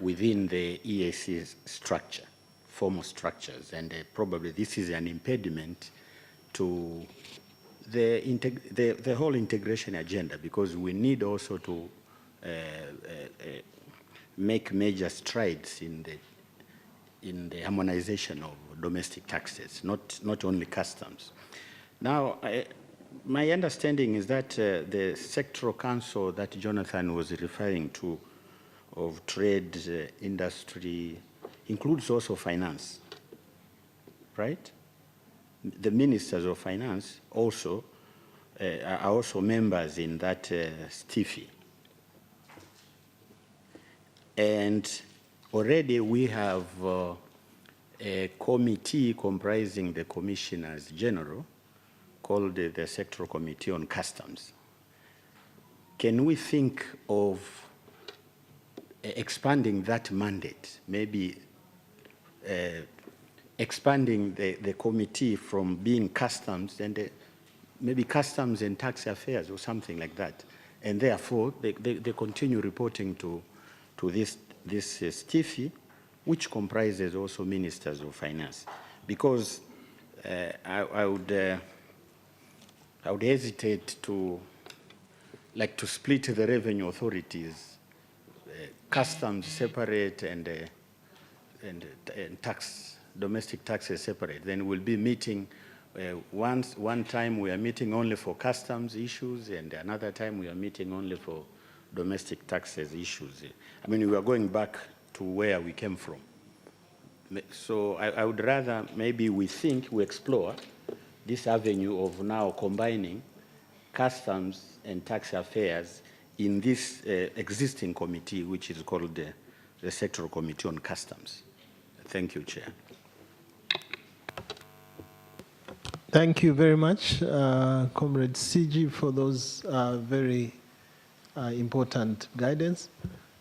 within the EAC's structure, formal structures, and probably this is an impediment to the whole integration agenda, because we need also to make major strides in the harmonization of domestic taxes, not only customs. Now, my understanding is that the sectoral council that Jonathan was referring to of trade, industry, includes also finance, right? The ministers of finance also are also members in that STIFI. And already we have a committee comprising the commissioners general called the Sectoral Committee on Customs. Can we think of expanding that mandate, maybe expanding the committee from being customs and maybe customs and tax affairs or something like that, and therefore they continue reporting to this STIFI, which comprises also ministers of finance, because I would hesitate to split the revenue authorities, customs separate and tax, domestic taxes separate. Then we'll be meeting one time we are meeting only for customs issues, and another time we are meeting only for domestic taxes issues. I mean, we are going back to where we came from. So I would rather maybe we explore this avenue of now combining customs and tax affairs in this existing committee, which is called the Sectoral Committee on Customs. Thank you, Chair. Thank you very much, Comrade CG, for those very important guidance.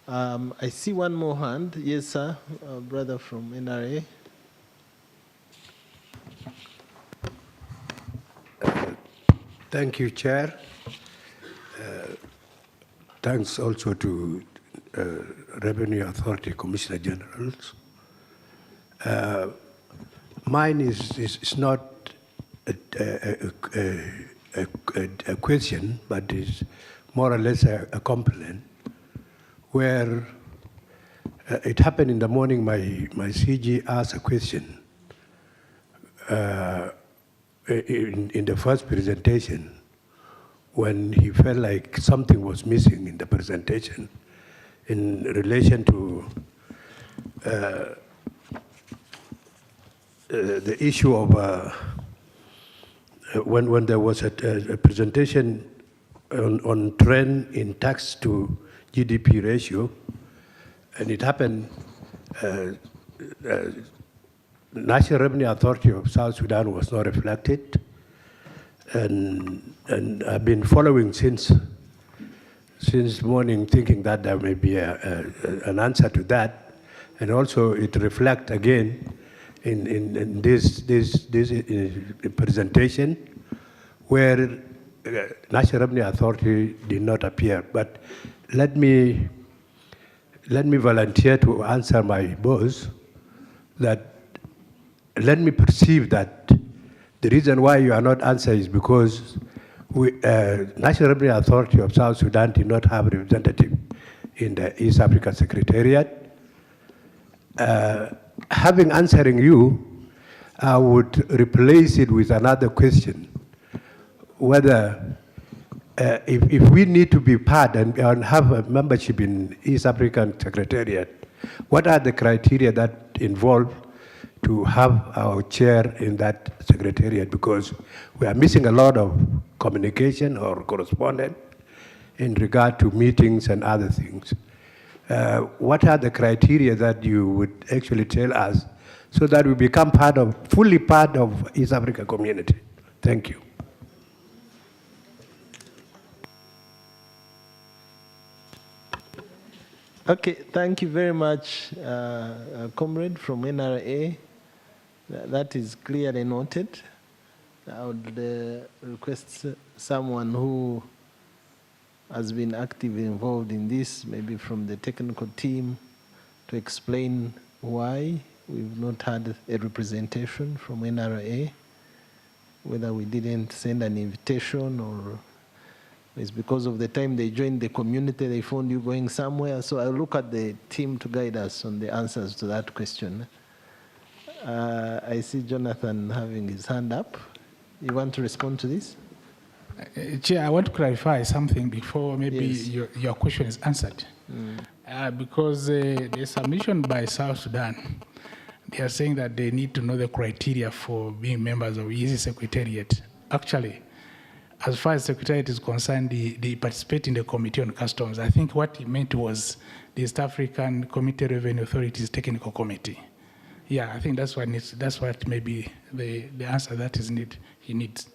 I see one more hand. Yes, sir, brother from NRA. Thank you, Chair. Thanks also to Revenue Authority Commissioner Generals. Mine is not a question, but is more or less a compliment, where it happened in the morning, my CG asked a question in the first presentation when he felt like something was missing in the presentation in relation to the issue of when there was a presentation on trend in tax to GDP ratio, and it happened, National Revenue Authority of South Sudan was not reflected, and I've been following since morning, thinking that there may be an answer to that, and also it reflects again in this presentation where National Revenue Authority did not appear. But let me volunteer to answer my boss that let me perceive that the reason why you are not answering is because National Revenue Authority of South Sudan did not have a representative in the East African Secretariat. Having answering you, I would replace it with another question, whether if we need to be part and have a membership in East African Secretariat, what are the criteria that involve to have our chair in that secretariat? Because we are missing a lot of communication or correspondence in regard to meetings and other things. What are the criteria that you would actually tell us so that we become fully part of East Africa community? Thank you. Okay, thank you very much, comrade from NRA. That is clearly noted. I would request someone who has been actively involved in this, maybe from the technical team, to explain why we've not had a representation from NRA, whether we didn't send an invitation or it's because of the time they joined the community, they found you going somewhere. So I'll look at the team to guide us on the answers to that question. I see Jonathan having his hand up. You want to respond to this? Chair, I want to clarify something before maybe Yes. your question is answered. Because the submission by South Sudan, they are saying that they need to know the criteria for being members of EASY Secretariat. Actually, as far as Secretariat is concerned, they participate in the Committee on Customs. I think what he meant was the East African Committee Revenue Authorities Technical Committee. Yeah, I think that's what maybe the answer that is he needs,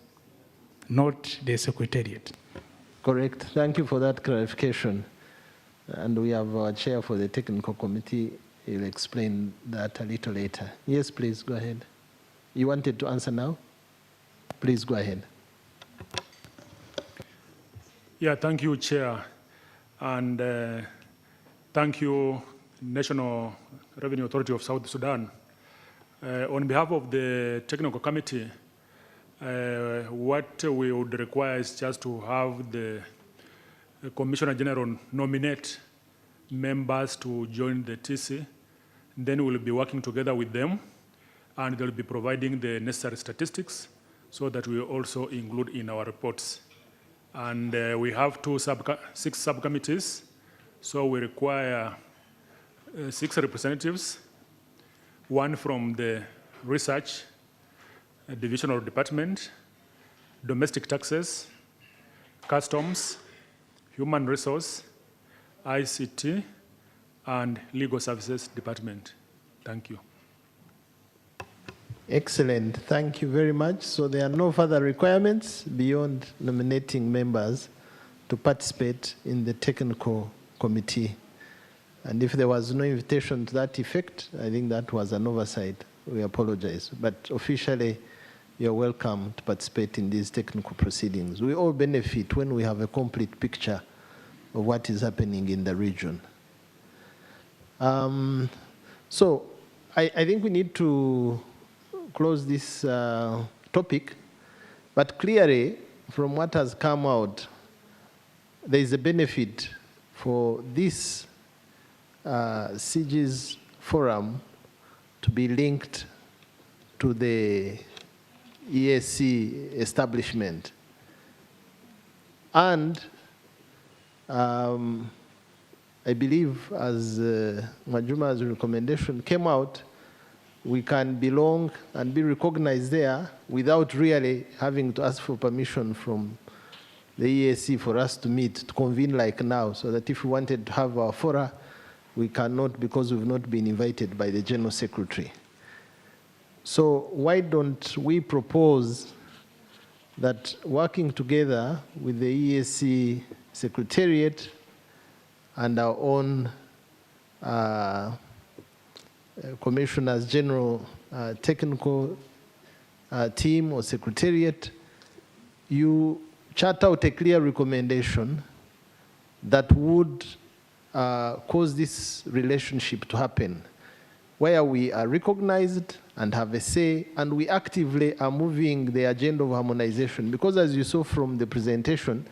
not the Secretariat. Correct. Thank you for that clarification. And we have our chair for the technical committee. He'll explain that a little later. Yes, please, go ahead. You wanted to answer now? Please go ahead. Yeah, thank you, Chair. And thank you, National Revenue Authority of South Sudan. On behalf of the technical committee, what we would require is just to have the Commissioner General nominate members to join the TC. Then we'll be working together with them, and they'll be providing the necessary statistics so that we also include in our reports. And we have 6 subcommittees, so we require 6 representatives, 1 from the research division or department, domestic taxes, customs, human resource, ICT, and legal services department. Thank you. Excellent. Thank you very much. So there are no further requirements beyond nominating members to participate in the technical committee. And if there was no invitation to that effect, I think that was an oversight. We apologize. But officially, you're welcome to participate in these technical proceedings. We all benefit when we have a complete picture of what is happening in the region. So I think we need to close this topic, but clearly from what has come out, there is a benefit for this CG's forum to be linked to the EAC establishment. And I believe as Majuma's recommendation came out, we can belong and be recognized there without really having to ask for permission from the EAC for us to meet, to convene like now, so that if we wanted to have our fora, we cannot because we've not been invited by the General Secretary. So why don't we propose that working together with the EAC Secretariat and our own Commissioners General technical team or secretariat, you chart out a clear recommendation that would cause this relationship to happen, where we are recognized and have a say, and we actively are moving the agenda of harmonization. Because as you saw from the presentation,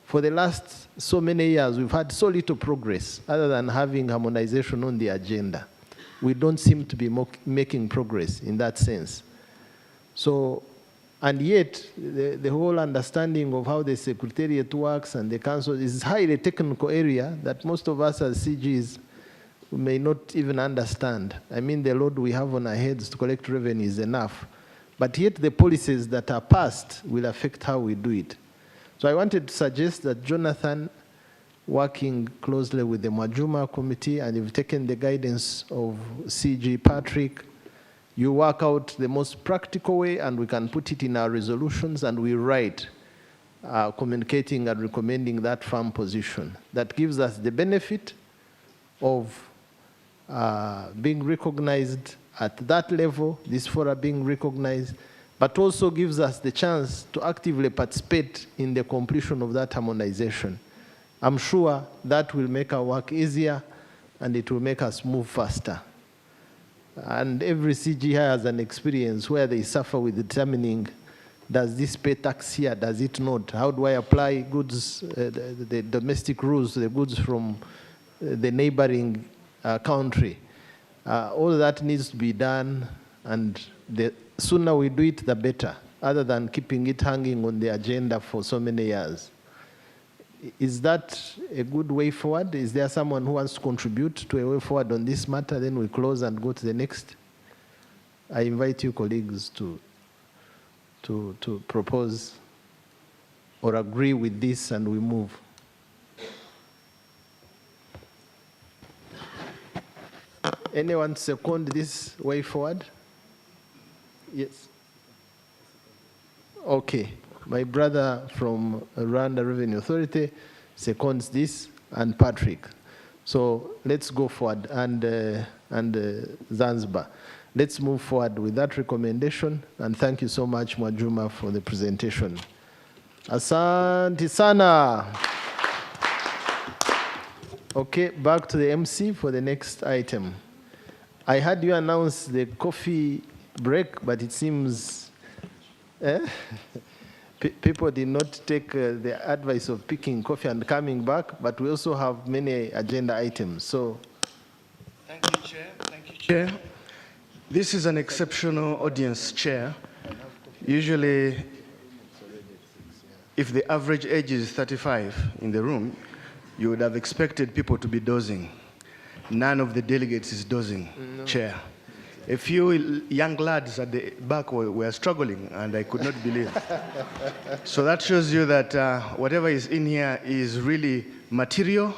for the last so many years, we've had so little progress other than having harmonization on the agenda. We don't seem to be making progress in that sense. So, and yet, the whole understanding of how the Secretariat works and the Council is highly technical area that most of us as CGs may not even understand. I mean, the load we have on our heads to collect revenue is enough. But yet, the policies that are passed will affect how we do it. So I wanted to suggest that Jonathan, working closely with the Mwajuma committee, and you've taken the guidance of CG Patrick, you work out the most practical way, and we can put it in our resolutions, and we write communicating and recommending that firm position. That gives us the benefit of being recognized at that level, this fora being recognized, but also gives us the chance to actively participate in the completion of that harmonization. I'm sure that will make our work easier and it will make us move faster. And every CG has an experience where they suffer with determining, does this pay tax here, does it not? How do I apply goods, the domestic rules, the goods from the neighboring country? All that needs to be done, and the sooner we do it, the better, other than keeping it hanging on the agenda for so many years. Is that a good way forward? Is there someone who wants to contribute to a way forward on this matter? Then we close and go to the next. I invite you colleagues to propose or agree with this, and we move. Anyone second this way forward? Yes. Okay. My brother from Rwanda Revenue Authority seconds this, and Patrick. So let's go forward, and Zanzibar. Let's move forward with that recommendation, and thank you so much, Mwajuma, for the presentation. Asante sana. Okay, back to the MC for the next item. I heard you announce the coffee break, but it seems people did not take the advice of picking coffee and coming back, but we also have many agenda items. So, thank you, Chair. Thank you, Chair. This is an exceptional audience, Chair. Usually, if the average age is 35 in the room, you would have expected people to be dozing. None of the delegates is dozing, no. Chair. A few young lads at the back were struggling, and I could not believe. So that shows you that whatever is in here is really material,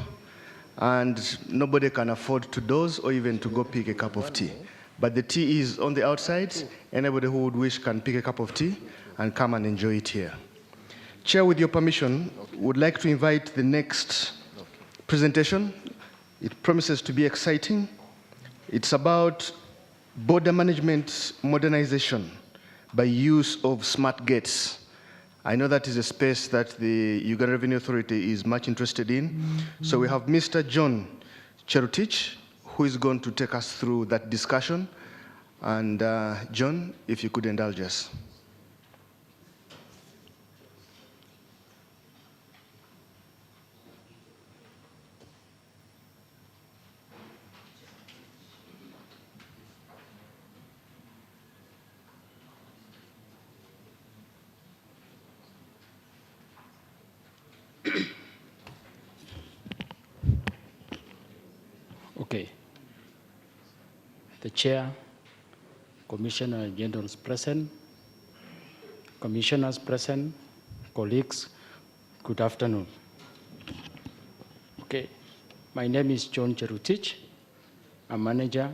and nobody can afford to doze or even to go pick a cup of tea. But the tea is on the outside. Anybody who would wish can pick a cup of tea and come and enjoy it here. Chair, with your permission, would like to invite the next presentation. It promises to be exciting. It's about border management modernization by use of smart gates. I know that is a space that the Uganda Revenue Authority is much interested in. Mm-hmm. So we have Mr. John Cherutich, who is going to take us through that discussion. And John, if you could indulge us. the chair, commissioner generals present, commissioners present, colleagues, good afternoon. Okay, my name is John Cherutich. I'm manager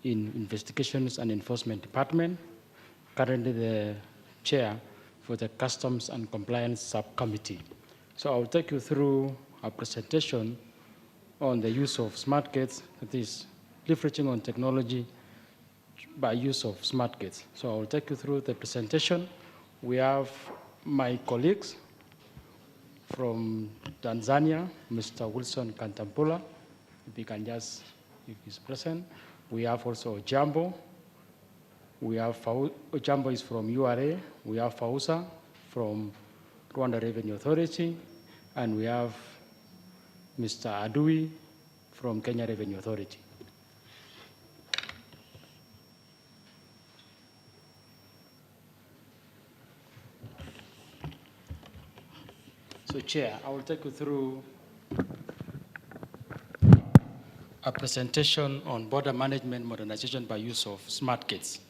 in Investigations and Enforcement Department, currently the chair for the Customs and Compliance Subcommittee. So I'll take you through a presentation on the use of smart gates, that is leveraging on technology by use of smart gates. So I'll take you through the presentation. We have my colleagues from Tanzania, Mr. Wilson Kantampula, if he can just, if he's present. We have also Jambo. We have Jambo is from URA. We have Fausa from Rwanda Revenue Authority. And we have Mr. Adui from Kenya Revenue Authority. So, Chair, I will take you through a presentation on border management modernization by use of smart gates.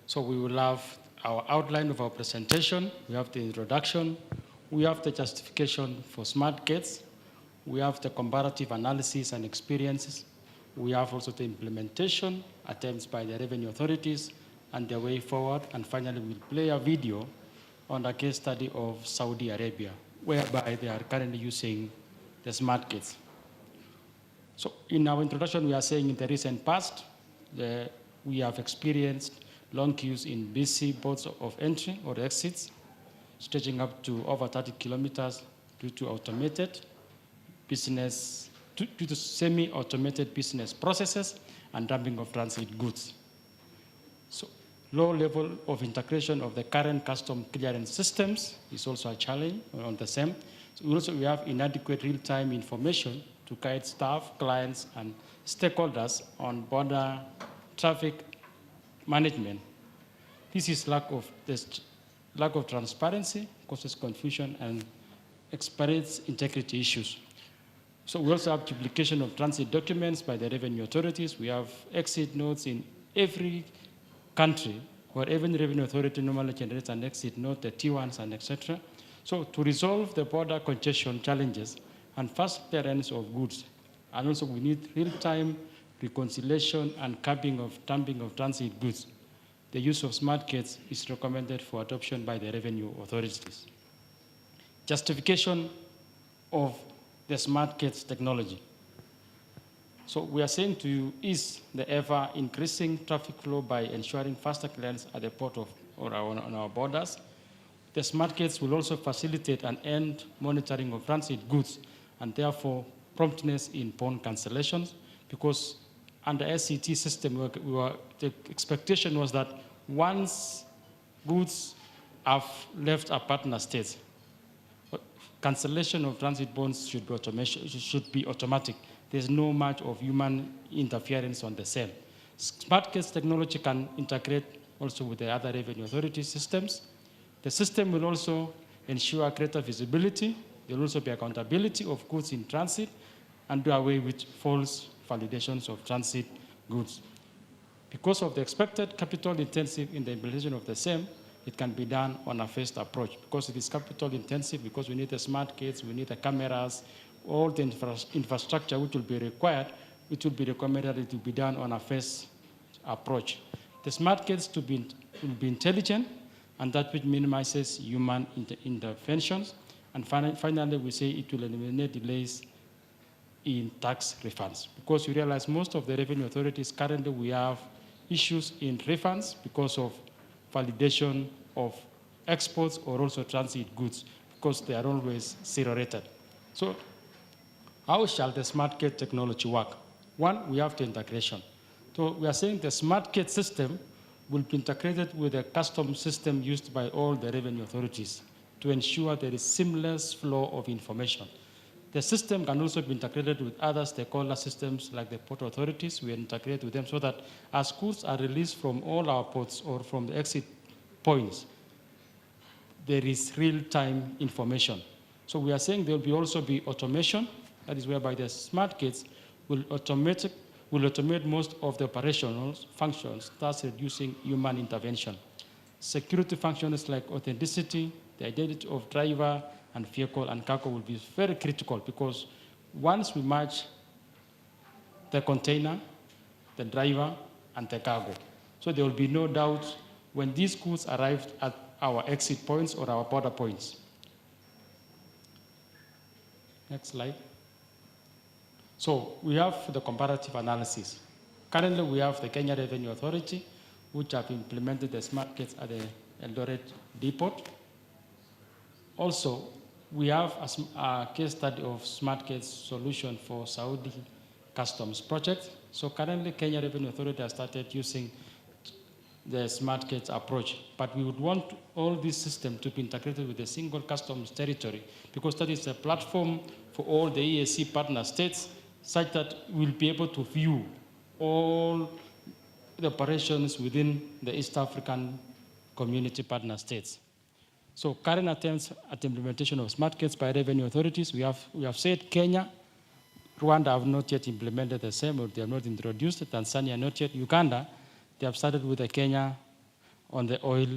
So we will have our outline of our presentation. We have the introduction. We have the justification for smart gates. We have the comparative analysis and experiences. We have also the implementation attempts by the revenue authorities and the way forward. And finally, we'll play a video on a case study of Saudi Arabia, whereby they are currently using the smart gates. So in our introduction, we are saying in the recent past, we have experienced long queues in busy ports of entry or exits, stretching up to over 30 kilometers due to automated business, due to semi-automated business processes and dumping of transit goods. So low level of integration of the current custom clearance systems is also a challenge on the same. So we have inadequate real-time information to guide staff, clients, and stakeholders on border traffic management. This is lack of transparency, causes confusion, and experience integrity issues. So we also have duplication of transit documents by the revenue authorities. We have exit notes in every country, where even revenue authority normally generates an exit note, the T1s and etc. So to resolve the border congestion challenges and fast clearance of goods, and also we need real-time reconciliation and capping of dumping of transit goods. The use of smart gates is recommended for adoption by the revenue authorities. Justification of the smart gates technology. So we are saying to ease the ever-increasing traffic flow by ensuring faster clearance at the port of, or on our borders. The smart gates will also facilitate and end monitoring of transit goods and therefore promptness in pawn cancellations, because under SCT system, the expectation was that once goods have left a partner state, cancellation of transit bonds should be automatic. There's no much of human interference on the same. Smart gates technology can integrate also with the other revenue authority systems. The system will also ensure greater visibility. There will also be accountability of goods in transit and do away with false validations of transit goods. Because of the expected capital intensive in the implementation of the same, it can be done on a phased approach. Because it is capital intensive, because we need the smart gates, we need the cameras, all the infrastructure which will be required, it will be recommended it will be done on a phased approach. The smart gates will be intelligent, and that which minimizes human interventions. And finally, we say it will eliminate delays in tax refunds. Because you realize most of the revenue authorities currently we have issues in refunds because of validation of exports or also transit goods, because they are always zero rated. So how shall the smart gate technology work? One, we have the integration. So we are saying the smart gate system will be integrated with a custom system used by all the revenue authorities to ensure there is seamless flow of information. The system can also be integrated with other stakeholder systems like the port authorities. We integrate with them so that as goods are released from all our ports or from the exit points, there is real-time information. So we are saying there will also be automation, that is whereby the smart gates will will automate most of the operational functions, thus reducing human intervention. Security functions like authenticity, the identity of driver and vehicle and cargo will be very critical, because once we match the container, the driver, and the cargo, so there will be no doubt when these goods arrive at our exit points or our border points. Next slide. So we have the comparative analysis. Currently, we have the Kenya Revenue Authority, which have implemented the smart gates at the Eldoret Depot. Also, we have a case study of smart gates solution for Saudi Customs project. So currently, Kenya Revenue Authority has started using the smart gates approach, but we would want all this system to be integrated with a single customs territory, because that is a platform for all the EAC partner states, such that we'll be able to view all the operations within the East African community partner states. So current attempts at implementation of smart gates by revenue authorities, we have said Kenya, Rwanda have not yet implemented the same, or they have not introduced, Tanzania not yet, Uganda, they have started with the Kenya on the oil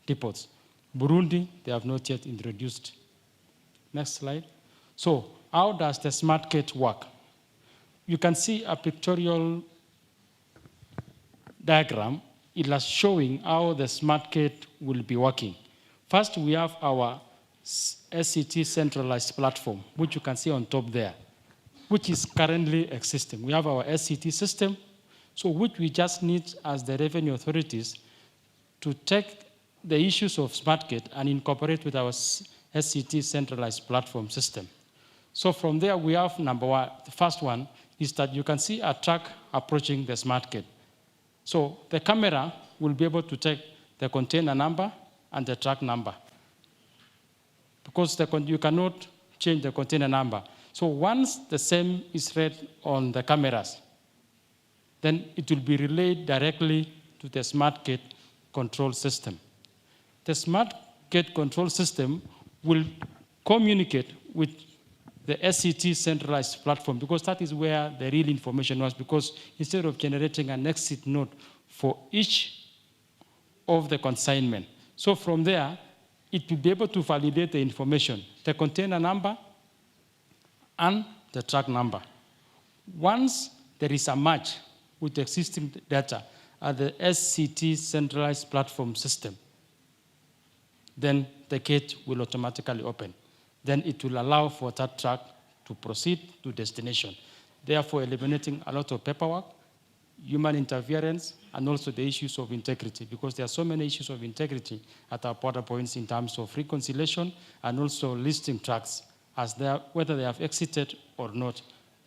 depots. Burundi, they have not yet introduced. Next slide. So how does the smart gate work? You can see a pictorial diagram. It is showing how the smart gate will be working. First, we have our SCT centralized platform, which you can see on top there, which is currently existing. We have our SCT system, so which we just need as the revenue authorities to take the issues of smart gate and incorporate with our SCT centralized platform system. So from there, we have number one. The first one is that you can see a truck approaching the smart gate. So the camera will be able to take the container number and the truck number, because you cannot change the container number. So once the same is read on the cameras, then it will be relayed directly to the smart gate control system. The smart gate control system will communicate with the SCT centralized platform, because that is where the real information was, because instead of generating an exit node for each of the consignment. So from there, it will be able to validate the information, the container number and the truck number. Once there is a match with the existing data at the SCT centralized platform system, then the gate will automatically open. Then it will allow for that truck to proceed to destination, therefore eliminating a lot of paperwork, human interference, and also the issues of integrity, because there are so many issues of integrity at our border points in terms of reconciliation and also listing trucks as whether they have exited or not.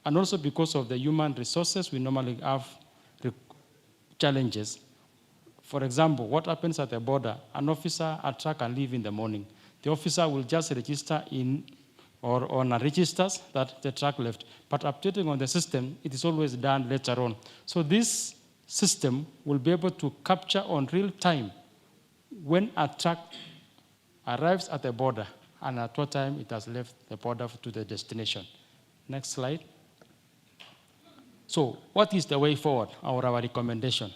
And also because of the human resources, we normally have challenges. For example, what happens at the border? An officer at truck can leave in the morning. The officer will just register in or on a registers that the truck left. But updating on the system, it is always done later on. So this system will be able to capture on real time when a truck arrives at the border and at what time it has left the border to the destination. Next slide. So what is the way forward, or our recommendation?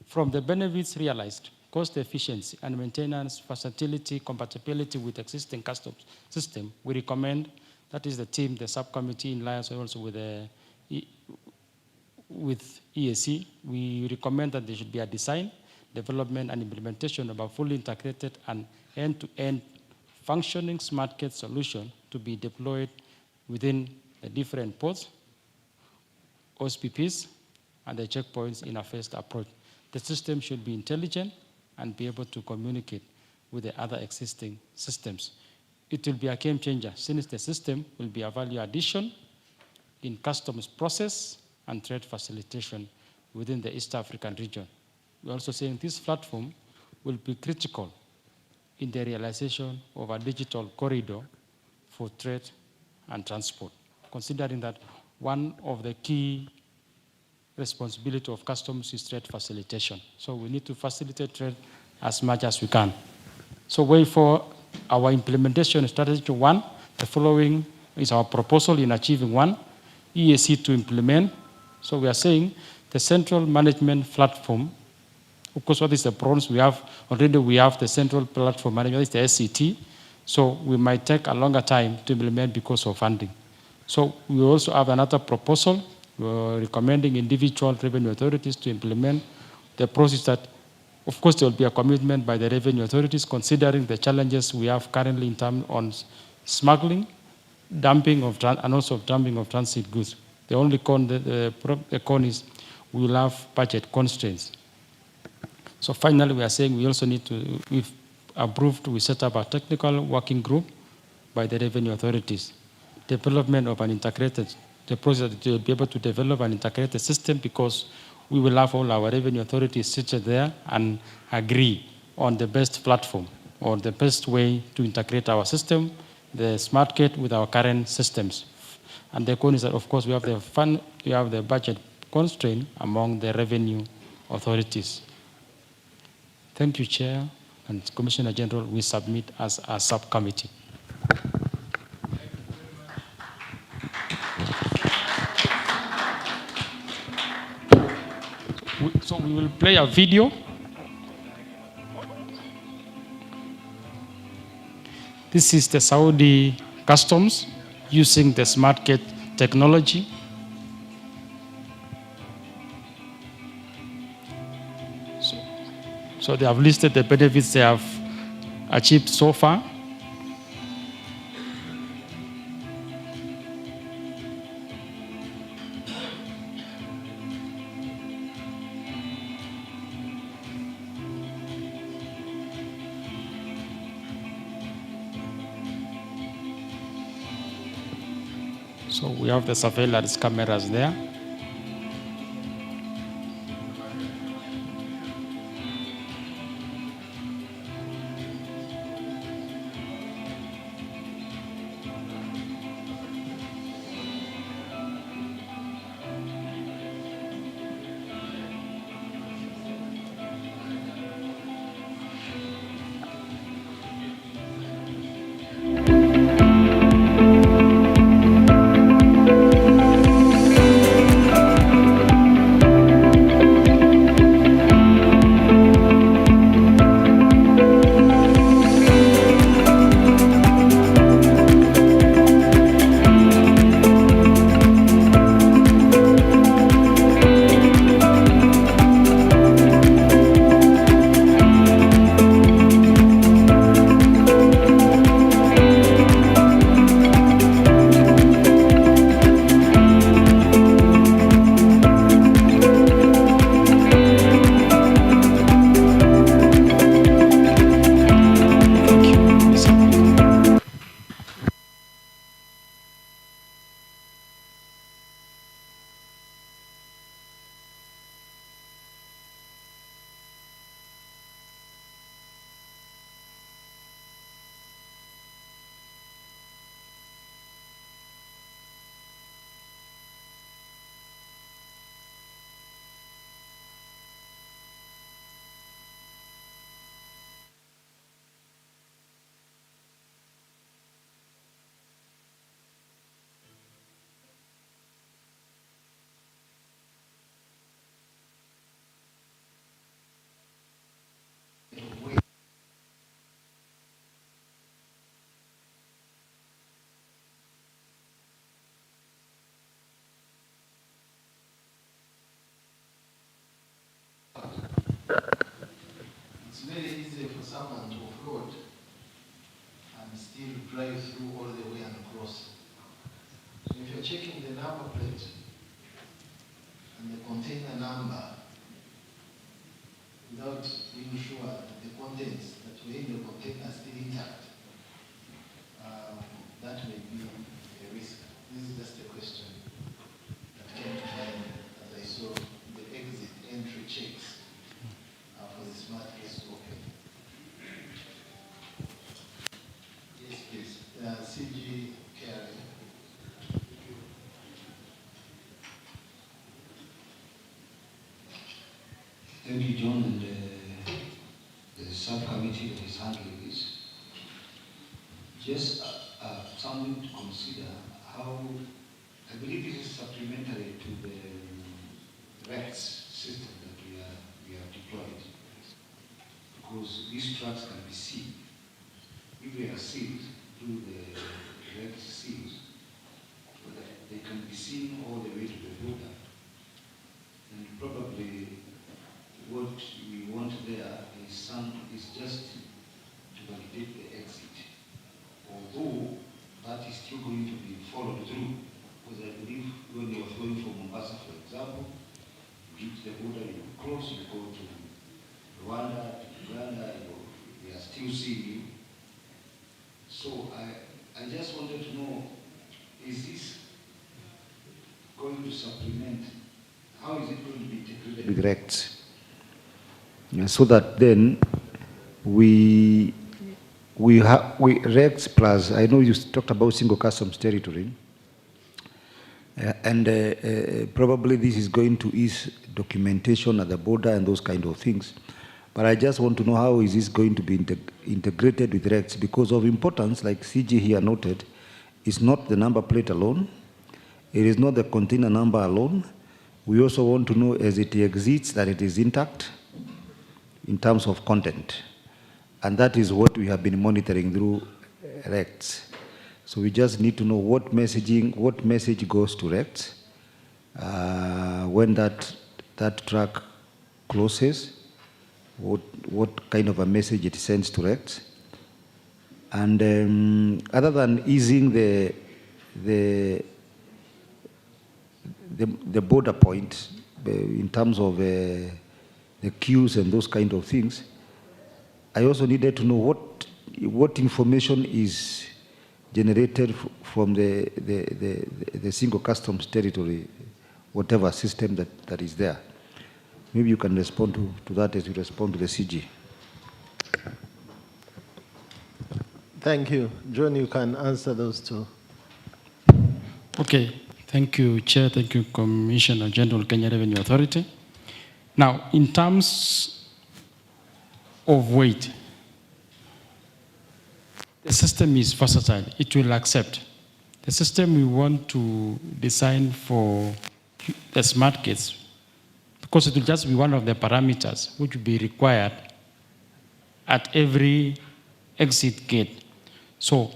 From the benefits realized, cost efficiency and maintenance, versatility, compatibility with existing customs system, we recommend, that is the team, the subcommittee in alliance also with EAC, we recommend that there should be a design, development, and implementation of a fully integrated and end-to-end functioning smart gate solution to be deployed within the different ports, OSPPs, and the checkpoints in a phased approach. The system should be intelligent and be able to communicate with the other existing systems. It will be a game changer, since the system will be a value addition in customs process and trade facilitation within the East African region. We're also saying this platform will be critical in the realization of a digital corridor for trade and transport, considering that one of the key responsibility of customs is trade facilitation. So we need to facilitate trade as much as we can. So way for our implementation strategy one, the following is our proposal in achieving one, EAC to implement. So we are saying the central management platform, of course, what is the problems we have? Already we have the central platform management, it's the SCT. So we might take a longer time to implement because of funding. So we also have another proposal. We're recommending individual revenue authorities to implement the process that, of course, there will be a commitment by the revenue authorities considering the challenges we have currently in terms on smuggling, dumping of, and also dumping of transit goods. The only con, the con is we will have budget constraints. So finally, we are saying we also need to, we've approved, we set up a technical working group by the revenue authorities. Development of an integrated, the process that will be able to develop an integrated system because we will have all our revenue authorities sit there and agree on the best platform or the best way to integrate our system, the smart gate with our current systems. And the con is that, of course, we have the fund, we have the budget constraint among the revenue authorities. Thank you, Chair, and Commissioner General, we submit as a subcommittee. So we will play a video. This is the Saudi customs using the smart gate technology. So they have listed the benefits they have achieved so far. So we have the surveillance cameras there. It's very easy for someone to offload and still drive through all the way and cross. So if you're checking the number plate and the container number without being sure that the contents that were in the container are still intact, that may be a risk. This is just a question that came to mind as I saw the exit entry checks for the smart case to open. Yes, please. CG Carey. Thank you, John, and the subcommittee that is handling this. Just something to consider how I believe this is supplementary to the REX system that we have deployed, because these trucks can be seen. If they are sealed through the REX seals, so that they can be seen all the way to the border. And probably what we want there is just to validate the exit. Although that is still going to be followed through, because I believe when you are flowing from Mombasa, for example, you reach the border, you cross, you go to Rwanda, to Uganda, they are still seeing you. So I just wanted to know, is this going to supplement, how is it going to be integrated with RECTS? So that then RECTS plus, I know you talked about single customs territory, and probably this is going to ease documentation at the border and those kind of things. But I just want to know how is this going to be integrated with RECTS, because of importance, like CG here noted, it's not the number plate alone, it is not the container number alone. We also want to know as it exits that it is intact in terms of content. And that is what we have been monitoring through RECTS. So we just need to know what message goes to RECTS when that truck closes, what kind of a message it sends to RECTS. And other than easing the border point in terms of the queues and those kind of things, I also needed to know what information is generated from the single customs territory, whatever system that is there. Maybe you can respond to that as you respond to the CG. Thank you. John, you can answer those two. Okay. Thank you, Chair. Thank you, Commissioner General, Kenya Revenue Authority. Now, in terms of weight, the system is versatile. It will accept. The system we want to design for the smart gates, because it will just be one of the parameters which will be required at every exit gate. So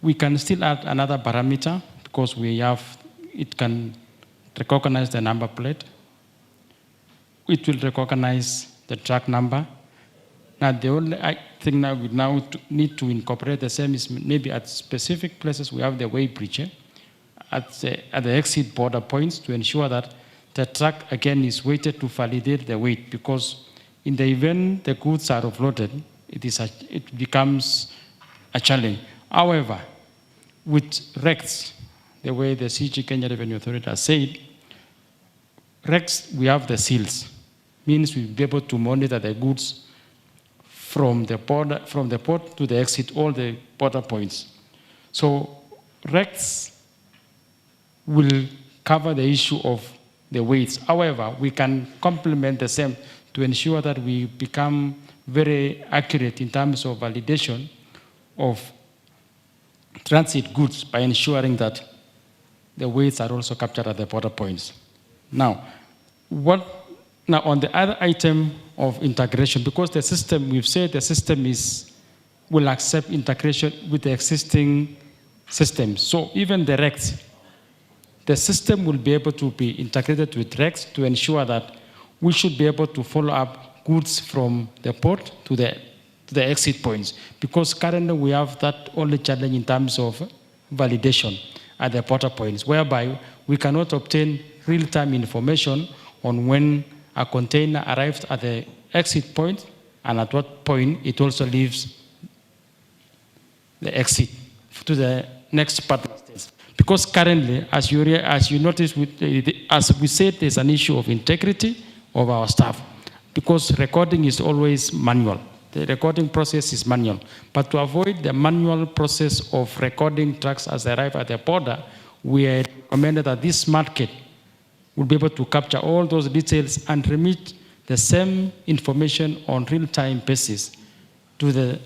we can still add another parameter, because it can recognize the number plate. It will recognize the truck number. Now, the only thing now we need to incorporate the same is maybe at specific places we have the weight bridge at the exit border points to ensure that the truck again is weighted to validate the weight, because in the event the goods are offloaded, it becomes a challenge. However, with RECTS, the way the CG Kenya Revenue Authority has said, RECTS, we have the seals, means we'll be able to monitor the goods from the port to the exit, all the border points. So RECTS will cover the issue of the weights. However, we can complement the same to ensure that we become very accurate in terms of validation of transit goods by ensuring that the weights are also captured at the border points. Now, on the other item of integration, because the system, we've said the system will accept integration with the existing systems. So even the RECTS, the system will be able to be integrated with RECTS to ensure that we should be able to follow up goods from the port to the exit points, because currently we have that only challenge in terms of validation at the border points, whereby we cannot obtain real-time information on when a container arrives at the exit point and at what point it also leaves the exit to the next partner states. Because currently, as you notice, as we said, there's an issue of integrity of our staff, because recording is always manual. The recording process is manual. But to avoid the manual process of recording trucks as they arrive at the border, we recommended that this market will be able to capture all those details and remit the same information on real-time basis to the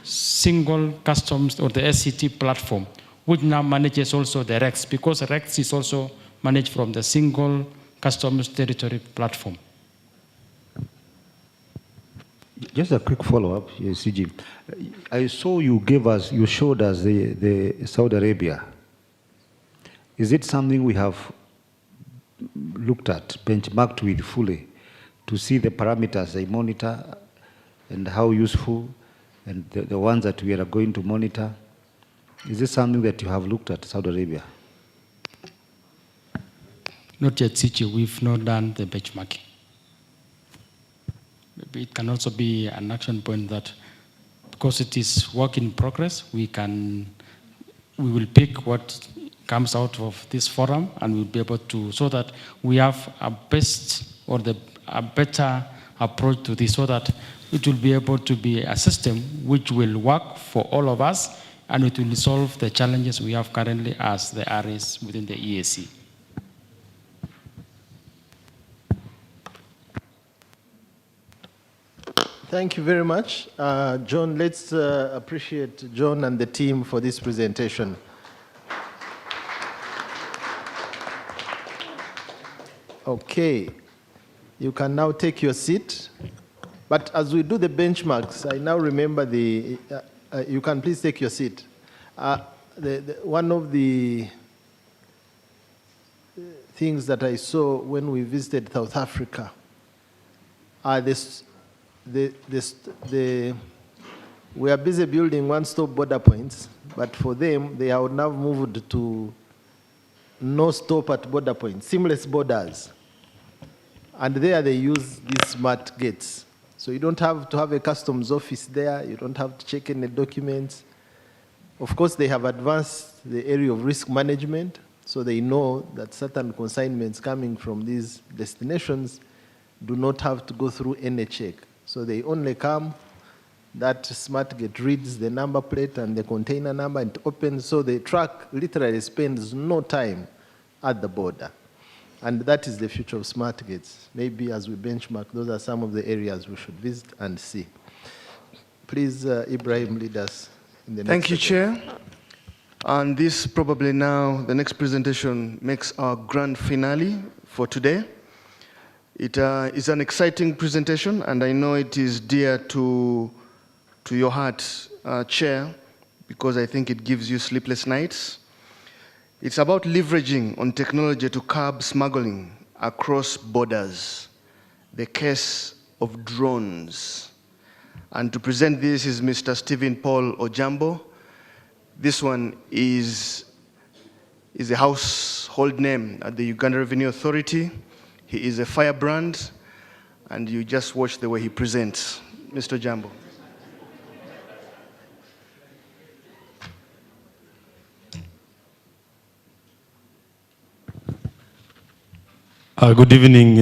single customs or the SCT platform, which now manages also the REX, because REX is also managed from the single customs territory platform. Just a quick follow-up, CG. I saw you showed us the Saudi Arabia. Is it something we have looked at, benchmarked with fully, to see the parameters they monitor and how useful, and the ones that we are going to monitor? Is this something that you have looked at, Saudi Arabia? Not yet, CG. We've not done the benchmarking. Maybe it can also be an action point that, because it is work in progress, we will pick what comes out of this forum, and we'll be able to, so that we have a best or a better approach to this, so that it will be able to be a system which will work for all of us, and it will solve the challenges we have currently as the areas within the EAC. Thank you very much. John, let's appreciate John and the team for this presentation. Okay, you can now take your seat. But as we do the benchmarks, I now remember you can please take your seat. One of the things that I saw when we visited South Africa are we are busy building one-stop border points, but for them, they have now moved to no stop at border points, seamless borders. And there they use these smart gates. So you don't have to have a customs office there, you don't have to check any documents. Of course, they have advanced the area of risk management, so they know that certain consignments coming from these destinations do not have to go through any check. So they only come, that smart gate reads the number plate and the container number, and it opens, so the truck literally spends no time at the border. And that is the future of smart gates. Maybe as we benchmark, those are some of the areas we should visit and see. Please, Ibrahim, lead us in the next Thank you, section. Chair. And this probably now, the next presentation makes our grand finale for today. It is an exciting presentation, and I know it is dear to your heart, Chair, because I think it gives you sleepless nights. It's about leveraging on technology to curb smuggling across borders, the case of drones. And to present this is Mr. Stephen Paul Ojambo. This one is a household name at the Uganda Revenue Authority. He is a firebrand, and you just watch the way he presents. Mr. Ojambo. Good evening,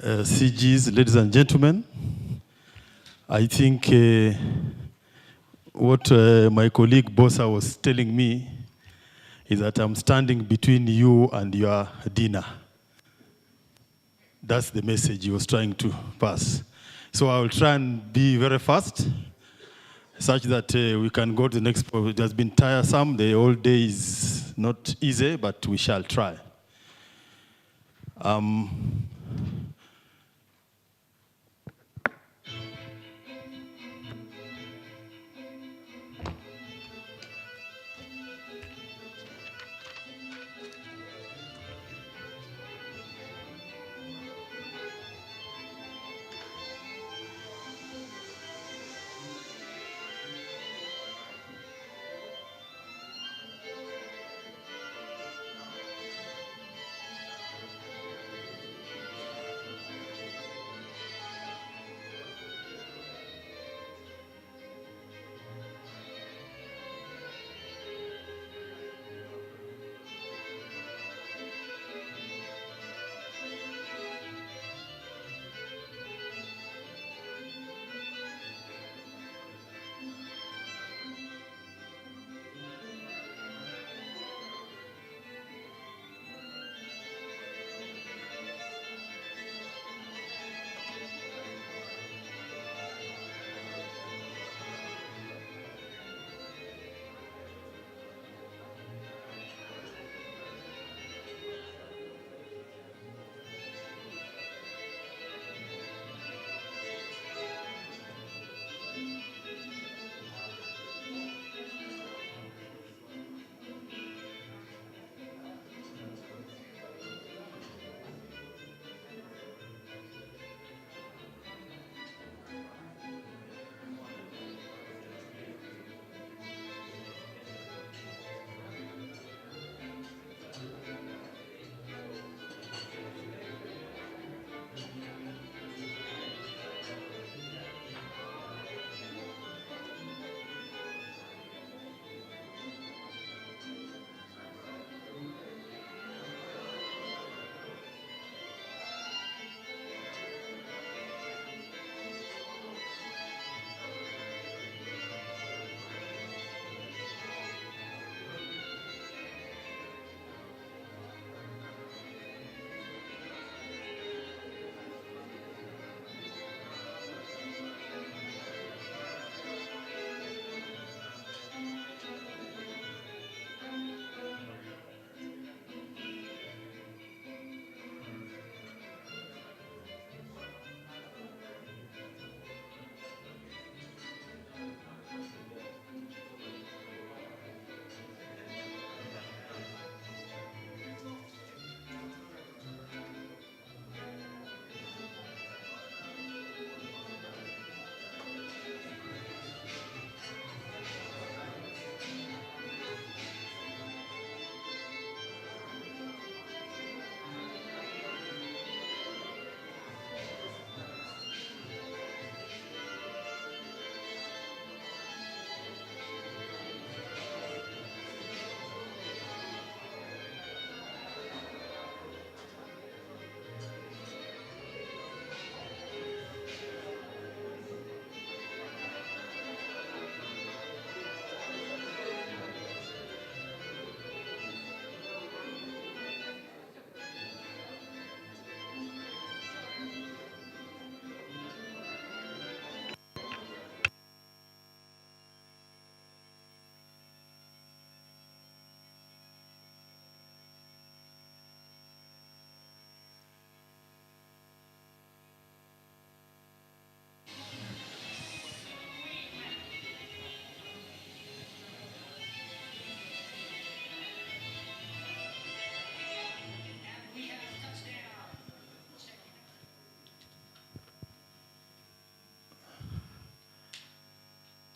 CGs, ladies and gentlemen. I think what my colleague Bosa was telling me is that I'm standing between you and your dinner. That's the message he was trying to pass. So I will try and be very fast, such that we can go to the next point. It has been tiresome. The whole day is not easy, but we shall try.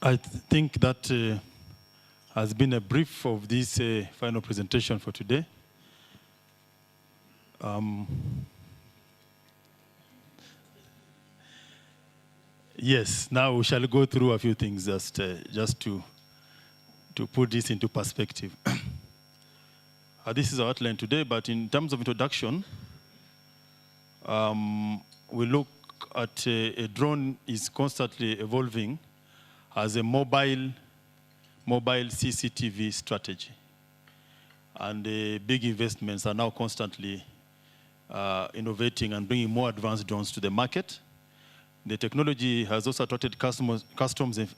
I think that has been a brief of this final presentation for today. Yes, now we shall go through a few things just to put this into perspective. This is our outline today, but in terms of introduction, we look at a drone is constantly evolving as a mobile CCTV strategy. And big investments are now constantly innovating and bringing more advanced drones to the market. The technology has also attracted customs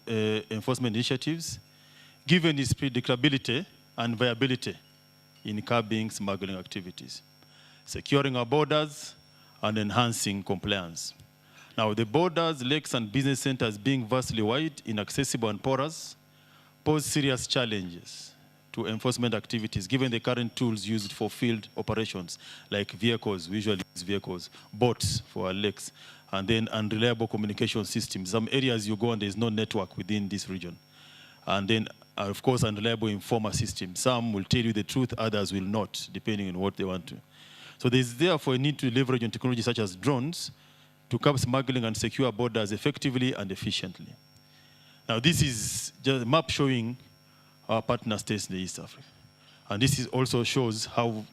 enforcement initiatives, given its predictability and viability in curbing smuggling activities, securing our borders, and enhancing compliance. Now, the borders, lakes, and business centers being vastly wide, inaccessible, and porous pose serious challenges to enforcement activities, given the current tools used for field operations, like vehicles, we usually use vehicles, boats for our lakes, and then unreliable communication systems. Some areas you go and there's no network within this region. And then, of course, unreliable informer systems. Some will tell you the truth, others will not, depending on what they want to. So there's therefore a need to leverage on technology such as drones to curb smuggling and secure borders effectively and efficiently. Now, this is just a map showing our partner states in the East Africa. And this also shows how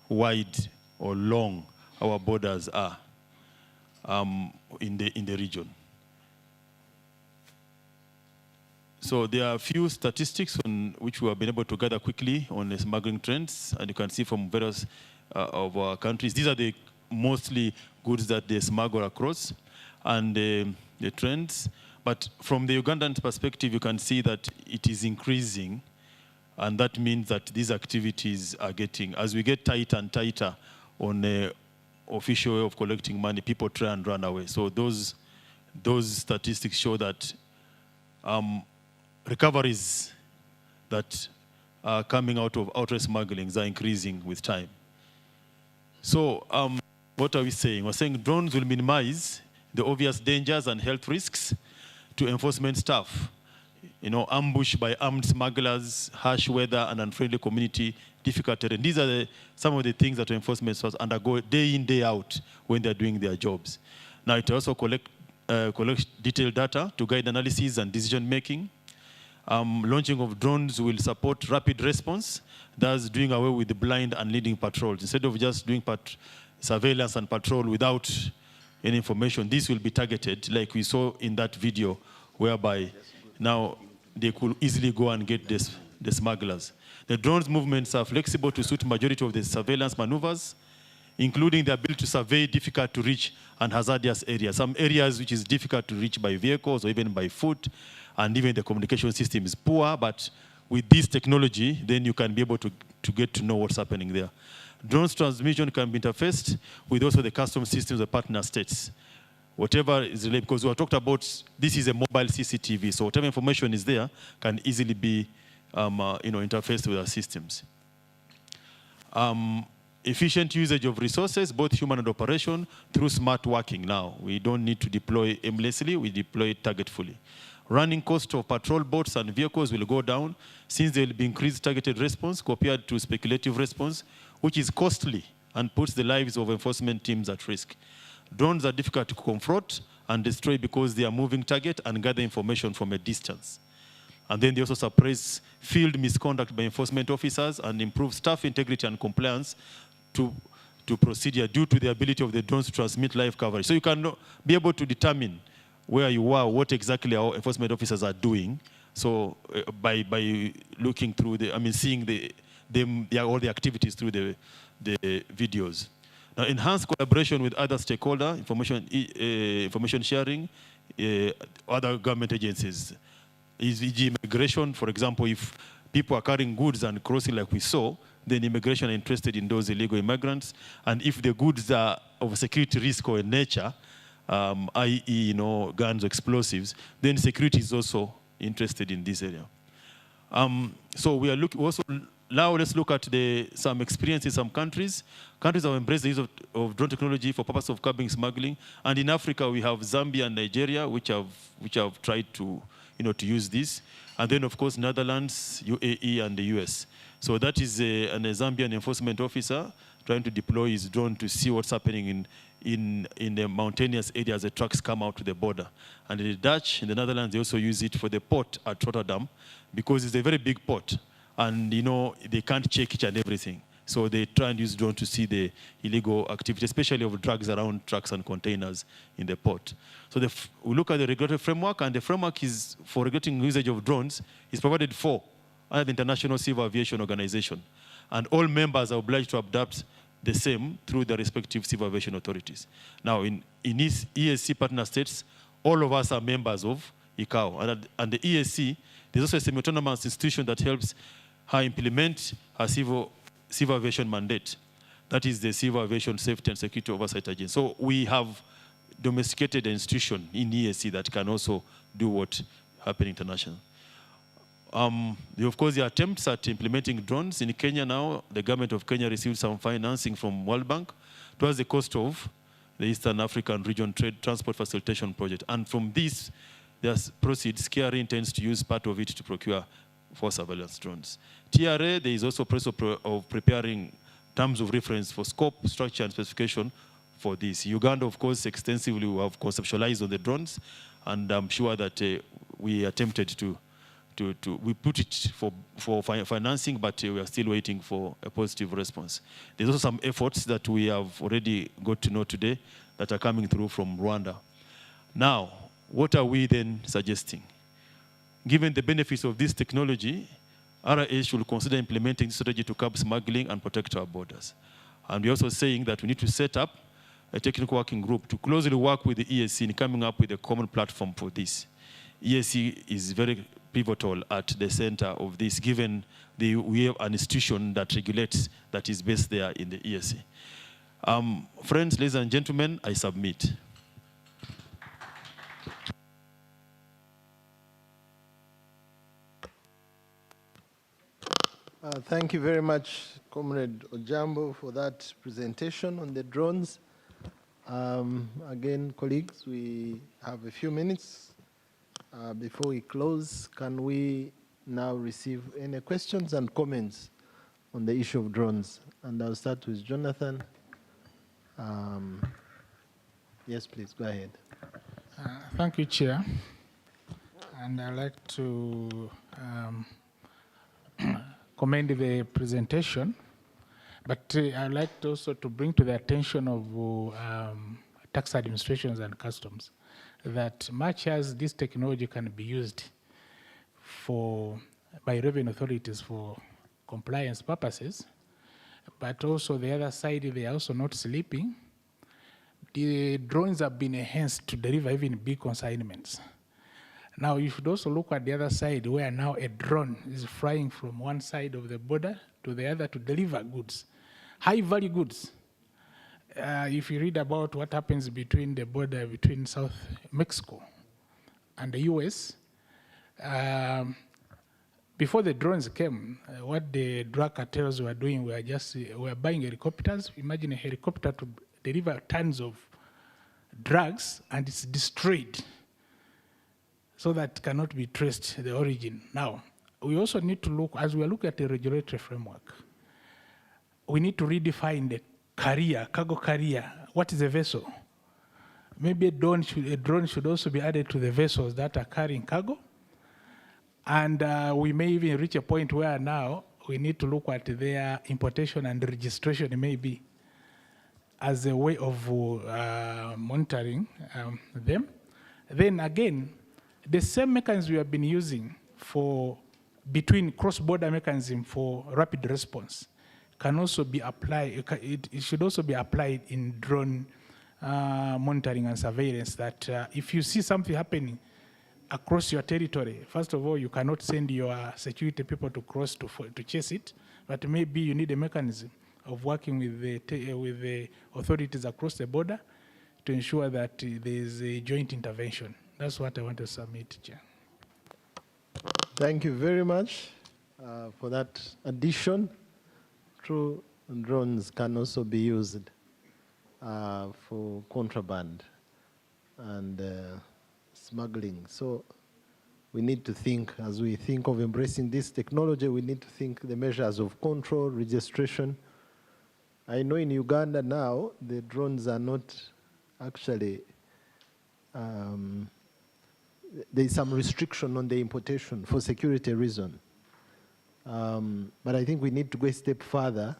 wide or long our borders are in the region. So there are a few statistics on which we have been able to gather quickly on the smuggling trends, and you can see from various of our countries. These are the mostly goods that they smuggle across, and the trends. But from the Ugandan perspective, you can see that it is increasing, and that means that these activities are getting, as we get tighter and tighter on the official way of collecting money, people try and run away. So those statistics show that recoveries that are coming out of outright smuggling are increasing with time. So what are we saying? We're saying drones will minimize the obvious dangers and health risks to enforcement staff. You know, ambush by armed smugglers, harsh weather, and unfriendly community, difficult terrain. These are some of the things that enforcement staff undergo day in, day out when they're doing their jobs. Now, it also collects detailed data to guide analysis and decision making. Launching of drones will support rapid response, thus doing away with the blind and leading patrols. Instead of just doing surveillance and patrol without any information, this will be targeted, like we saw in that video, whereby now they could easily go and get the smugglers. The drones' movements are flexible to suit majority of the surveillance maneuvers, including the ability to survey difficult to reach and hazardous areas. Some areas which is difficult to reach by vehicles or even by foot, and even the communication system is poor, but with this technology, then you can be able to get to know what's happening there. Drones transmission can be interfaced with also the custom systems of partner states. Whatever is related, because we have talked about, this is a mobile CCTV, so whatever information is there can easily be interfaced with our systems. Efficient usage of resources, both human and operation, through smart working now. We don't need to deploy aimlessly, we deploy it targetfully. Running cost of patrol boats and vehicles will go down since there will be increased targeted response compared to speculative response, which is costly and puts the lives of enforcement teams at risk. Drones are difficult to confront and destroy because they are moving target and gather information from a distance. And then they also suppress field misconduct by enforcement officers and improve staff integrity and compliance to procedure due to the ability of the drones to transmit live coverage. So you can be able to determine where you are, what exactly our enforcement officers are doing. So by looking through seeing all the activities through the videos. Now, enhanced collaboration with other stakeholder, information sharing, other government agencies. E.g. immigration, for example, if people are carrying goods and crossing like we saw, then immigration are interested in those illegal immigrants. And if the goods are of security risk or in nature, i.e., guns or explosives, then security is also interested in this area. So we are looking also. Now let's look at some experience in some countries. Countries have embraced the use of drone technology for purpose of curbing smuggling. And in Africa, we have Zambia and Nigeria, which have tried to to use this. And then, of course, Netherlands, UAE, and the US. So that is a Zambian enforcement officer trying to deploy his drone to see what's happening in the mountainous areas the trucks come out to the border. And the Dutch, in the Netherlands, they also use it for the port at Rotterdam because it's a very big port. And, they can't check each and everything. So they try and use drone to see the illegal activity, especially of drugs around trucks and containers in the port. So we look at the regulatory framework, and the framework is for regulating usage of drones is provided for under the International Civil Aviation Organization. And all members are obliged to adopt the same through the respective civil aviation authorities. Now, in EAC partner states, all of us are members of ICAO. And the EAC, there's also a semi-autonomous institution that helps her implement her civil aviation mandate. That is the Civil Aviation Safety and Security Oversight Agency. So we have domesticated an institution in EAC that can also do what happened internationally. Of course, the attempts at implementing drones in Kenya now, the government of Kenya received some financing from World Bank towards the cost of the Eastern African Region Trade Transport Facilitation Project. And from this, there's proceeds, KRA intends to use part of it to procure for surveillance drones. TRA, there is also a process of preparing terms of reference for scope, structure, and specification for this. Uganda, of course, extensively we have conceptualized on the drones, and I'm sure that we attempted we put it for financing, but we are still waiting for a positive response. There's also some efforts that we have already got to know today that are coming through from Rwanda. Now, what are we then suggesting? Given the benefits of this technology, EARACG should consider implementing this strategy to curb smuggling and protect our borders. And we're also saying that we need to set up a technical working group to closely work with the EAC in coming up with a common platform for this. EAC is very pivotal at the center of this, given we have an institution that regulates, that is based there in the EAC. Friends, ladies and gentlemen, I submit. Thank you very much, Comrade Ojambo, for that presentation on the drones. Again, colleagues, we have a few minutes before we close. Can we now receive any questions and comments on the issue of drones? And I'll start with Jonathan. Yes, please, go ahead. Thank you, Chair. And I'd like to commend the presentation, but I'd like also to bring to the attention of tax administrations and customs that much as this technology can be used by revenue authorities for compliance purposes, but also the other side, they are also not sleeping. The drones have been enhanced to deliver even big consignments. Now, you should also look at the other side where now a drone is flying from one side of the border to the other to deliver goods, high-value goods. If you read about what happens between the border between South Mexico and the US, before the drones came, what the drug cartels were doing were buying helicopters. Imagine a helicopter to deliver tons of drugs, and it's destroyed, so that cannot be traced, the origin. Now, we also need to look, as we look at the regulatory framework, we need to redefine the cargo carrier. What is a vessel? Maybe a drone should also be added to the vessels that are carrying cargo. And we may even reach a point where now we need to look at their importation and registration, maybe, as a way of monitoring them. Then again, the same mechanism we have been using between cross-border mechanism for rapid response can also be applied. It should also be applied in drone monitoring and surveillance. That if you see something happening across your territory, first of all, you cannot send your security people to cross to chase it, but maybe you need a mechanism of working with the authorities across the border to ensure that there is a joint intervention. That's what I want to submit, Chair. Thank you very much for that addition. True, drones can also be used for contraband and smuggling. So we need to think, as we think of embracing this technology, we need to think the measures of control, registration. I know in Uganda now, the drones are not actually, there's some restriction on the importation for security reason. But I think we need to go a step further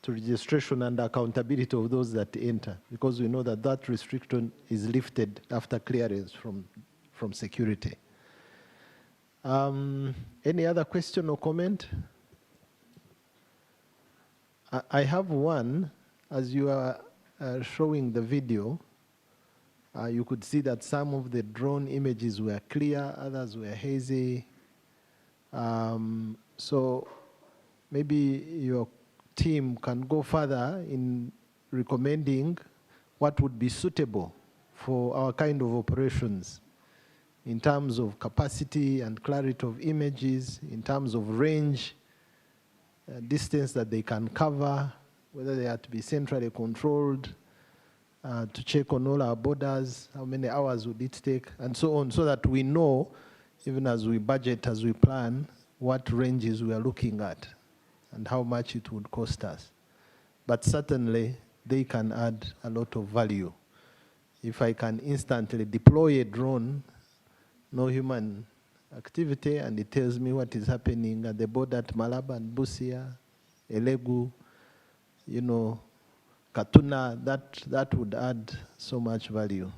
to registration and accountability of those that enter, because we know that that restriction is lifted after clearance from security. Any other question or comment? I have one. As you are showing the video, you could see that some of the drone images were clear, others were hazy. So maybe your team can go further in recommending what would be suitable for our kind of operations in terms of capacity and clarity of images, in terms of range, distance that they can cover, whether they are to be centrally controlled, to check on all our borders, how many hours would it take, and so on, so that we know, even as we budget, as we plan, what ranges we are looking at and how much it would cost us. But certainly, they can add a lot of value. If I can instantly deploy a drone, no human activity, and it tells me what is happening at the border at Malaba and Busia, Elegu, you know, Katuna, that would add so much value.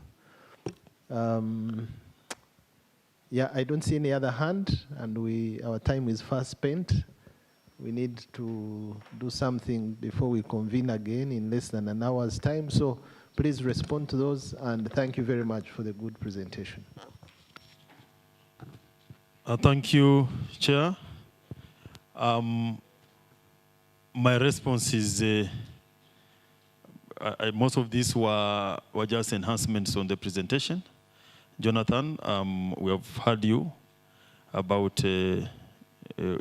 Yeah, I don't see any other hand, and our time is fast spent. We need to do something before we convene again in less than an hour's time. So please respond to those, and thank you very much for the good presentation. Thank you, Chair. My response is most of these were just enhancements on the presentation. Jonathan, we have heard you about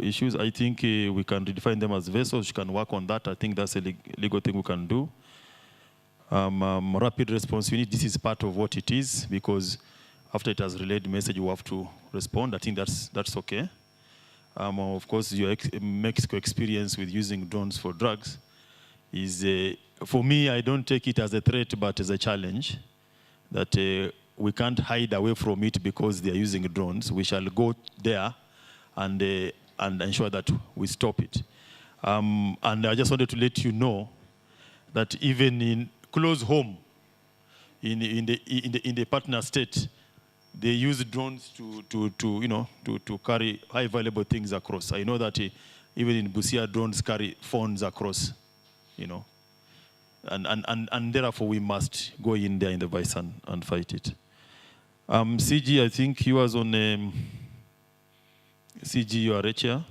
issues. I think we can redefine them as vessels. You can work on that. I think that's a legal thing we can do. Rapid response unit, this is part of what it is, because after it has relayed the message, you have to respond. I think that's okay. Of course, your Mexico experience with using drones for drugs is, for me, I don't take it as a threat, but as a challenge that we can't hide away from it because they are using drones. We shall go there and ensure that we stop it. And I just wanted to let you know that even in close home, in the partner state, they use drones to carry high valuable things across. I know that even in Busia, drones carry phones across, and therefore we must go in there in the vice and fight it. CG, I think you was on CG, you are a chair.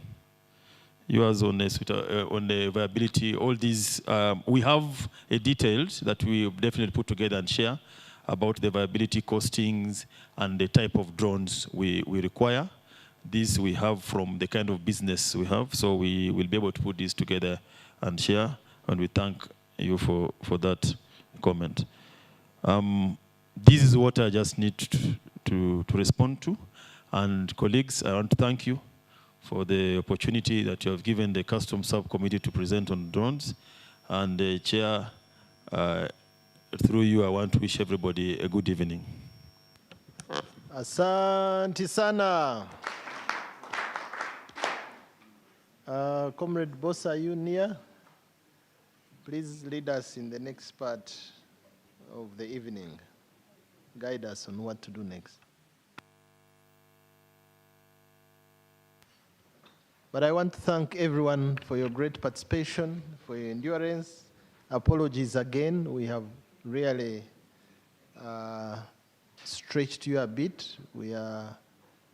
You was on the viability. All these, we have a detailed that we definitely put together and share about the viability costings and the type of drones we require. This we have from the kind of business we have, so we will be able to put this together and share, and we thank you for that comment. This is what I just need to respond to. And colleagues, I want to thank you for the opportunity that you have given the Customs Subcommittee to present on drones. And the Chair, through you, I want to wish everybody a good evening. Asante sana. Comrade Bosa, are you near? Please lead us in the next part of the evening. Guide us on what to do next. But I want to thank everyone for your great participation, for your endurance. Apologies again, we have really stretched you a bit. We are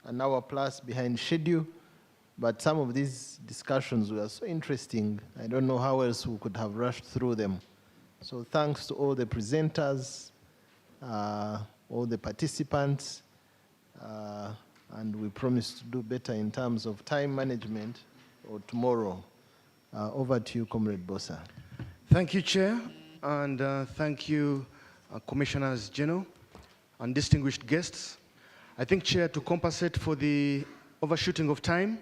an hour plus behind schedule, but some of these discussions were so interesting. I don't know how else we could have rushed through them. So thanks to all the presenters, all the participants, and we promise to do better in terms of time management or tomorrow. Over to you, Comrade Bosa. Thank you, Chair, and thank you, Commissioners General and distinguished guests. I think, Chair, to compensate for the overshooting of time,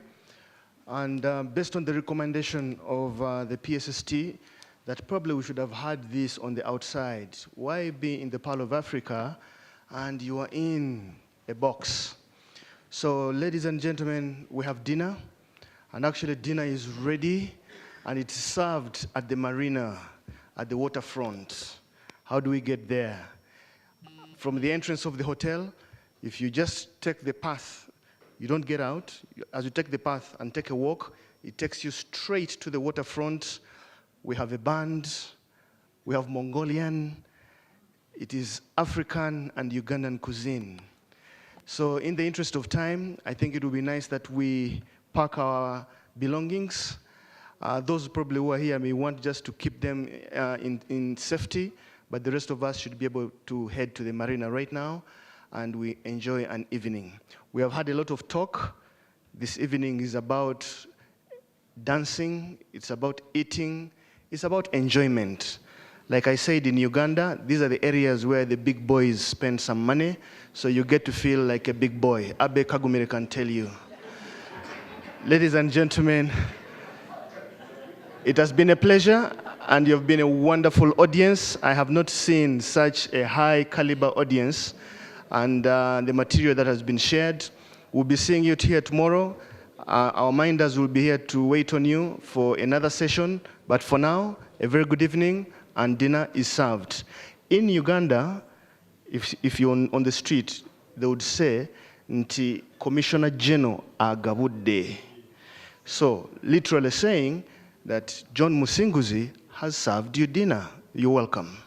and based on the recommendation of the PSST, that probably we should have had this on the outside. Why be in the Pearl of Africa and you are in a box? So, ladies and gentlemen, we have dinner, and actually dinner is ready, and it's served at the marina, at the waterfront. How do we get there? From the entrance of the hotel, if you just take the path, you don't get out. As you take the path and take a walk, it takes you straight to the waterfront. We have a band, we have Mongolian, it is African and Ugandan cuisine. So in the interest of time, I think it would be nice that we pack our belongings. Those probably who are here may want just to keep them in safety, but the rest of us should be able to head to the marina right now, and we enjoy an evening. We have had a lot of talk. This evening is about dancing, it's about eating, it's about enjoyment. Like I said, in Uganda, these are the areas where the big boys spend some money, so you get to feel like a big boy. Abe Kagumire can tell you. Ladies and gentlemen, it has been a pleasure, and you've been a wonderful audience. I have not seen such a high caliber audience, and the material that has been shared. We'll be seeing you here tomorrow. Our minders will be here to wait on you for another session, but for now, a very good evening, and dinner is served. In Uganda, if you're on the street, they would say, Nti Commissioner General agabudde. So, literally saying that John Musinguzi has served you dinner. You're welcome.